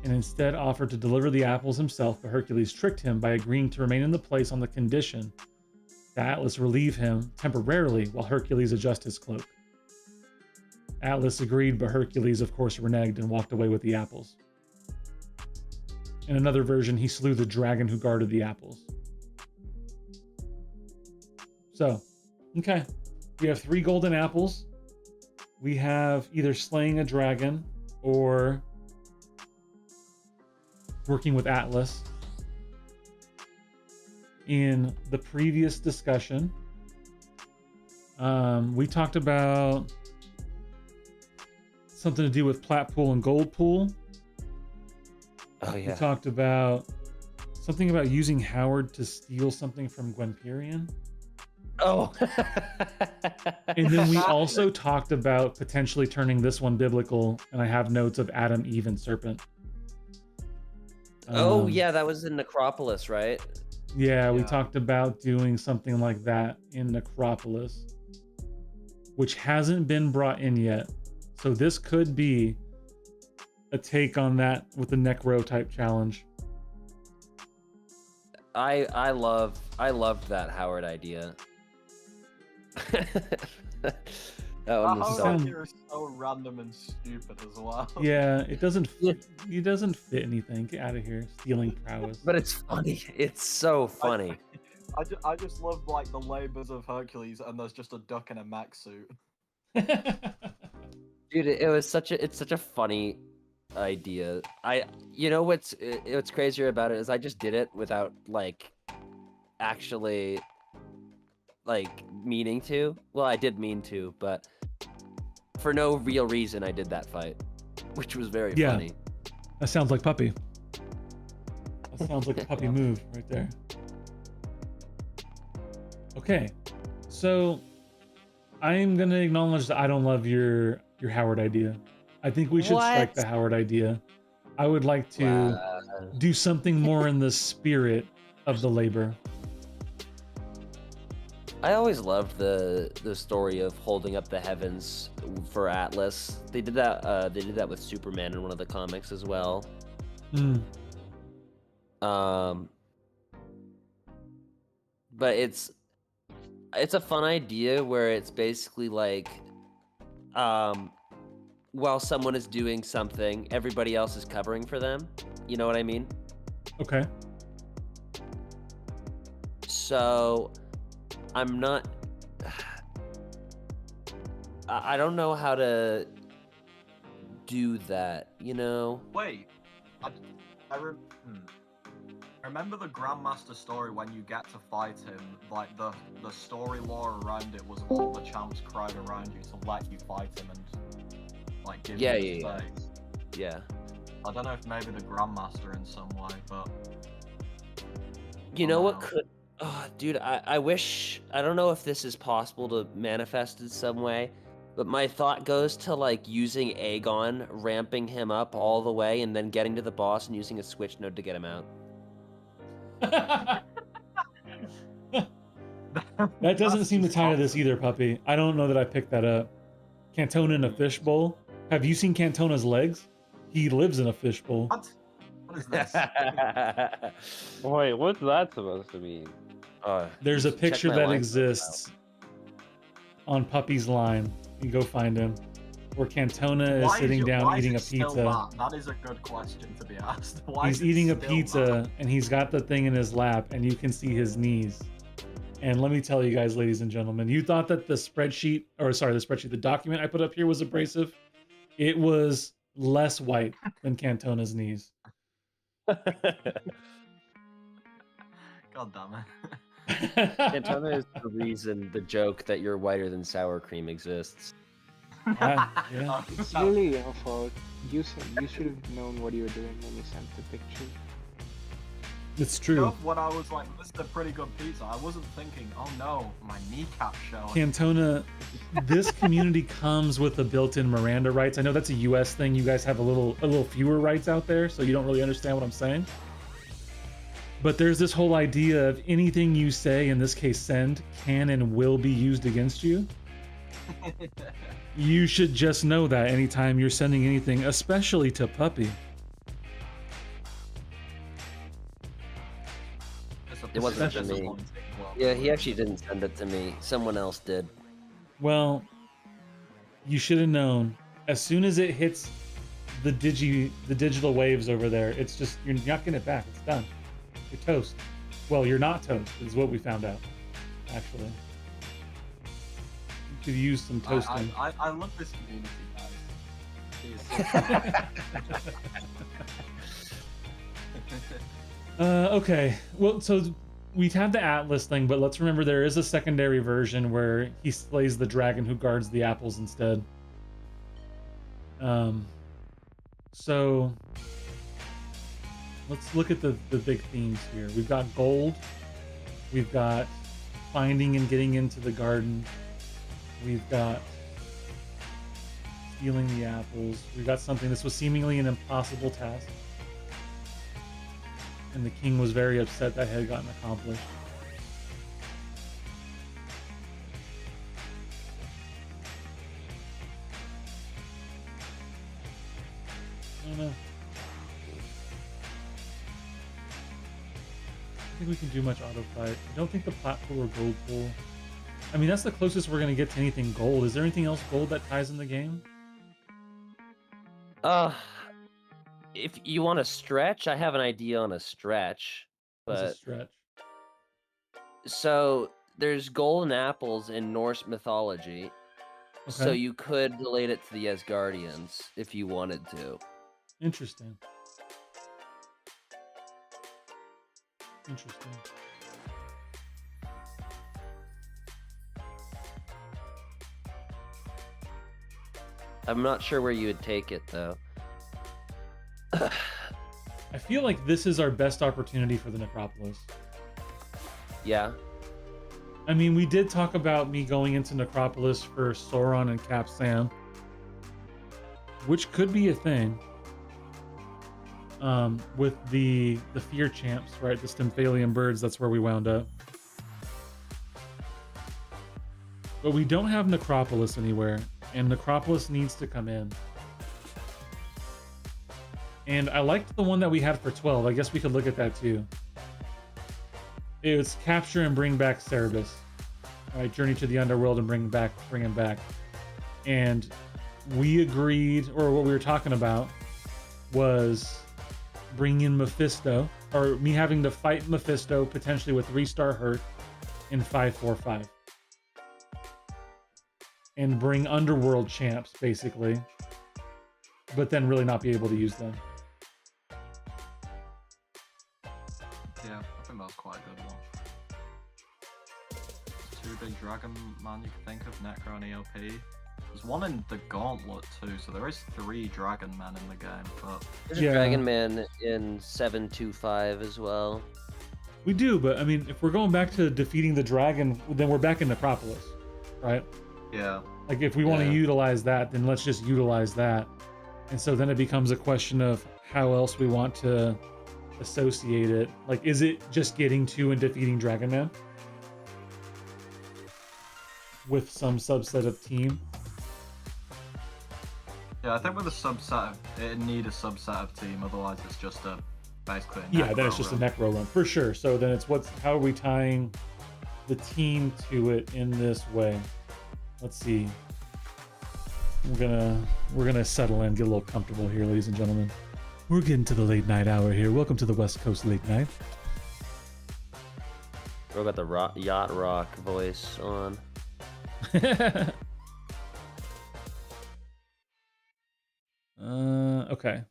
B: and instead offered to deliver the apples himself, but Hercules tricked him by agreeing to remain in the place on the condition that Atlas relieve him temporarily while Hercules adjusts his cloak. Atlas agreed, but Hercules, of course, reneged and walked away with the apples. In another version, he slew the dragon who guarded the apples. So, okay. We have 3 golden apples. We have either slaying a dragon or working with Atlas. In the previous discussion, we talked about something to do with plat pool and gold pool.
C: Oh,
B: We
C: yeah.
B: talked about something about using Howard to steal something from Gwenperion.
C: Oh.
B: And then we also talked about potentially turning this one biblical, and I have notes of Adam, Eve, and serpent.
C: Oh yeah, that was in Necropolis, right?
B: Yeah, we
G: Yeah.
B: talked about doing something like that in Necropolis, which hasn't been brought in yet. So this could be a take on that with the Necro type challenge.
C: I loved that Howard idea. That one was
G: How
C: so.
B: sound-
G: idea is so random and stupid as well.
B: Yeah, it doesn't fit anything. Get out of here, stealing prowess.
C: But it's funny. It's so funny.
G: I just love like the labors of Hercules, and there's just a duck in a mech suit.
C: Dude, it's such a funny idea. You know what's crazier about it is I just did it without like actually like meaning to. Well, I did mean to, but for no real reason I did that fight, which was very
B: Yeah.
C: funny.
B: That sounds like puppy. That sounds like a puppy move right there. Okay, so I'm gonna acknowledge that I don't love your Howard idea. I think we should strike the
C: What?
B: Howard idea. I would like to
C: Wow.
B: do something more in the spirit of the labor.
C: I always loved the story of holding up the heavens for Atlas. They did that. They did that with Superman in one of the comics as well.
B: Mm.
C: But it's a fun idea where it's basically like, while someone is doing something, everybody else is covering for them. You know what I mean?
B: Okay.
C: So I'm not. I don't know how to do that. You know?
G: Wait, I remember the Grandmaster story when you get to fight him. Like the story lore around it was all the champs crowd around you to let you fight him and like give
C: Yeah,
G: you
C: yeah,
G: space.
C: yeah.
G: I don't know if maybe the Grandmaster in some way, but
C: You know what
G: Wow.
C: could? Oh, dude, I wish. I don't know if this is possible to manifest in some way, but my thought goes to like using Aegon, ramping him up all the way, and then getting to the boss and using a switch node to get him out.
B: That doesn't
G: That's
B: seem to
G: just
B: tie to this
G: awesome.
B: either, puppy. I don't know that I picked that up. Cantona in a fishbowl. Have you seen Cantona's legs? He lives in a fishbowl.
G: What? What is this?
E: Wait, what's that supposed to mean?
B: There's a
C: check
B: picture
C: my
B: that
C: line
B: exists on Puppy's line. You go find him. Where Cantona is
G: Why
B: sitting
G: why
B: down
G: is
B: eating a
G: it still
B: pizza.
G: That is a good question to be asked. Why
B: He's
G: is it
B: eating a
G: still
B: pizza
G: that?
B: and he's got the thing in his lap and you can see his knees. And let me tell you guys, ladies and gentlemen, you thought that the document I put up here was abrasive. It was less white than Cantona's knees.
G: God damn it.
C: Cantona is the reason the joke that you're whiter than sour cream exists.
B: Yeah.
I: It's really your fault. You should have known what you were doing when you sent the picture.
B: It's
G: You know,
B: true.
G: when I was like, this is a pretty good pizza, I wasn't thinking, oh no, my kneecap showing.
B: Cantona, this community comes with the built-in Miranda rights. I know that's a US thing. You guys have a little fewer rights out there, so you don't really understand what I'm saying. But there's this whole idea of anything you say, in this case send, can and will be used against you. You should just know that anytime you're sending anything, especially to Puppy.
C: It wasn't
G: It's
C: to me.
G: disappointing, well,
C: Yeah, he actually didn't send it to me. Someone else did.
B: Well, you should have known. As soon as it hits the digital waves over there, it's just, you're not getting it back. It's done. You're toast. Well, you're not toast, is what we found out, actually. You could use some toasting.
G: I love this community, guys.
B: Okay. Well, so we have the Atlas thing, but let's remember there is a secondary version where he slays the dragon who guards the apples instead. So let's look at the big themes here. We've got gold. We've got finding and getting into the garden. We've got stealing the apples. We've got something. This was seemingly an impossible task. And the king was very upset that had gotten accomplished. I don't know. I think we can do much auto fight. I don't think the plat pool or gold pool. I mean, that's the closest we're going to get to anything gold. Is there anything else gold that ties in the game?
C: If you want to stretch, I have an idea on a stretch.
B: What's a
C: But
B: stretch?
C: so there's golden apples in Norse mythology. So
B: Okay.
C: you could relate it to the Asgardians if you wanted to.
B: Interesting. Interesting.
C: I'm not sure where you would take it though.
B: I feel like this is our best opportunity for the Necropolis.
C: Yeah.
B: I mean, we did talk about me going into Necropolis for Sauron and Cap Sam, which could be a thing. With the fear champs, right? The Stymphalian birds, that's where we wound up. But we don't have Necropolis anywhere, and Necropolis needs to come in. And I liked the one that we had for 12. I guess we could look at that too. It's capture and bring back Cerebus. Right, journey to the underworld and bring him back. And we agreed, or what we were talking about was bring in Mephisto, or me having to fight Mephisto potentially with 3-star hurt in 5/4/5. And bring underworld champs, basically. But then really not be able to use them.
G: Yeah, I think that's quite a good one. Two big dragon man you can think of, Necro and EOP. There's one in the Gauntlet too, so there is 3 dragon men in the game, but
C: There's
B: Yeah.
C: a Dragon Man in 725 as well.
B: We do, but I mean, if we're going back to defeating the dragon, then we're back in Necropolis, right?
G: yeah.
B: Like, if we want to
C: Yeah.
B: utilize that, then let's just utilize that. And so then it becomes a question of how else we want to associate it. Like, is it just getting to and defeating Dragon Man with some subset of team?
G: Yeah, I think with a subset, it need a subset of team, otherwise it's just a basically a
B: Yeah, then it's
G: necro
B: just
G: run.
B: a necro run for sure. So then it's how are we tying the team to it in this way? Let's see. We're gonna settle in, get a little comfortable here, ladies and gentlemen. We're getting to the late night hour here. Welcome to the West Coast late night.
C: We got the yacht rock voice on.
B: Okay.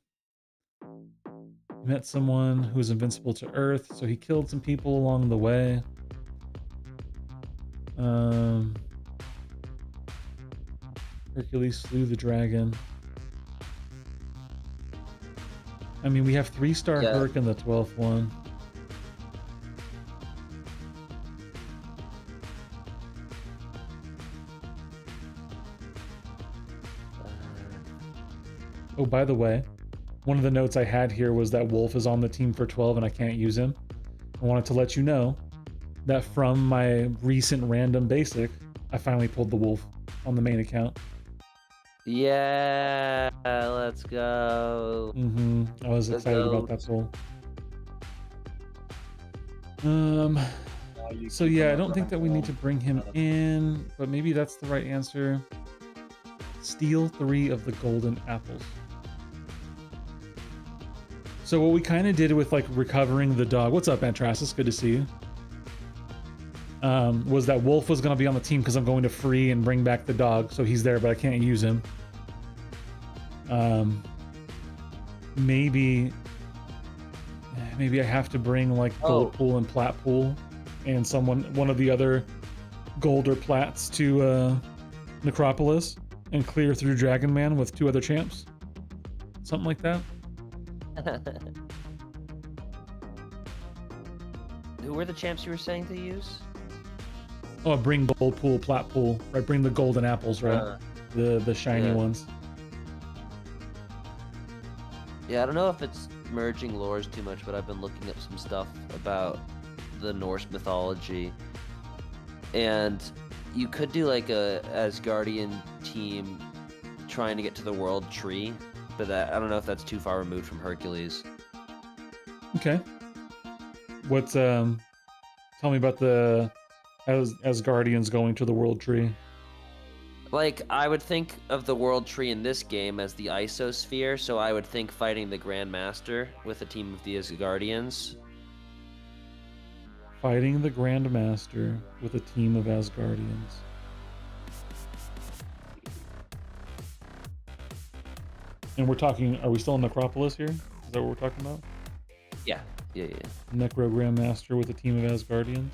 B: He met someone who was invincible to Earth, so he killed some people along the way. Hercules slew the dragon. I mean, we have 3-star
C: Yeah.
B: Herc in the 12th one. Oh, by the way, one of the notes I had here was that Wolf is on the team for 12 and I can't use him. I wanted to let you know that from my recent random basic, I finally pulled the Wolf on the main account.
C: Yeah, let's go.
B: I was
C: Let's
B: excited
C: go.
B: about that pull. So yeah, I don't think that we need to bring him in, but maybe that's the right answer. Steal 3 of the golden apples. So what we kind of did with like recovering the dog, what's up Antrasis, good to see you, was that Wolf was going to be on the team because I'm going to free and bring back the dog, so he's there but I can't use him. Maybe I have to bring like Gold Pool and Plat Pool and one of the other gold or plats to Necropolis and clear through Dragon Man with 2 other champs, something like that.
C: Who were the champs you were saying to use?
B: Oh, bring gold pool, plat pool, right? Bring the golden apples, right? The shiny
C: yeah.
B: ones.
C: Yeah, I don't know if it's merging lores too much, but I've been looking up some stuff about the Norse mythology. And you could do like a Asgardian team trying to get to the world tree, but that I don't know if that's too far removed from Hercules.
B: Okay. What's tell me about the Asgardians going to the world tree.
C: Like, I would think of the world tree in this game as the isosphere, so I would think fighting the Grandmaster with a team of the Asgardians.
B: Fighting the Grandmaster with a team of Asgardians. And we're talking, are we still in Necropolis here? Is that what we're talking about?
C: Yeah.
B: Necro Grandmaster with a team of Asgardians.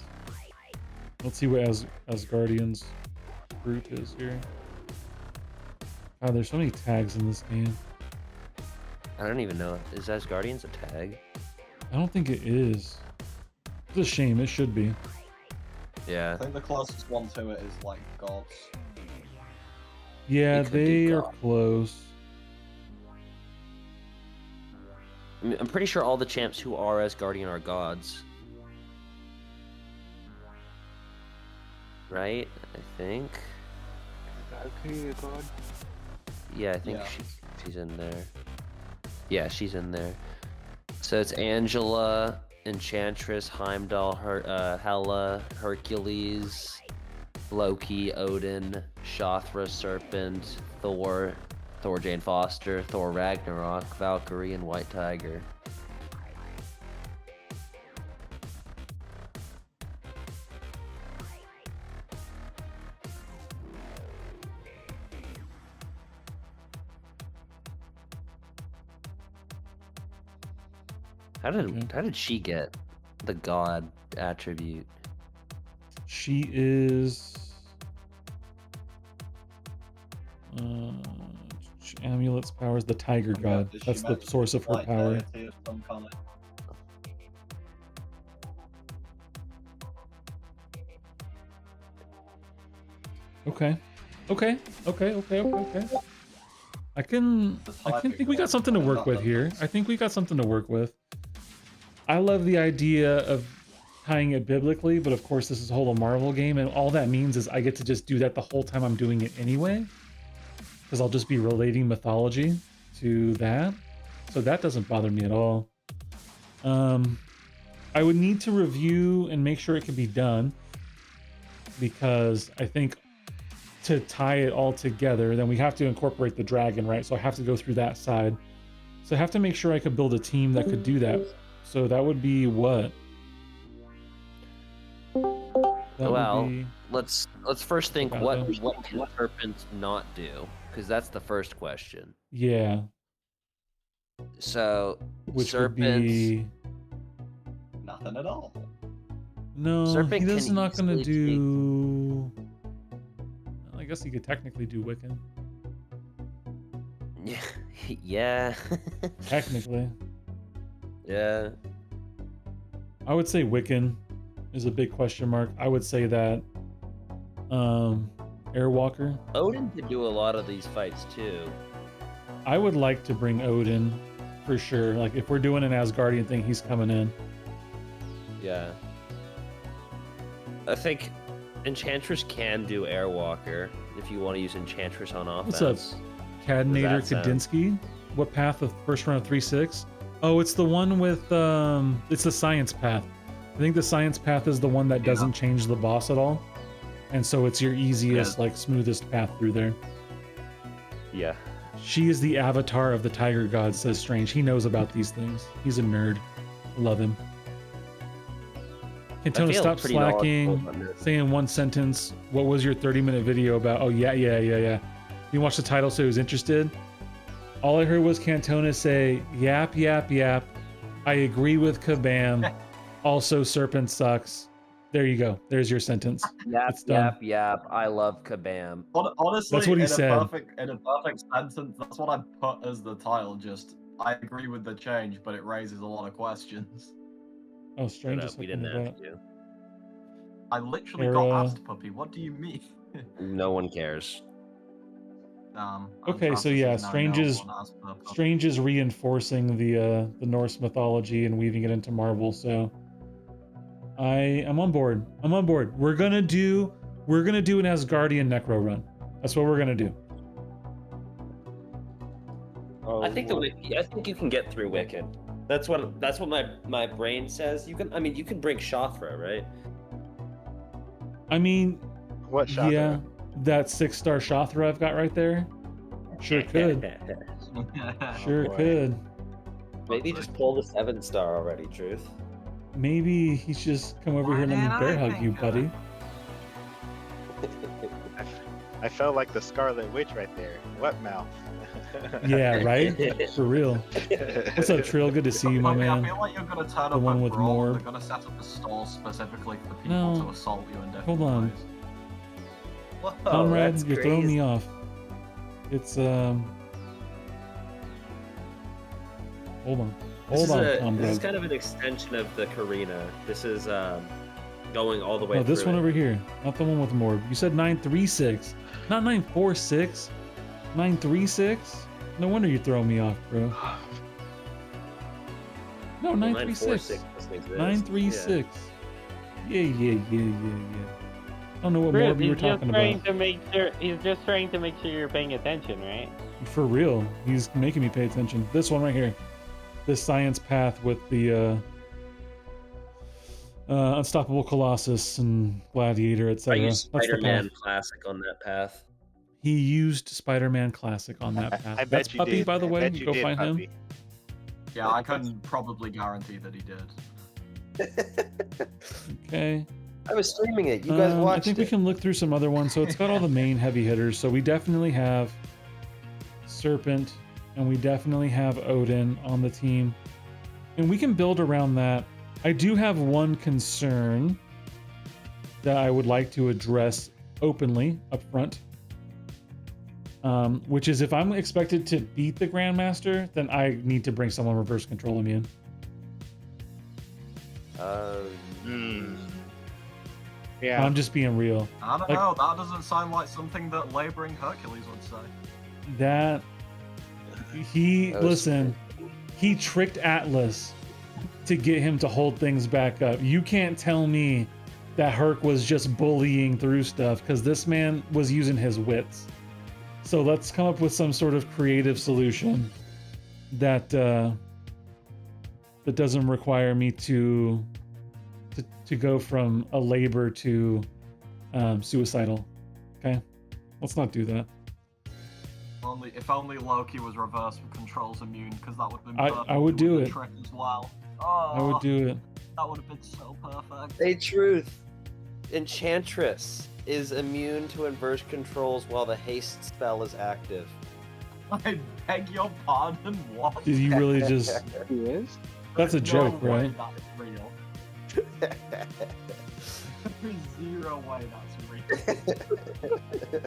B: Let's see what Asgardians group is here. God, there's so many tags in this game.
C: I don't even know. Is Asgardians a tag?
B: I don't think it is. It's a shame. It should be.
C: Yeah.
G: I think the closest one to it is like gods.
B: Yeah,
C: They could do
B: they are
C: God.
B: close.
C: I'm pretty sure all the champs who are Asgardian are gods. Right? I think.
I: Valkyrie, a god.
C: Yeah, I think
G: Yeah.
C: she's in there. Yeah, she's in there. So it's Angela, Enchantress, Heimdall, Hela, Hercules, Loki, Odin, Shothra, Serpent, Thor, Jane Foster, Thor Ragnarok, Valkyrie, and White Tiger. How did she get the god attribute?
B: She is. Amulets powers the tiger god.
G: Does she
B: That's the
G: mention
B: source of her
G: like
B: power.
G: deity of some kind?
B: Okay. I think we got something to work with here. I think we got something to work with. I love the idea of tying it biblically, but of course this is a whole Marvel game, and all that means is I get to just do that the whole time I'm doing it anyway, because I'll just be relating mythology to that. So that doesn't bother me at all. I would need to review and make sure it can be done, because I think to tie it all together, then we have to incorporate the dragon, right? So I have to go through that side. So I have to make sure I could build a team that could do that. So that would be what? That
C: Well,
B: would be...
C: let's first think
B: About
C: what
B: that.
C: can Serpent not do, because that's the first question.
B: Yeah,
C: So
B: which
C: Serpent,
B: would be...
G: Nothing at all.
B: No,
C: Serpent
B: he does
C: can
B: not gonna
C: easily
B: do... I guess he could technically do Wiccan.
C: yeah,
B: Technically.
C: yeah.
B: I would say Wiccan is a big question mark. I would say that Airwalker.
C: Odin could do a lot of these fights too.
B: I would like to bring Odin for sure. Like if we're doing an Asgardian thing, he's coming in.
C: Yeah. I think Enchantress can do Airwalker if you want to use Enchantress on offense.
B: What's up, Cadnator
C: Does that
B: Kadinsky? What path of first round of 3-6? Oh, it's the one with it's the science path. I think the science path is the one that doesn't change the boss at all. And so it's your easiest, like smoothest path through there.
C: Yeah.
B: She is the avatar of the tiger god, says Strange. He knows about these things. He's a nerd. Love him. Cantona,
C: feel
B: stop
C: pretty knowledgeable
B: slacking.
C: on this.
B: Say in one sentence, what was your 30-minute video about? Oh, yeah. You watched the title, so he was interested. All I heard was Cantona say, yap. I agree with Kabam. Also, Serpent sucks. There you go. There's your sentence. It's done.
C: Yap. I love Kabam.
G: Honestly,
B: That's what he
G: in
B: said.
G: In a perfect sentence, that's what I'd put as the title. Just, I agree with the change, but it raises a lot of questions.
B: Oh, Strange
C: But,
B: is
C: we
B: hooking
C: didn't
B: it
C: have
B: up.
C: to.
G: I literally
B: Era.
G: got asked, Puppy. What do you mean?
C: No one cares.
B: Okay, so yeah, Strange is reinforcing the Norse mythology and weaving it into Marvel. So I'm on board. I'm on board. We're gonna do an Asgardian Necro run. That's what we're gonna do.
C: I think I think you can get through Wicked. That's what my brain says. You can bring Shothra, right?
B: I mean,
J: What shot?
B: yeah, that 6-star Shothra I've got right there. Sure could. Sure
J: boy.
B: could.
C: Maybe just pull the 7-star already, Truth.
B: Maybe he's just come over here and let me bear hug you, buddy.
J: I felt like the Scarlet Witch right there. What mouth?
B: Yeah, right? For real. What's up, Trill? Good to see you, my
G: Puppy, I
B: man.
G: feel like you're gonna turn
B: The
G: up
B: one
G: at
B: with
G: Brawl.
B: more.
G: They're gonna set up a stall specifically for people
B: No.
G: to assault you in different
B: Hold on.
G: ways.
C: Whoa,
B: Comrade,
C: that's
B: you're throwing
C: crazy.
B: me off. It's hold on. Hold on,
C: This is
B: comrade.
C: kind of an extension of the Karina. This is going all the way
B: No, this
C: through
B: one
C: it.
B: over here. Not the one with more. You said 936. Not 946. 936? No wonder you're throwing me off, bro. No,
C: Well,
B: 936.
C: 946 doesn't exist.
B: 936. Yeah. I don't know what more
E: Chris,
B: we were
E: he's just
B: talking
E: trying
B: about.
E: to make sure. He's just trying to make sure you're paying attention, right?
B: For real. He's making me pay attention. This one right here. This science path with the Unstoppable Colossus and Gladiator,
C: I
B: etc.
C: use
B: That's the
C: Spider-Man
B: path.
C: Classic on that path.
B: He used Spider-Man Classic on that path.
J: I
B: That's
J: bet you
B: Puppy,
J: did.
B: by the
J: I
B: way.
J: bet you
B: Go
J: did,
B: find him.
J: Puppy.
G: Yeah, I can probably guarantee that he did.
B: Okay.
D: I was streaming it. You guys
B: I
D: watched
B: think
D: it.
B: we can look through some other ones. So it's got all the main heavy hitters. So we definitely have Serpent and we definitely have Odin on the team. And we can build around that. I do have one concern that I would like to address openly up front. Which is if I'm expected to beat the Grandmaster, then I need to bring someone reverse control immune.
J: Yeah.
B: I'm just being real.
G: I don't
B: Like-
G: know, that doesn't sound like something that laboring Hercules would say.
B: That he
D: That was-
B: listen, he tricked Atlas to get him to hold things back up. You can't tell me that Herc was just bullying through stuff because this man was using his wits. So let's come up with some sort of creative solution that that doesn't require me to go from a labor to suicidal. Okay, let's not do that.
G: If only Loki was reverse controls immune, because that would have been
B: I
G: perfect
B: would do
G: with the
B: it.
G: trick as well.
B: I would do it.
G: That would have been so perfect.
D: Hey, Truth. Enchantress is immune to inverse controls while the haste spell is active.
G: I beg your pardon, what?
B: Did you really just?
I: He is?
B: That's a
G: There's
B: joke,
G: no way
B: right?
G: That's real. There's zero way that's real.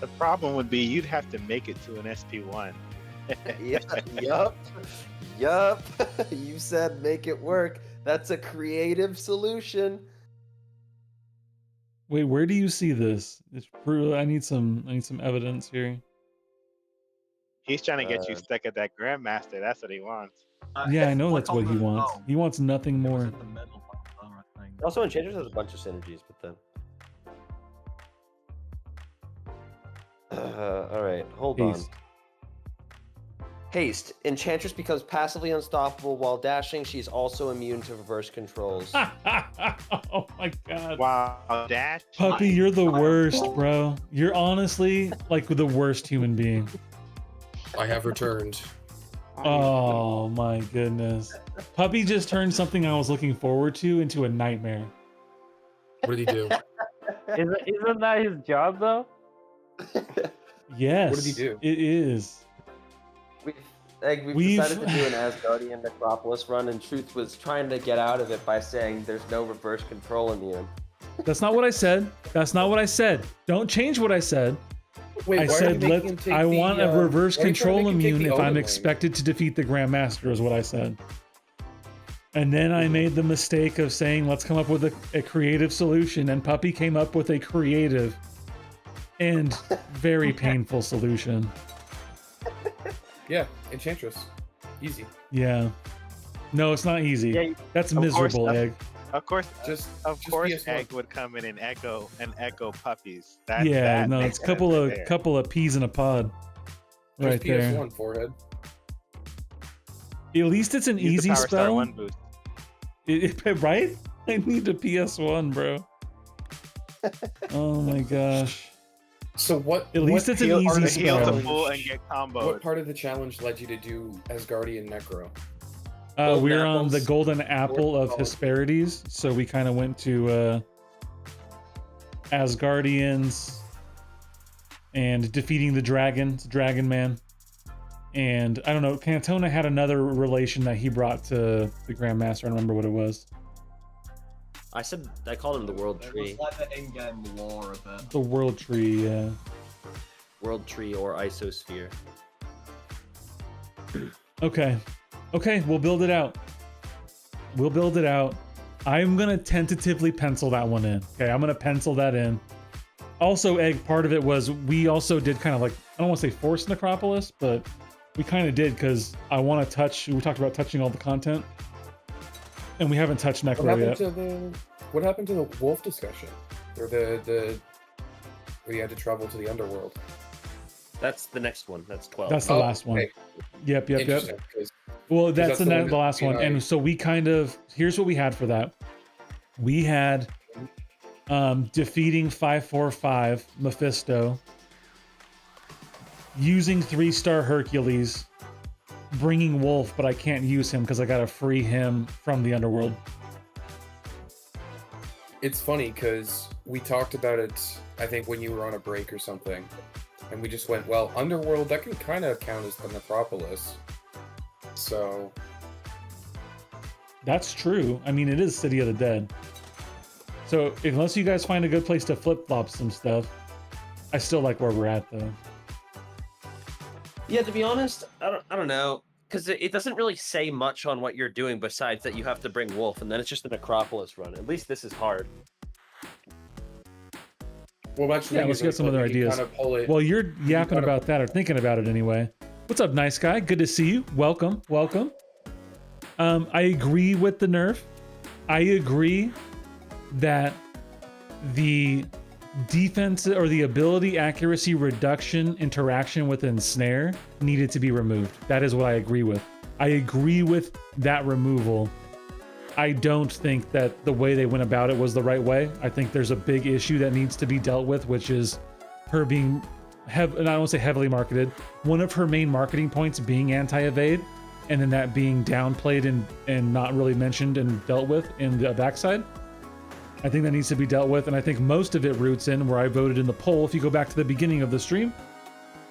J: The problem would be you'd have to make it to an SP1.
D: Yup. You said make it work. That's a creative solution.
B: Wait, where do you see this? It's I need some evidence here.
J: He's trying to get you stuck at that Grandmaster. That's what he wants.
B: Yeah, I know
G: Like
B: that's what he
G: on the-
B: wants.
G: oh,
B: He wants nothing
G: it was
B: more.
G: in the middle buffer, I think.
D: Also, Enchantress has a bunch of synergies with them. All right, hold
B: Haste.
D: on. Haste. Enchantress becomes passively unstoppable while dashing. She's also immune to reverse controls.
B: Oh my god.
J: Wow, Dash.
B: Puppy, you're the worst, bro. You're honestly like the worst human being.
H: I have returned.
B: Oh my goodness. Puppy just turned something I was looking forward to into a nightmare.
H: What did he do?
E: Isn't that his job though?
B: Yes.
H: What did he do?
B: It is.
D: We've decided to do an Asgardian Necropolis run, and Truth was trying to get out of it by saying there's no reverse control immune.
B: That's not what I said. That's not what I said. Don't change what I said.
H: Wait,
B: I
H: why are
B: said
H: they making him take
B: I want a reverse
H: why are you trying to
B: control
H: make him take
B: immune
H: the
B: if I'm
H: Odin lane?
B: expected to defeat the Grandmaster is what I said. And then I made the mistake of saying, let's come up with a creative solution. And Puppy came up with a creative and very painful solution.
H: Yeah, Enchantress. Easy.
B: Yeah. No, it's not easy.
J: Yeah,
B: That's
J: of course,
B: miserable, Egg.
J: Of course,
H: Just
J: course,
H: PS1.
J: Egg would come in and echo puppies.
B: Yeah, no,
J: makes
B: it's a couple
J: sense
B: of
J: there.
B: couple of peas in a pod. Right
H: Just
B: there.
H: PS1 forehead.
B: At least it's an
J: Use the
B: easy
J: Power Star
B: spell.
J: 1 boost.
B: Right? I need a PS1, bro. Oh my gosh.
H: So what?
B: At least it's an
H: what
B: easy
H: part of the
J: Heal to
B: spell.
H: challenge-
J: full and get comboed.
H: What part of the challenge led you to do Asgardian Necro?
C: Golden
B: We're on the
C: apples.
B: golden apple of
H: Golden
B: Hesperides, so we kind of went to Asgardians and defeating the Dragon Man. And I don't know, Cantona had another relation that he brought to the Grandmaster. I don't remember what it was.
C: I called him the World
G: It
C: Tree.
G: was like the in-game lore of it.
B: The World Tree, yeah.
C: World Tree or Isosphere.
B: Okay. Okay, we'll build it out. We'll build it out. I'm gonna tentatively pencil that one in. Okay, I'm gonna pencil that in. Also, Egg, part of it was we also did kind of like, I don't want to say forced Necropolis, but we kind of did because I want to touch, we talked about touching all the content. And we haven't touched Necro yet.
H: What happened to the wolf discussion? Or the where you had to travel to the underworld?
C: That's the next one. That's 12.
B: That's the last one.
H: okay.
B: Yep.
H: Interesting, 'cause
B: Well, that's
H: that's the one
B: the
H: that
B: last
H: you
B: one.
H: and I-
B: And so we kind of, here's what we had for that. We had defeating 545 Mephisto, using 3-star Hercules, bringing Wolf, but I can't use him because I gotta free him from the underworld.
H: It's funny because we talked about it, I think, when you were on a break or something. And we just went, well, Underworld, that can kind of count as the Necropolis. So,
B: That's true. I mean, it is City of the Dead. So unless you guys find a good place to flip-flop some stuff, I still like where we're at though.
C: Yeah, to be honest, I don't know. Because it doesn't really say much on what you're doing besides that you have to bring Wolf, and then it's just a Necropolis run. At least this is hard.
H: well, actually,
B: Yeah, let's get some other ideas.
H: Kind of pull it.
B: Well, you're yapping
H: gotta-
B: about that or thinking about it anyway. What's up, nice guy? Good to see you. Welcome, welcome. I agree with the nerf. I agree that the defense or the ability accuracy reduction interaction with ensnare needed to be removed. That is what I agree with. I agree with that removal. I don't think that the way they went about it was the right way. I think there's a big issue that needs to be dealt with, which is her being, and I don't want to say heavily marketed, one of her main marketing points being anti-evade, and then that being downplayed and not really mentioned and dealt with in the backside. I think that needs to be dealt with, and I think most of it roots in where I voted in the poll, if you go back to the beginning of the stream.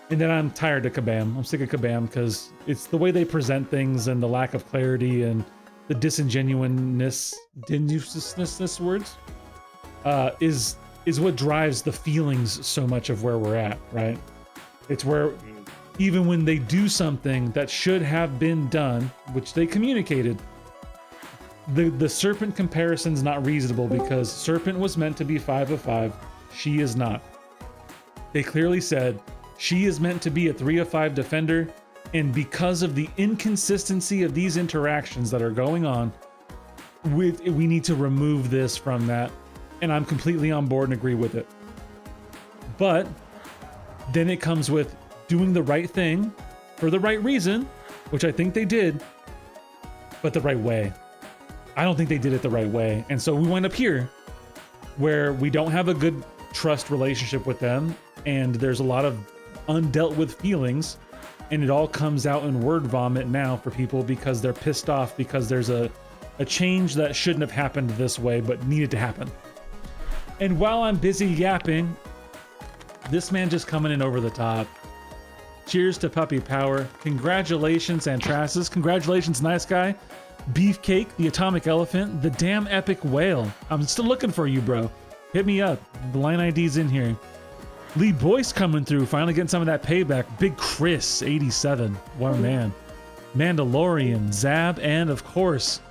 B: And then I'm tired of Kabam. I'm sick of Kabam because it's the way they present things and the lack of clarity and the disingenuousness words is what drives the feelings so much of where we're at, right? It's where even when they do something that should have been done, which they communicated, the Serpent comparison's not reasonable because Serpent was meant to be 5 of 5. She is not. They clearly said she is meant to be a 3 of 5 defender, and because of the inconsistency of these interactions that are going on, we need to remove this from that, and I'm completely on board and agree with it. But then it comes with doing the right thing for the right reason, which I think they did, but the right way. I don't think they did it the right way. And so we wind up here where we don't have a good trust relationship with them, and there's a lot of undealt with feelings, and it all comes out in word vomit now for people because they're pissed off because there's a change that shouldn't have happened this way but needed to happen. And while I'm busy yapping, this man just coming in over the top. Cheers to puppy power. Congratulations, Antrasis. Congratulations, nice guy. Beefcake, the atomic elephant, the damn epic whale. I'm still looking for you, bro. Hit me up. The line ID's in here. Lee Boyce coming through, finally getting some of that payback. Big Chris, 87. What a man. Mandalorian, Zab, and of course,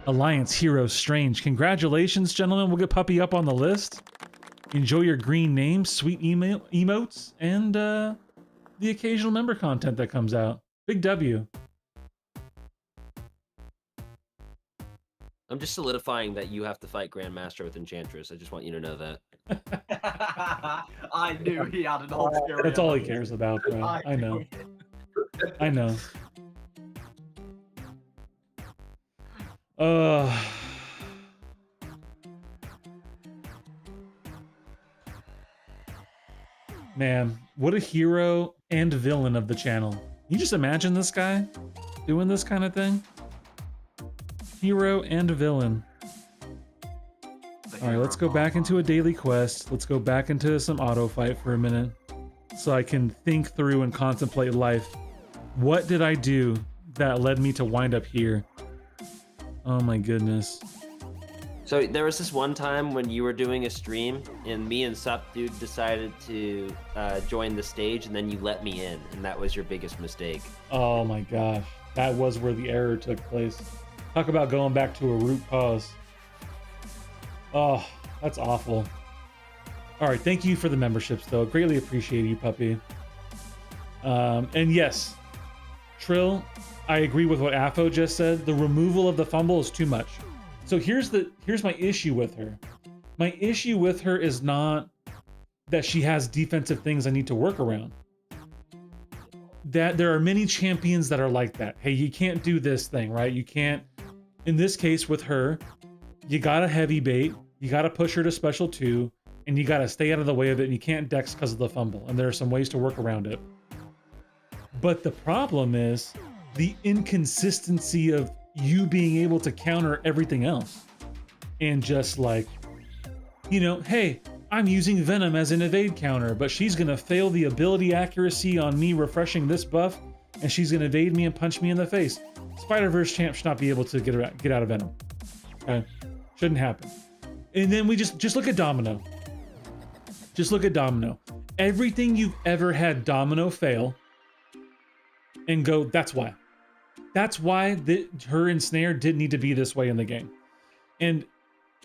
B: Alliance Hero Strange. Congratulations, gentlemen. We'll get Puppy up on the list. Enjoy your green names, sweet emotes, and the occasional member content that comes out. Big W.
C: I'm just solidifying that you have to fight Grandmaster with Enchantress. I just want you to know that.
G: I knew he had an ulterior.
B: That's all he cares about, bro. I know. I know. Man, what a hero and villain of the channel. Can you just imagine this guy doing this kind of thing? Hero and villain. All right, let's go back into a daily quest. Let's go back into some auto fight for a minute so I can think through and contemplate life. What did I do that led me to wind up here? Oh my goodness.
C: So there was this one time when you were doing a stream and me and Sup Dude decided to join the stage and then you let me in and that was your biggest mistake.
B: Oh my gosh. That was where the error took place. Talk about going back to a root cause. Oh, that's awful. All right, thank you for the memberships, though. Greatly appreciate you, Puppy. And yes, Trill, I agree with what Afo just said. The removal of the fumble is too much. So here's my issue with her. My issue with her is not that she has defensive things I need to work around. That there are many champions that are like that. Hey, you can't do this thing, right? You can't. In this case with her, you gotta heavy bait, you gotta push her to special 2, and you gotta stay out of the way of it, and you can't dex because of the fumble, and there are some ways to work around it. But the problem is the inconsistency of you being able to counter everything else. And just like, you know, hey, I'm using Venom as an evade counter, but she's gonna fail the ability accuracy on me refreshing this buff, and she's gonna evade me and punch me in the face. Spider-Verse champ should not be able to get out of Venom. Okay? Shouldn't happen. And then we just look at Domino. Just look at Domino. Everything you've ever had Domino fail and go, that's why. That's why her and Snare didn't need to be this way in the game. And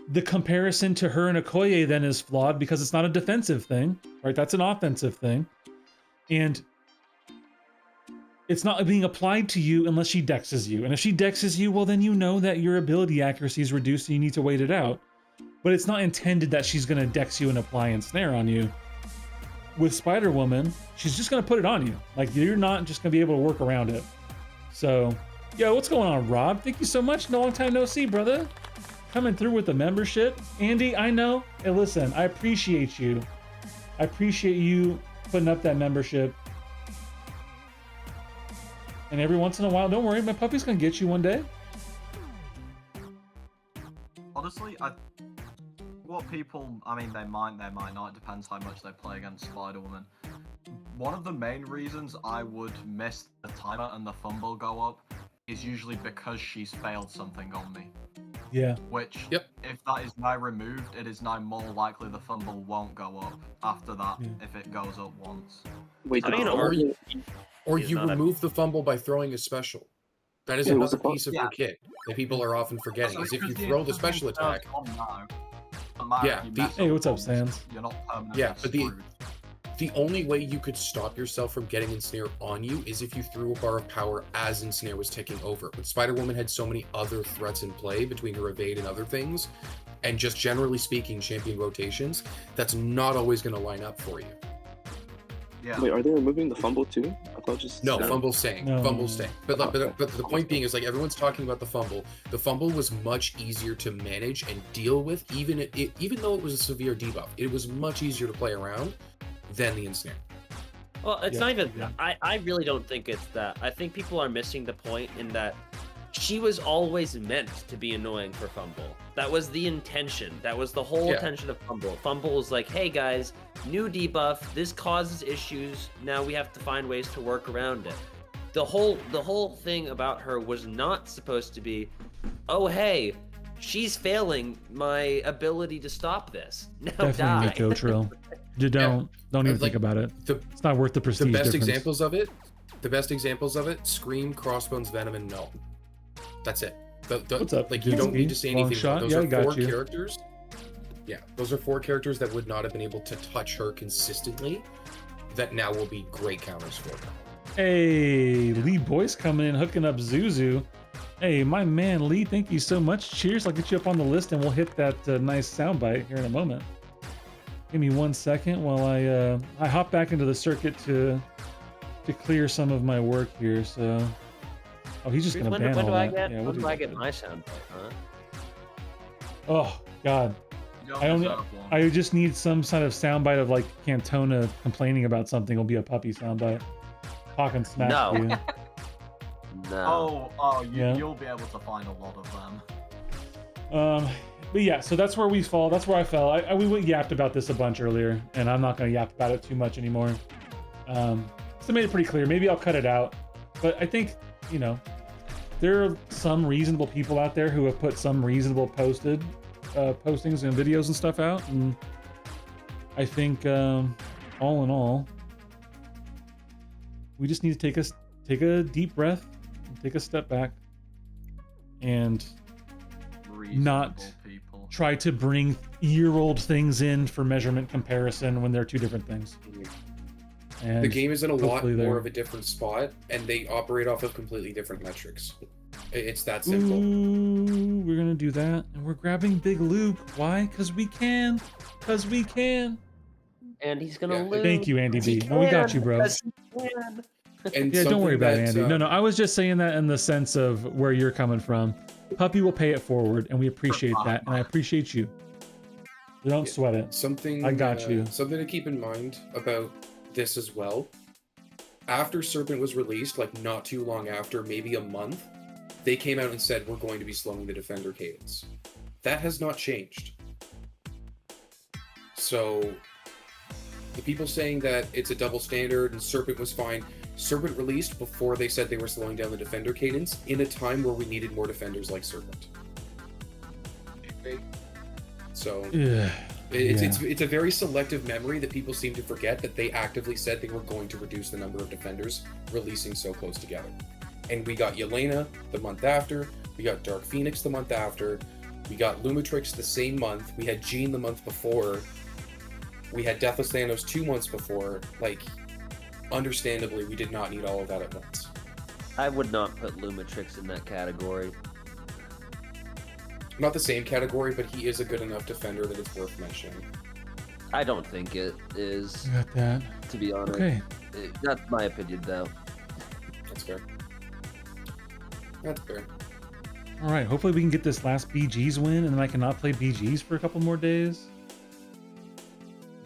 B: the comparison to her and Okoye then is flawed because it's not a defensive thing, right? That's an offensive thing. And it's not being applied to you unless she dexes you. And if she dexes you, well, then you know that your ability accuracy is reduced and you need to wait it out. But it's not intended that she's going to dex you and apply and snare on you. With Spider-Woman, she's just going to put it on you. Like, you're not just going to be able to work around it. So, yo, what's going on, Rob? Thank you so much. Long time no see, brother. Coming through with the membership. Andy, I know. Hey, listen, I appreciate you. I appreciate you putting up that membership. And every once in a while, don't worry, my puppy's gonna get you one day.
G: Honestly, what people, I mean, they might not. It depends how much they play against Spider-Woman. One of the main reasons I would miss the timer and the fumble go up is usually because she's failed something on me.
B: Yeah.
G: Which, if that is now removed, it is now more likely the fumble won't go up after that if it goes up once.
K: Wait,
H: or you remove the fumble by throwing a special. That is another piece of your kit that people are often forgetting. Is if you throw the special attack.
B: Hey, what's up, Sans?
G: You're not
H: yeah, but the only way you could stop yourself from getting Ensnare on you is if you threw a bar of power as Ensnare was ticking over. But Spider-Woman had so many other threats in play between her evade and other things, and just generally speaking, champion rotations, that's not always going to line up for you.
G: Yeah.
K: Wait, are they removing the fumble too? I thought just
H: no, fumble's staying.
B: No.
H: Fumble's staying. But the point being is, like, everyone's talking about the fumble. The fumble was much easier to manage and deal with, even though it was a severe debuff. It was much easier to play around than the ensnare.
C: Well, it's not even. I really don't think it's that. I think people are missing the point in that she was always meant to be annoying for Fumble. That was the intention. That was the whole intention of Fumble. Fumble was like, hey guys, new debuff. This causes issues. Now we have to find ways to work around it. The whole thing about her was not supposed to be, oh hey, she's failing my ability to stop this. Now
B: Definitely
C: die.
B: Nico Trill. You don't even think about it. It's not worth the prestige.
H: The best
B: difference.
H: examples of it, Scream, Crossbones, Venom, and Null. That's it.
B: What's up,
H: Like, you don't need to say
B: Long
H: anything.
B: shot?
H: Those
B: Yeah, I
H: are
B: got
H: 4
B: you.
H: characters. Yeah, those are 4 characters that would not have been able to touch her consistently. That now will be great counters for her.
B: Hey, Lee Boyce coming in, hooking up Zuzu. Hey, my man Lee, thank you so much. Cheers. I'll get you up on the list and we'll hit that nice soundbite here in a moment. Give me 1 second while I hop back into the circuit to clear some of my work here. So, oh, he's just gonna ban all that. Yeah, we'll
C: when
B: do
C: do I
B: that
C: get
B: later.
C: my sound bite, huh?
B: Oh God,
G: You don't
B: I only
G: deserve one.
B: I just need some sort of soundbite of like Cantona complaining about something. It'll be a puppy soundbite. Talking smack
C: No.
B: to you.
C: No.
B: Yeah.
G: You'll be able to find a lot of them.
B: But yeah, so that's where we fall. That's where I fell. We yapped about this a bunch earlier, and I'm not going to yap about it too much anymore. So I made it pretty clear. Maybe I'll cut it out. But I think, you know, there are some reasonable people out there who have put some reasonable postings and videos and stuff out. And I think, all in all, we just need to take a deep breath, take a step back, and not
G: people.
B: try to bring year-old things in for measurement comparison when they're two different things. And
H: The game is in a lot
B: hopefully
H: more
B: they're-
H: of a different spot, and they operate off of completely different metrics. It's that simple.
B: Ooh, we're gonna do that, and we're grabbing Big Luke. Why? Because we can. Because we can.
C: And he's gonna
H: Yeah.
C: lose.
B: Thank you, Andy
C: He
B: B. No, we got you, bro.
C: because he can.
H: And
B: Yeah, don't worry
H: something
B: about it,
H: that,
B: Andy. No, I was just saying that in the sense of where you're coming from. Puppy will pay it forward, and we appreciate that, and I appreciate you. So don't sweat it.
H: Something
B: I got you.
H: Something to keep in mind about this as well. After Serpent was released, like not too long after, maybe a month, they came out and said we're going to be slowing the defender cadence. That has not changed. So the people saying that it's a double standard and Serpent was fine, Serpent released before they said they were slowing down the defender cadence in a time where we needed more defenders like Serpent. So
B: Yeah.
H: it's a very selective memory that people seem to forget that they actively said they were going to reduce the number of defenders releasing so close together. And we got Yelena the month after, we got Dark Phoenix the month after, we got Lumitrix the same month, we had Jean the month before, we had Deathless Thanos 2 months before. Like, understandably, we did not need all of that at once.
C: I would not put Lumitrix in that category.
H: Not the same category, but he is a good enough defender that it's worth mentioning.
C: I don't think it is,
B: I got that.
C: to be honest.
B: Okay.
C: That's my opinion, though.
H: That's fair. That's fair.
B: All right. Hopefully we can get this last BG's win, and then I cannot play BG's for a couple more days.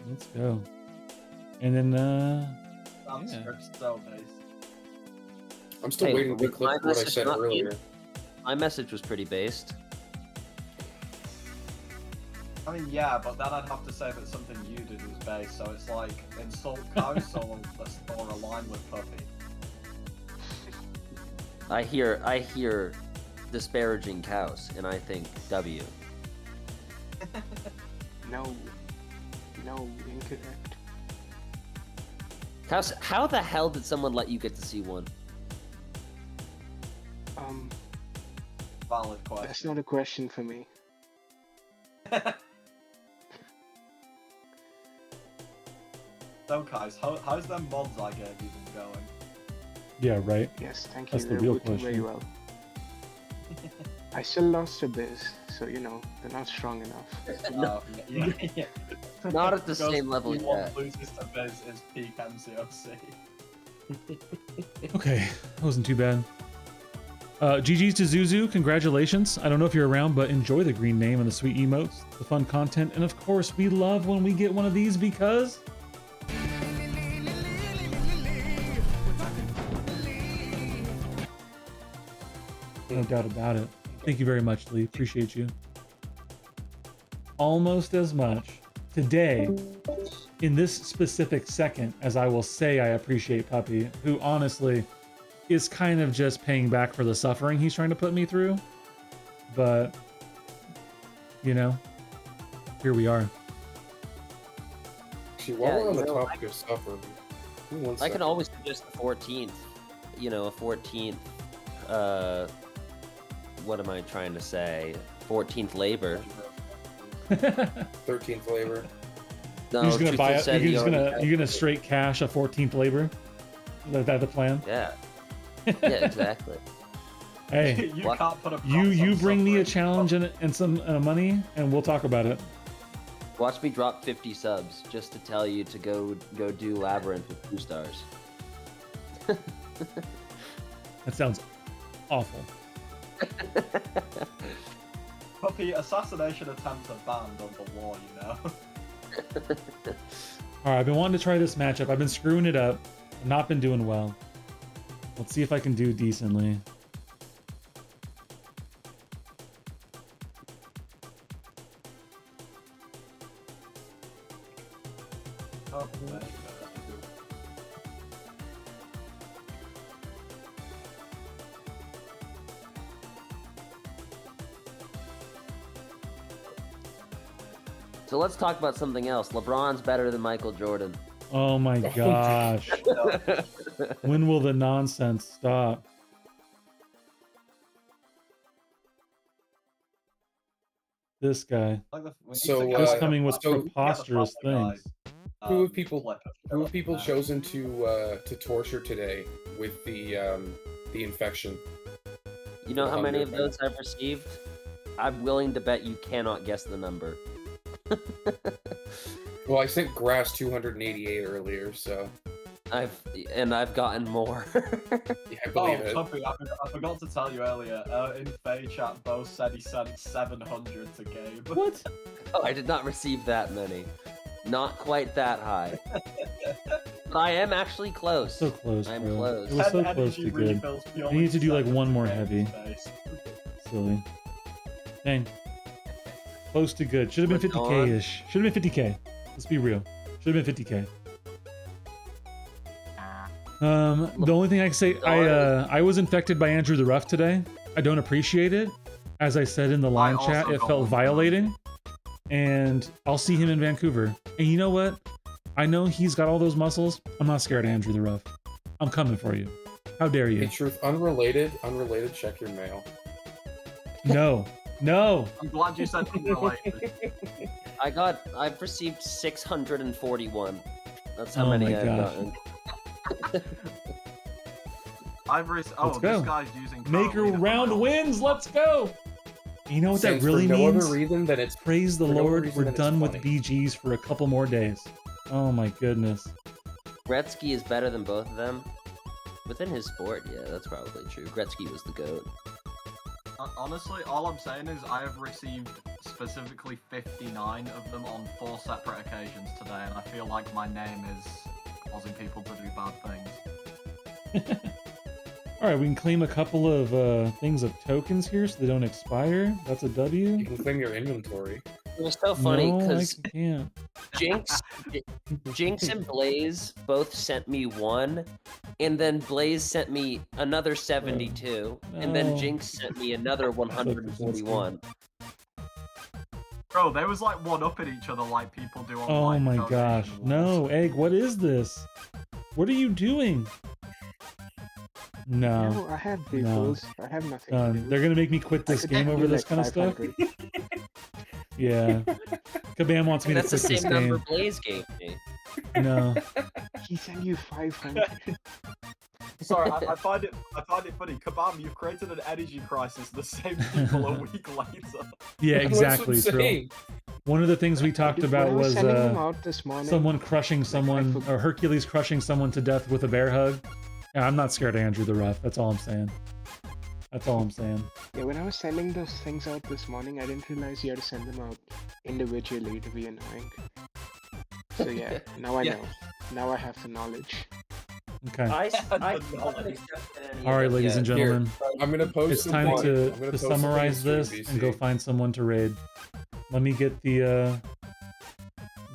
B: Let's go. And then,
G: That's
B: yeah.
G: so nice.
H: I'm still
C: Hey,
H: waiting to
C: was
H: click
C: my
H: what I
C: message
H: said
C: not
H: earlier.
C: My message was pretty based.
G: I mean, yeah, but then I'd have to say that something you did was based, so it's like insult cows or align with puppy.
C: I hear disparaging cows, and I think W.
I: No, incorrect.
C: How the hell did someone let you get to see one?
G: Valid question.
I: That's not a question for me.
G: So guys, how's them mods I gave you been going?
B: Yeah, right.
I: Yes, thank you.
B: That's the
I: They're
B: real
I: working very
B: question.
I: well. I still lost a biz, so you know they're not strong enough.
C: No.
G: Yeah.
C: Not at the
G: Because
C: same level
G: anyone
C: yet.
G: loses to Biz is peak MCOC.
B: Okay, that wasn't too bad. GG's to Zuzu, congratulations. I don't know if you're around, but enjoy the green name and the sweet emotes, the fun content, and of course, we love when we get one of these because... No doubt about it. Thank you very much, Lee. Appreciate you. Almost as much today, in this specific second, as I will say I appreciate Puppy, who honestly is kind of just paying back for the suffering he's trying to put me through. But, you know, here we are.
H: See, while
C: Yeah,
H: we're on
C: you
H: the
C: know,
H: topic of suffering, give me one
C: I
H: second.
C: can always suggest the 14th. You know, a 14th what am I trying to say? 14th labor.
H: 13th labor.
C: No,
B: You're just gonna buy
C: Truthful
B: it.
C: said
B: You're
C: he
B: just
C: already
B: gonna you're gonna straight cash a 14th labor. Is that the plan?
C: Yeah. Yeah, exactly.
B: Hey,
G: you
C: What?
G: can't put a
B: you
G: price on
B: bring me a
G: suffering.
B: challenge and some money, and we'll talk about it.
C: Watch me drop 50 subs just to tell you to go do Labyrinth with 2 stars.
B: That sounds awful.
G: Puppy, assassination attempts are banned under law, you know.
B: All right, I've been wanting to try this matchup. I've been screwing it up. I've not been doing well. Let's see if I can do decently.
G: Oh, there you go.
C: So let's talk about something else. LeBron's better than Michael Jordan.
B: Oh my gosh. When will the nonsense stop? This guy.
G: Like we need
H: So,
G: to get
B: Just
G: like a
B: coming with
G: proper- we need to get the
B: preposterous
G: proper guy,
B: things.
H: Who have people
G: flip it.
H: chosen to torture today with the infection?
C: You know how many of
H: Hunger.
C: those I've received? I'm willing to bet you cannot guess the number.
H: Well, I sent Grass 288 earlier, so
C: I've gotten more.
H: yeah, I
G: Oh,
H: believe it.
G: Tuppy, I forgot to tell you earlier. In Faye chat, Bo said he sent 700 to Gabe.
B: What?
C: Oh, I did not receive that many. Not quite that high. But I am actually close.
B: So close,
C: I'm
B: bro.
C: close.
B: It was so
G: 10
B: close
G: energy
B: to good.
G: refills
B: I
G: purely
B: need to do like
G: sent
B: one
G: to
B: more
G: Gabe's
B: heavy.
G: face.
B: Silly. Dang. Close to good. Should have been
C: We're
B: 50k-ish. Should have been 50k. Let's be real. Should have been 50k. The only thing I can say, I was infected by Andrew the Rough today. I don't appreciate it. As I said in the line
G: also
B: chat, it
G: got
B: felt
G: one.
B: violating. And I'll see him in Vancouver. And you know what? I know he's got all those muscles. I'm not scared of Andrew the Rough. I'm coming for you. How dare
H: Hey,
B: you?
H: Truth, unrelated, check your mail.
B: No. No.
G: I'm glad you said unrelated.
C: I've received 641. That's how
B: Oh
C: many
B: my
C: I've
B: gosh.
C: gotten.
G: Oh,
B: Let's go.
G: this guy's using
B: Maker
G: Carolina
B: round
G: Miles.
B: wins. Let's go. You know what that
H: Since
B: really
H: for no
B: means?
H: other reason than it's
B: Praise the
H: for no
B: Lord,
H: reason
B: we're
H: than it's
B: done with
H: funny.
B: BGs for a couple more days. Oh my goodness.
C: Gretzky is better than both of them. Within his sport, yeah, that's probably true. Gretzky was the GOAT.
G: Honestly, all I'm saying is I have received specifically 59 of them on 4 separate occasions today, and I feel like my name is causing people to do bad things.
B: All right, we can claim a couple of things of tokens here so they don't expire. That's a W.
H: You can claim your inventory.
C: It was so funny
B: No, I
C: because
B: can't.
C: Jinx and Blaze both sent me 1, and then Blaze sent me another 72, and then
B: No.
C: Jinx sent me another 141.
G: Bro, they was like one-upping each other like people do on
B: Oh
G: like,
B: my
G: donation
B: gosh.
G: wars.
B: No, Egg, what is this? What are you doing? No.
I: No, I have vehicles. I have nothing to do.
B: They're gonna make me quit this
I: could
B: game
I: give
B: over
I: you,
B: this
I: like,
B: kind of stuff.
I: 500.
B: Yeah. Kabam wants me to
C: That's the
B: quit this
C: same number
B: game.
C: Blaze gave me.
B: No.
I: He sent you 500.
G: Sorry, I find it funny. Kabam, you've created an energy crisis. The same people a week later.
B: Yeah,
H: That's what I'm
B: exactly. True.
H: saying.
B: One of the things we talked
I: Dude,
B: about
I: when I was
B: was
I: sending them out this morning,
B: someone crushing someone,
I: forgot-
B: or Hercules crushing someone to death with a bear hug. Yeah, I'm not scared of Andrew the Rough. That's all I'm saying. That's all I'm saying.
I: Yeah, when I was sending those things out this morning, I didn't realize you had to send them out individually to be annoying. So yeah, now I know. Now I have the knowledge.
B: Okay.
C: I
G: The knowledge.
B: All right, ladies and gentlemen,
H: I'm gonna post.
B: it's
H: some
B: time
H: things-
B: to,
H: I'm gonna
B: to
H: post some things
B: summarize
H: to
B: this and go
H: BC.
B: find someone to raid. Let me get the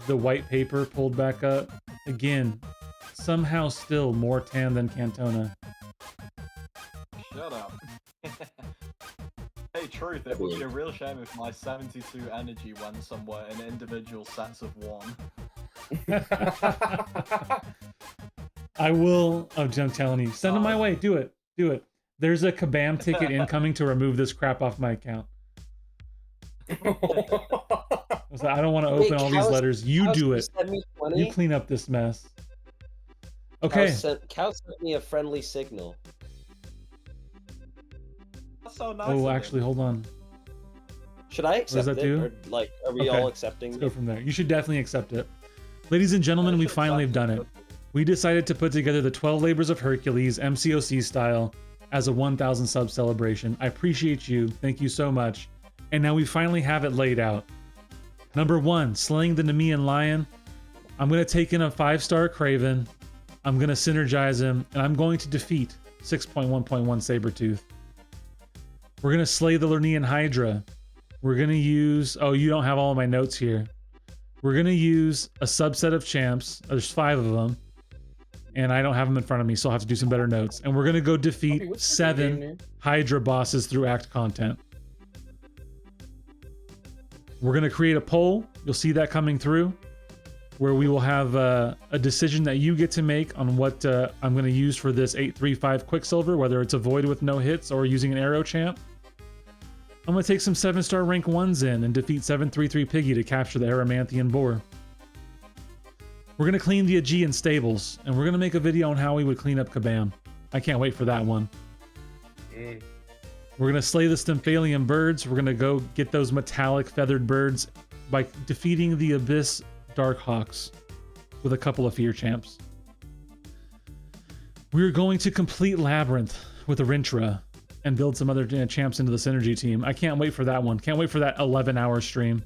B: white paper pulled back up. Again, somehow still more tan than Cantona.
G: Shut up. Hey, Truth, it would be a real shame if my 72 energy went somewhere in individual sets of 1.
B: I will. Oh, I'm telling you, send them my way. Do it. Do it. There's a Kabam ticket incoming to remove this crap off my account. So I don't want to open all these letters. You do it. You clean up this mess. Okay.
L: Cow sent me a friendly signal.
G: That's so nice.
B: Oh, actually, hold on.
L: Should I accept
B: that
L: it?
B: do?
L: Or, like, are we all accepting?
B: Let's go from there. You should definitely accept it. Ladies and gentlemen, we finally have done it. We decided to put together the 12 Labors of Hercules, MCOC style, as a 1,000 sub celebration. I appreciate you. Thank you so much. And now we finally have it laid out. Number 1, slaying the Nemean lion. I'm going to take in a 5-star Craven. I'm going to synergize him, and I'm going to defeat 6.1.1 Sabretooth. We're going to slay the Lernean Hydra. We're going to use... Oh, you don't have all of my notes here. We're going to use a subset of champs. There's 5 of them. And I don't have them in front of me, so I'll have to do some better notes. And we're going to go defeat 7 Hydra bosses through Act content. We're going to create a poll. You'll see that coming through, where we will have a decision that you get to make on what I'm going to use for this 835 Quicksilver, whether it's a Void with no hits or using an Arrow champ. I'm going to take some 7-star rank 1s in and defeat 733 Piggy to capture the Aramanthian Boar. We're going to clean the Aegean stables, and we're going to make a video on how we would clean up Kabam. I can't wait for that one. We're going to slay the Stymphalian birds. We're going to go get those metallic feathered birds by defeating the Abyss Darkhawks with a couple of fear champs. We're going to complete Labyrinth with Arintra and build some other champs into the Synergy team. I can't wait for that one. Can't wait for that 11-hour stream.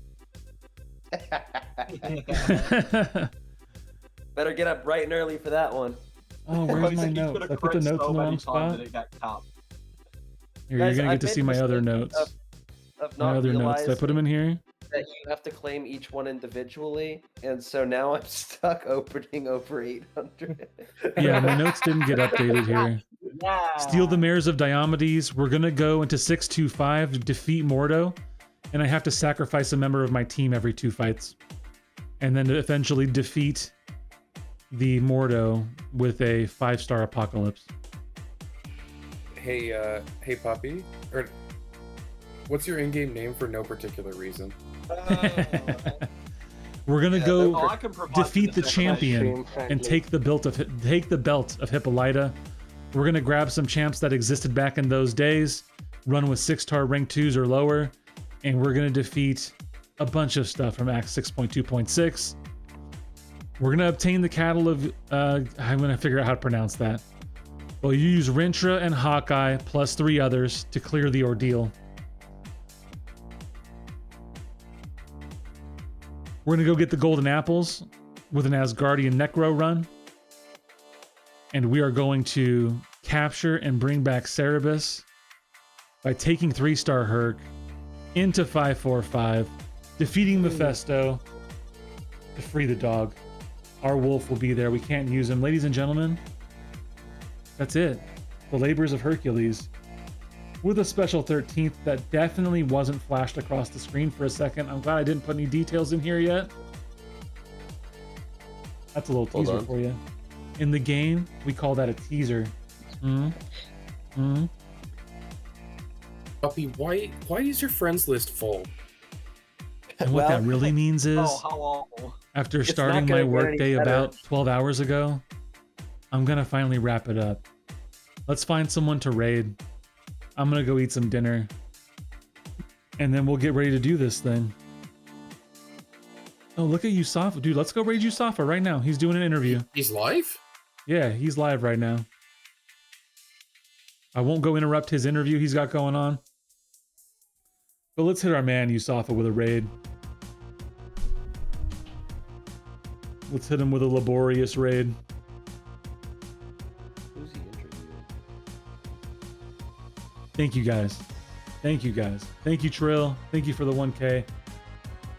L: Better get up bright and early for that one.
B: Oh, where's my notes? I put the notes in the wrong spot. Here, you're gonna get to see my other notes. My other notes. Did I put them in here?
L: That you have to claim each one individually, and so now I'm stuck opening over 800.
B: Yeah, my notes didn't get updated here.
L: Yeah.
B: Steal the Mares of Diomedes. We're gonna go into 625 to defeat Mordo, and I have to sacrifice a member of my team every 2 fights, and then to eventually defeat the Mordo with a 5-star Apocalypse.
H: Hey, hey, Poppy. Or, what's your in-game name for no particular reason?
B: We're gonna go defeat the champion and take the belt of Hippolyta. We're gonna grab some champs that existed back in those days, run with 6-star rank 2s or lower, and we're gonna defeat a bunch of stuff from Act 6.2.6. We're gonna obtain the cattle of I'm gonna figure out how to pronounce that. Well, you use Rintra and Hawkeye plus 3 others to clear the ordeal. We're gonna go get the golden apples with an Asgardian Necro run. And we are going to capture and bring back Cerebus by taking 3-star Herc into 545, defeating Mephisto to free the dog. Our wolf will be there. We can't use him. Ladies and gentlemen, that's it. The Labors of Hercules. With a special 13th that definitely wasn't flashed across the screen for a second. I'm glad I didn't put any details in here yet. That's a little teaser for you. In the game, we call that a teaser.
H: Puppy, why is your friends list full?
B: And what that really means is, after starting my workday about 12 hours ago, I'm gonna finally wrap it up. Let's find someone to raid. I'm gonna go eat some dinner, and then we'll get ready to do this thing. Oh, look at Yusafa. Dude, let's go raid Yusafa right now. He's doing an interview.
H: He's live?
B: Yeah, he's live right now. I won't go interrupt his interview he's got going on. But let's hit our man Yusafa with a raid. Let's hit him with a laborious raid.
L: Who's he interviewing?
B: Thank you guys. Thank you guys. Thank you, Trill. Thank you for the 1K.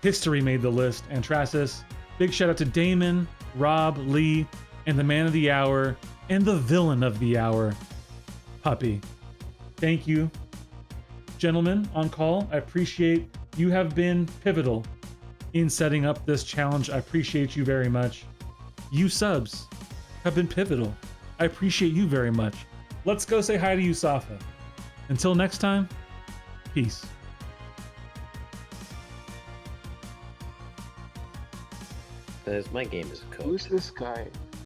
B: History made the list. Antrasis. Big shout out to Damon, Rob, Lee, and the man of the hour, and the villain of the hour, Puppy. Thank you, gentlemen on call. I appreciate you have been pivotal in setting up this challenge. I appreciate you very much. You subs have been pivotal. I appreciate you very much. let's go say hi to Yusafa. Until next time, peace.
C: Because my game is cooked.
I: Who's this guy?